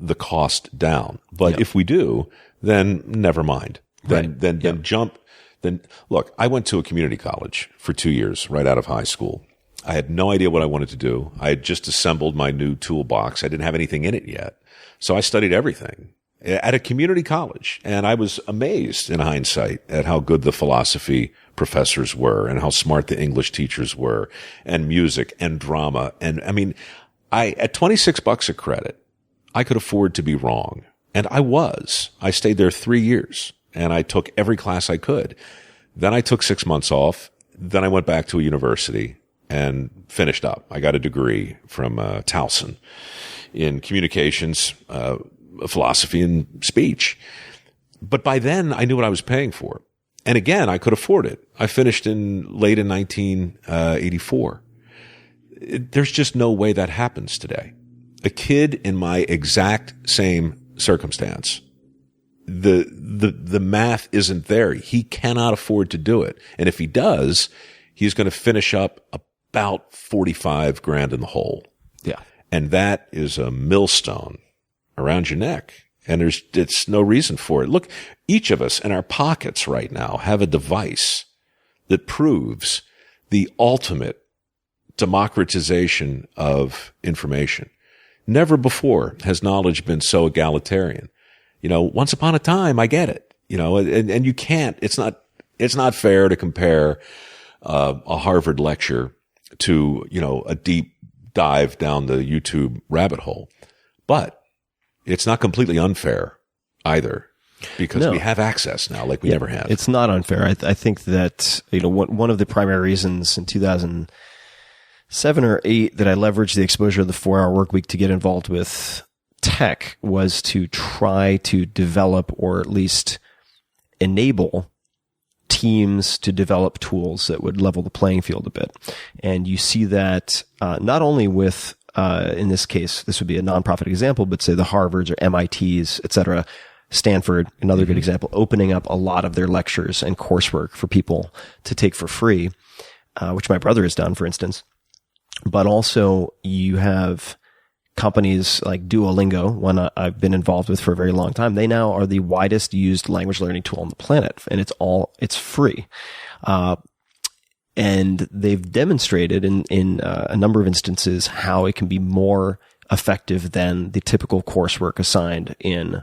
the cost down. But if we do, then never mind. Then jump. Then look, I went to a community college for 2 years right out of high school. I had no idea what I wanted to do. I had just assembled my new toolbox. I didn't have anything in it yet. So I studied everything at a community college. And I was amazed in hindsight at how good the philosophy professors were and how smart the English teachers were and music and drama. And at $26 a credit, I could afford to be wrong. And I was. I stayed there 3 years and I took every class I could. Then I took 6 months off. Then I went back to a university and finished up. I got a degree from Towson in communications, philosophy and speech. But by then I knew what I was paying for. And again, I could afford it. I finished late in 1984. There's just no way that happens today. A kid in my exact same circumstance, the math isn't there. He cannot afford to do it. And if he does, he's going to finish up about 45 grand in the hole. Yeah. And that is a millstone around your neck. And it's no reason for it. Look, each of us in our pockets right now have a device that proves the ultimate democratization of information. Never before has knowledge been so egalitarian. Once upon a time, I get it, and you can't, it's not fair to compare, a Harvard lecture to, a deep dive down the YouTube rabbit hole. But it's not completely unfair either because we have access now like we never have. It's not unfair. I think that, one of the primary reasons in 2007 or 8 that I leveraged the exposure of the 4-hour work week to get involved with tech was to try to develop or at least enable teams to develop tools that would level the playing field a bit. And you see that not only with, in this case, this would be a nonprofit example, but say the Harvards or MITs, et cetera, Stanford, another good example, opening up a lot of their lectures and coursework for people to take for free, which my brother has done, for instance. But also you have companies like Duolingo, one I've been involved with for a very long time. They now are the widest used language learning tool on the planet, and it's free. And they've demonstrated in a number of instances how it can be more effective than the typical coursework assigned in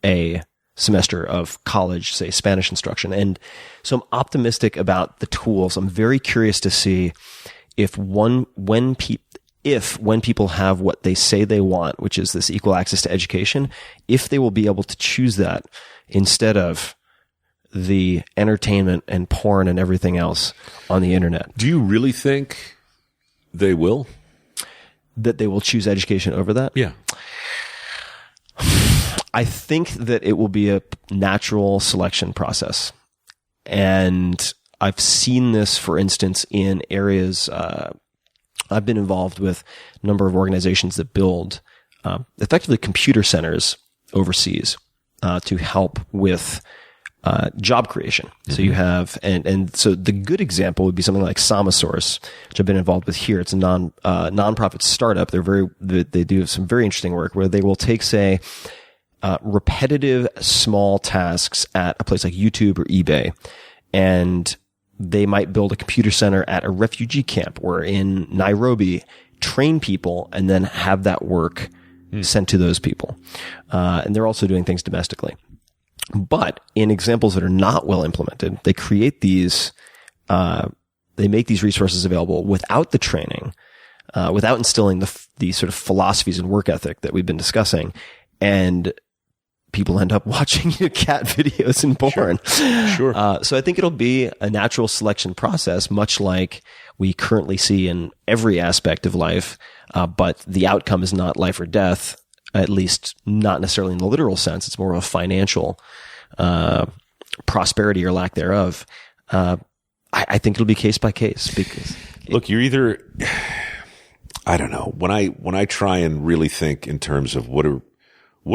a semester of college, say Spanish instruction. And so I'm optimistic about the tools. I'm very curious to see if when people have what they say they want, which is this equal access to education, if they will be able to choose that instead of the entertainment and porn and everything else on the internet. Do you really think they will? That they will choose education over that? Yeah. I think that it will be a natural selection process. And I've seen this, for instance, in areas, I've been involved with a number of organizations that build effectively computer centers overseas to help with job creation. Mm-hmm. So you have, and so the good example would be something like Samasource, which I've been involved with here. It's a nonprofit startup. They do some very interesting work where they will take, say, repetitive small tasks at a place like YouTube or eBay, and they might build a computer center at a refugee camp or in Nairobi, train people, and then have that work sent to those people. And they're also doing things domestically. But in examples that are not well implemented, they create these, they make these resources available without the training, without instilling the sort of philosophies and work ethic that we've been discussing. And people end up watching cat videos and porn. Sure. So I think it'll be a natural selection process, much like we currently see in every aspect of life. But the outcome is not life or death, at least not necessarily in the literal sense. It's more of a financial prosperity or lack thereof. I think it'll be case by case. Because look, you're either, I don't know. When I try and really think in terms of what are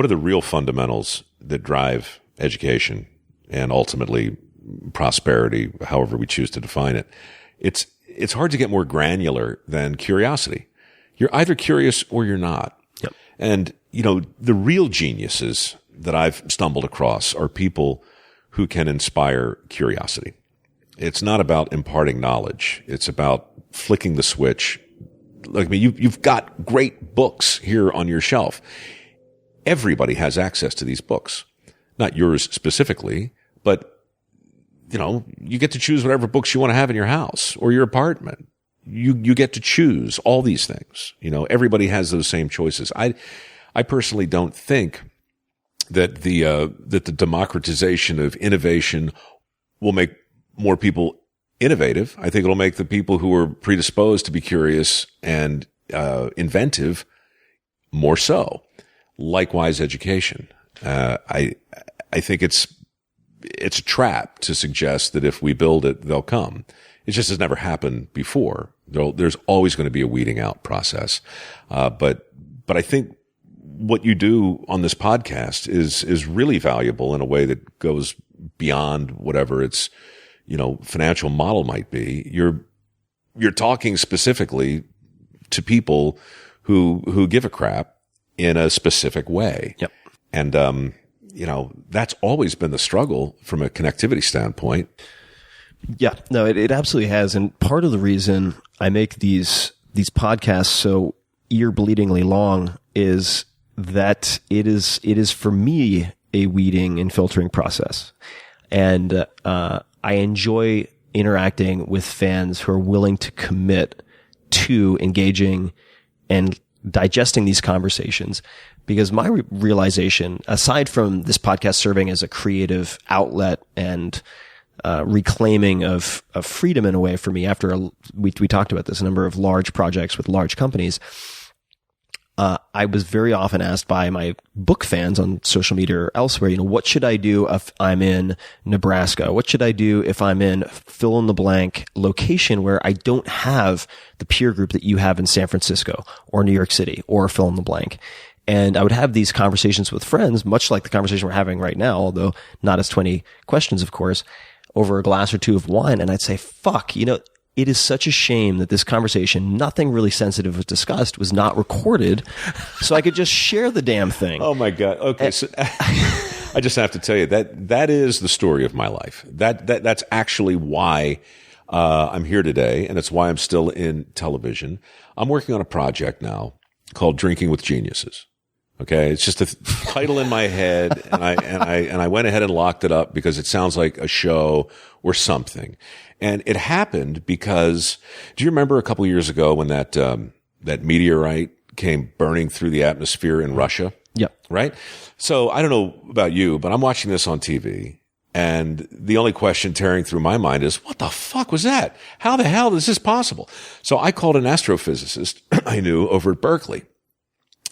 the real fundamentals that drive education and ultimately prosperity, however we choose to define it, it's hard to get more granular than curiosity. You're either curious or you're not. Yep. And, the real geniuses that I've stumbled across are people who can inspire curiosity. It's not about imparting knowledge. It's about flicking the switch. Like, you've got great books here on your shelf. Everybody has access to these books, not yours specifically, but you get to choose whatever books you want to have in your house or your apartment. You get to choose all these things. Everybody has those same choices. I personally don't think that the democratization of innovation will make more people innovative. I think it'll make the people who are predisposed to be curious and inventive more so. Likewise, education. I think it's a trap to suggest that if we build it, they'll come. It just has never happened before. There's always going to be a weeding out process. But I think what you do on this podcast is really valuable in a way that goes beyond whatever its, financial model might be. You're talking specifically to people who give a crap in a specific way. Yep. And, that's always been the struggle from a connectivity standpoint. Yeah, no, it absolutely has. And part of the reason I make these podcasts so ear-bleedingly long is that it is for me a weeding and filtering process. And I enjoy interacting with fans who are willing to commit to engaging and digesting these conversations, because my realization, aside from this podcast serving as a creative outlet and reclaiming of freedom in a way for me, after we talked about this, a number of large projects with large companies, I was very often asked by my book fans on social media or elsewhere, what should I do if I'm in Nebraska? What should I do if I'm in fill in the blank location where I don't have the peer group that you have in San Francisco or New York City or fill in the blank? And I would have these conversations with friends, much like the conversation we're having right now, although not as 20 questions, of course, over a glass or two of wine. And I'd say, fuck, it is such a shame that this conversation, nothing really sensitive was discussed, was not recorded, so I could just share the damn thing. Oh my God. Okay. So I just have to tell you that is the story of my life. That's actually why I'm here today, and it's why I'm still in television. I'm working on a project now called Drinking with Geniuses. Okay. It's just a title in my head, and I went ahead and locked it up because it sounds like a show or something. And it happened because, do you remember a couple of years ago when that meteorite came burning through the atmosphere in Russia? Yep. Right? So I don't know about you, but I'm watching this on TV, and the only question tearing through my mind is, what the fuck was that? How the hell is this possible? So I called an astrophysicist I knew over at Berkeley,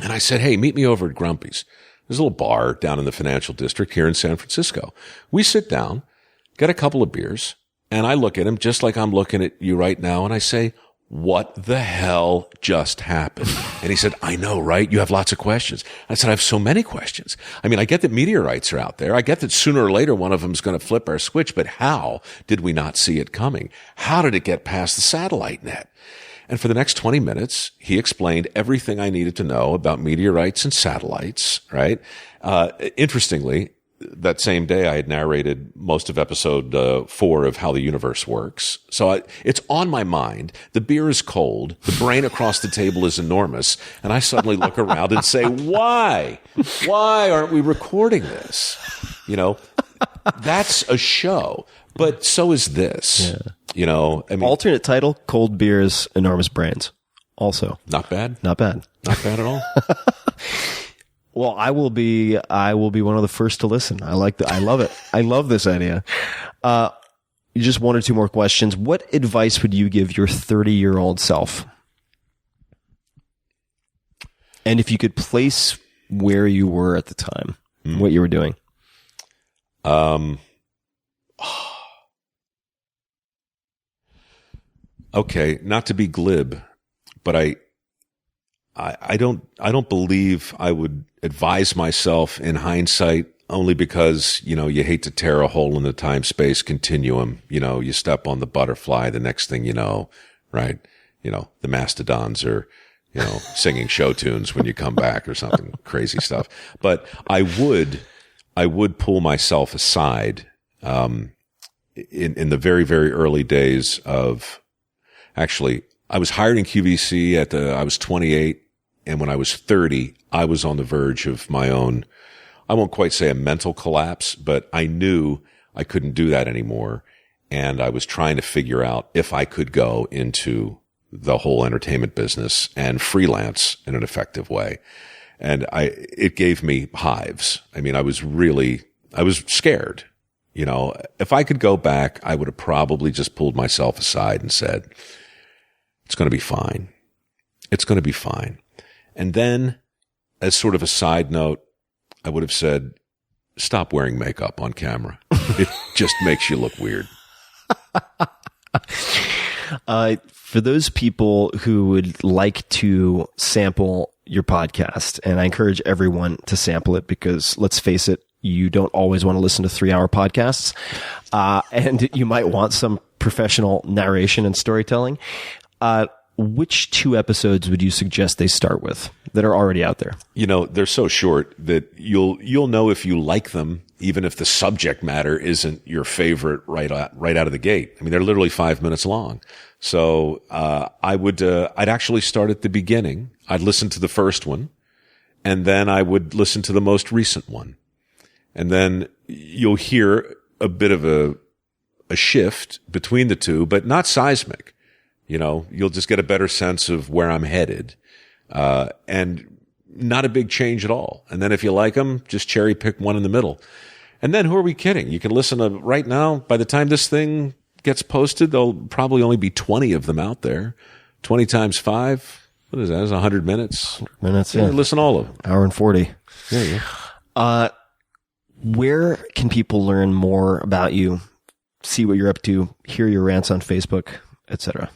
and I said, hey, meet me over at Grumpy's. There's a little bar down in the financial district here in San Francisco. We sit down, get a couple of beers, and I look at him just like I'm looking at you right now, and I say, what the hell just happened? And he said, I know, right? You have lots of questions. I said, I have so many questions. I mean, I get that meteorites are out there. I get that sooner or later one of them is going to flip our switch, but how did we not see it coming? How did it get past the satellite net? And for the next 20 minutes, he explained everything I needed to know about meteorites and satellites, right? Interestingly, that same day, I had narrated most of episode 4 of How the Universe Works. So it's on my mind. The beer is cold. The brain across the table is enormous. And I suddenly look around and say, why? Why aren't we recording this? That's a show. But so is this. Yeah. I mean, alternate title, Cold Beers, Enormous Brains. Also. Not bad. Not bad. Not bad at all. Well, I will be one of the first to listen. I love it. I love this idea. Just one or two more questions. What advice would you give your 30-year-old self? And if you could place where you were at the time, what you were doing. Okay, not to be glib, but I don't believe I would advise myself in hindsight, only because, you hate to tear a hole in the time-space continuum. You step on the butterfly, the next thing you know, right? The mastodons are, singing show tunes when you come back or something crazy stuff. But I would pull myself aside, in the very, very early days of, actually, I was hired in QVC I was 28. And when I was 30, I was on the verge of my own, I won't quite say a mental collapse, but I knew I couldn't do that anymore. And I was trying to figure out if I could go into the whole entertainment business and freelance in an effective way. And it gave me hives. I mean, I was scared. If I could go back, I would have probably just pulled myself aside and said, it's going to be fine. It's going to be fine. And then, as sort of a side note, I would have said, stop wearing makeup on camera. It just makes you look weird. For those people who would like to sample your podcast, and I encourage everyone to sample it because, let's face it, you don't always want to listen to 3-hour podcasts, and you might want some professional narration and storytelling. Which 2 episodes would you suggest they start with that are already out there? They're so short that you'll know if you like them, even if the subject matter isn't your favorite right out of the gate. I mean, they're literally 5 minutes long. So, I'd actually start at the beginning. I'd listen to the first one, and then I would listen to the most recent one. And then you'll hear a bit of a shift between the two, but not seismic. You'll just get a better sense of where I'm headed, and not a big change at all. And then if you like them, just cherry pick one in the middle. And then who are we kidding? You can listen to right now. By the time this thing gets posted, there'll probably only be 20 of them out there. 20 times 5, What is that? It's 100 minutes. Minutes, yeah. Listen to all of them. Hour and 40. Yeah. Where can people learn more about you, see what you're up to, hear your rants on Facebook, etc.?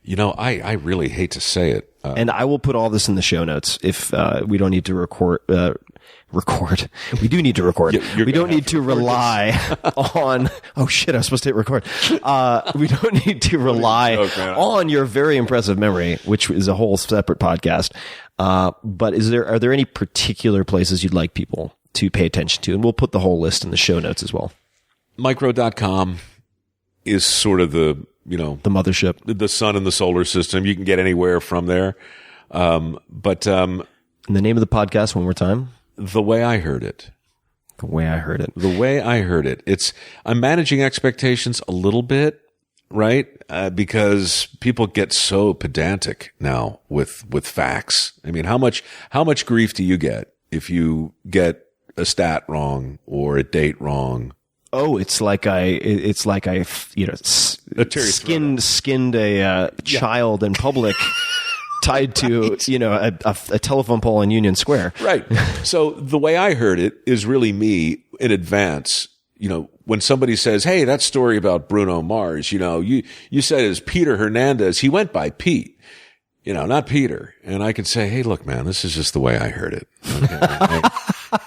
I really hate to say it. And I will put all this in the show notes if we don't need to record. We do need to record. We don't need to rely on. Oh shit! I was supposed to hit record. We don't need to rely on your very impressive memory, which is a whole separate podcast. But are there any particular places you'd like people to pay attention to? And we'll put the whole list in the show notes as well. Micro.com is sort of the mothership, the sun in the solar system. You can get anywhere from there. And the name of the podcast one more time. The Way I Heard It. The Way I Heard It. The Way I Heard It. I'm managing expectations a little bit, right? Because people get so pedantic now with facts. I mean, how much grief do you get if you get a stat wrong or a date wrong? Oh, it's like I skinned a child in public, tied to a telephone pole in Union Square. Right. So the way I heard it is really me in advance. When somebody says, "Hey, that story about Bruno Mars," you said it was Peter Hernandez. He went by Pete. Not Peter. And I can say, "Hey, look, man, this is just the way I heard it." Okay.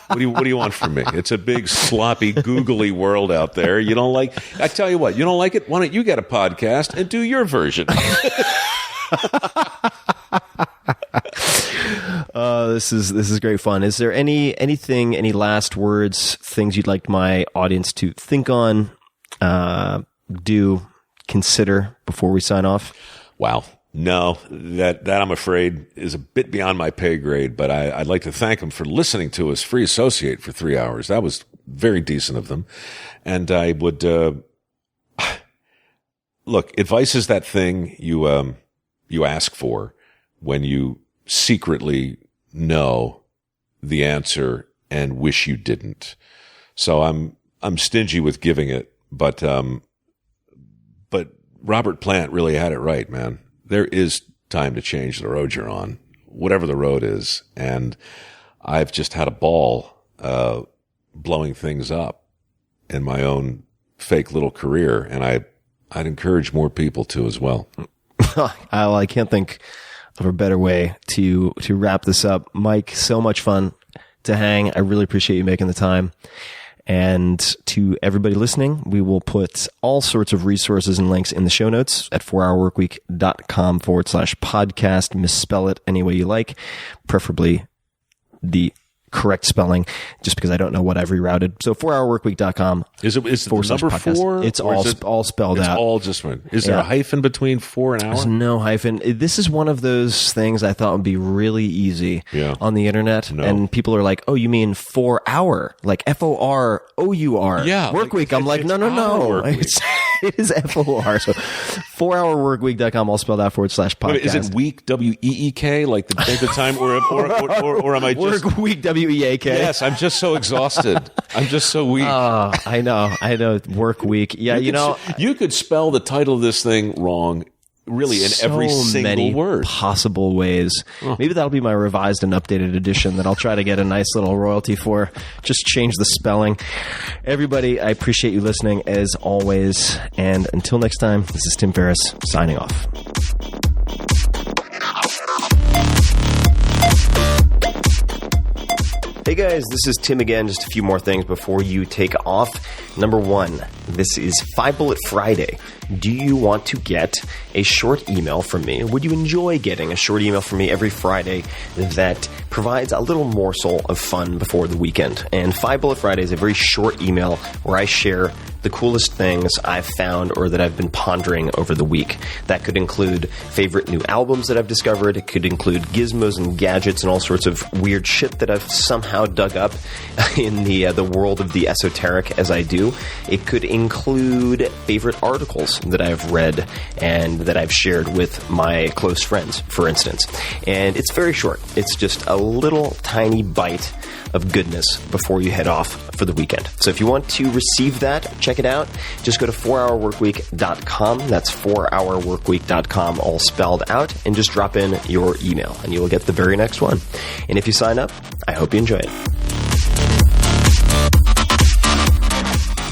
What do you want from me? It's a big, sloppy, googly world out there. You don't like, I tell you what, you don't like it? Why don't you get a podcast and do your version? This is great fun. Is there any last words, things you'd like my audience to think on, consider before we sign off? Wow. No, that I'm afraid is a bit beyond my pay grade, but I'd like to thank them for listening to us free associate for 3 hours. That was very decent of them. And I would, look, advice is that thing you ask for when you secretly know the answer and wish you didn't. So I'm stingy with giving it, but Robert Plant really had it right, man. There is time to change the road you're on, whatever the road is. And I've just had a ball blowing things up in my own fake little career. And I'd encourage more people to as well. I can't think of a better way to wrap this up. Mike, so much fun to hang. I really appreciate you making the time. And to everybody listening, we will put all sorts of resources and links in the show notes at 4hourworkweek.com/podcast. Misspell it any way you like, preferably the correct spelling, just because I don't know what I've rerouted. So 4hourworkweek.com. Is it the number podcast. 4? It's all spelled out. It's all just one. Is there a hyphen between 4 and hour? There's no hyphen. This is one of those things I thought would be really easy on the internet. No. And people are like, "Oh, you mean 4 hour? Like FOROUR? Yeah. Work week." I'm like, no. It is FOR. So 4hourworkweek.com, all spelled out /podcast. Wait, is it week, WEEK, like the time, or am I just... Work week, WEAK. Yes, I'm just so exhausted. I'm just so weak. I know. Work week. Yeah, you could spell the title of this thing wrong, really, in every single word. Possible ways. Maybe that'll be my revised and updated edition that I'll try to get a nice little royalty for. Just change the spelling. Everybody, I appreciate you listening as always. And until next time, this is Tim Ferriss signing off. Hey guys, this is Tim again. Just a few more things before you take off. Number 1, this is 5 Bullet Friday. Do you want to get a short email from me? Would you enjoy getting a short email from me every Friday that provides a little morsel of fun before the weekend? And 5 Bullet Friday is a very short email where I share the coolest things I've found or that I've been pondering over the week. That could include favorite new albums that I've discovered. It could include gizmos and gadgets and all sorts of weird shit that I've somehow dug up in the world of the esoteric as I do. It could include favorite articles that I've read and that I've shared with my close friends, for instance. And it's very short. It's just a little tiny bite of goodness before you head off for the weekend. So if you want to receive that, check it out. Just go to 4hourworkweek.com. That's 4hourworkweek.com, all spelled out, and just drop in your email, and you will get the very next one. And if you sign up, I hope you enjoy it.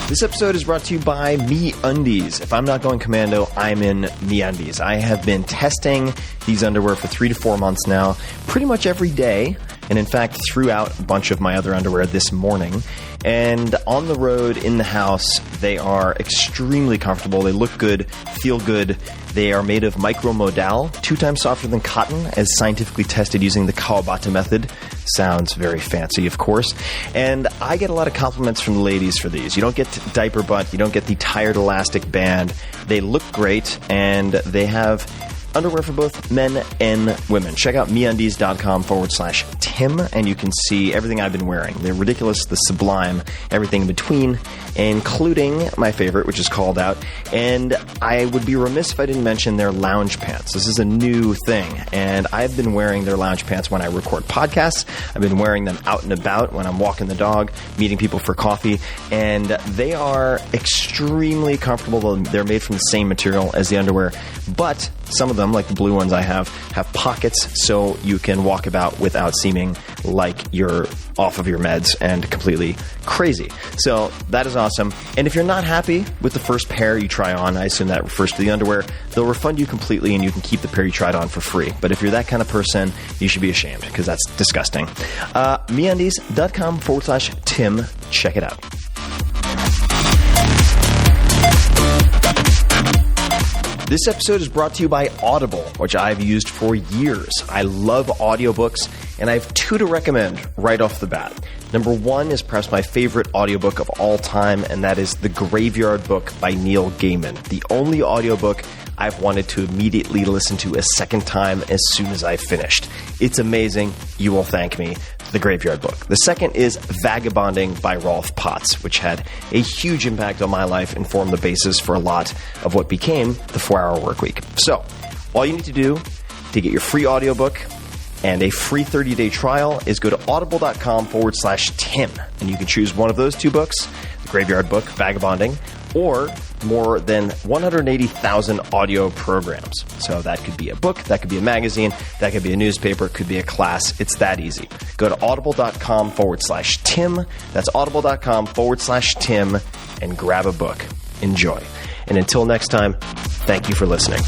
This episode is brought to you by MeUndies. If I'm not going commando, I'm in MeUndies. I have been testing these underwear for 3 to 4 months now, pretty much every day, and in fact threw out a bunch of my other underwear this morning. And on the road, in the house, they are extremely comfortable. They look good, feel good. They are made of micromodal, 2 times softer than cotton, as scientifically tested using the Kawabata method. Sounds very fancy, of course. And I get a lot of compliments from the ladies for these. You don't get diaper butt. You don't get the tired elastic band. They look great, and they have underwear for both men and women. Check out MeUndies.com/Tim, and you can see everything I've been wearing. They're ridiculous, the sublime, everything in between, including my favorite, which is called out. And I would be remiss if I didn't mention their lounge pants. This is a new thing, and I've been wearing their lounge pants when I record podcasts. I've been wearing them out and about when I'm walking the dog, meeting people for coffee, and they are extremely comfortable. They're made from the same material as the underwear, but some of them, like the blue ones I have pockets so you can walk about without seeming like you're off of your meds and completely crazy. So that is awesome. And if you're not happy with the first pair you try on, I assume that refers to the underwear, they'll refund you completely and you can keep the pair you tried on for free. But if you're that kind of person, you should be ashamed because that's disgusting. MeUndies.com/Tim. Check it out. This episode is brought to you by Audible, which I've used for years. I love audiobooks, and I have 2 to recommend right off the bat. Number 1 is perhaps my favorite audiobook of all time, and that is The Graveyard Book by Neil Gaiman, the only audiobook I've wanted to immediately listen to a second time as soon as I finished. It's amazing. You will thank me. The Graveyard Book. The second is Vagabonding by Rolf Potts, which had a huge impact on my life and formed the basis for a lot of what became the 4-Hour Workweek. So, all you need to do to get your free audiobook and a free 30-day trial is go to audible.com/Tim, and you can choose one of those 2 books, The Graveyard Book, Vagabonding, or more than 180,000 audio programs. So that could be a book, that could be a magazine, that could be a newspaper, it could be a class. It's that easy. Go to audible.com/Tim. That's audible.com/Tim and grab a book. Enjoy. And until next time, thank you for listening.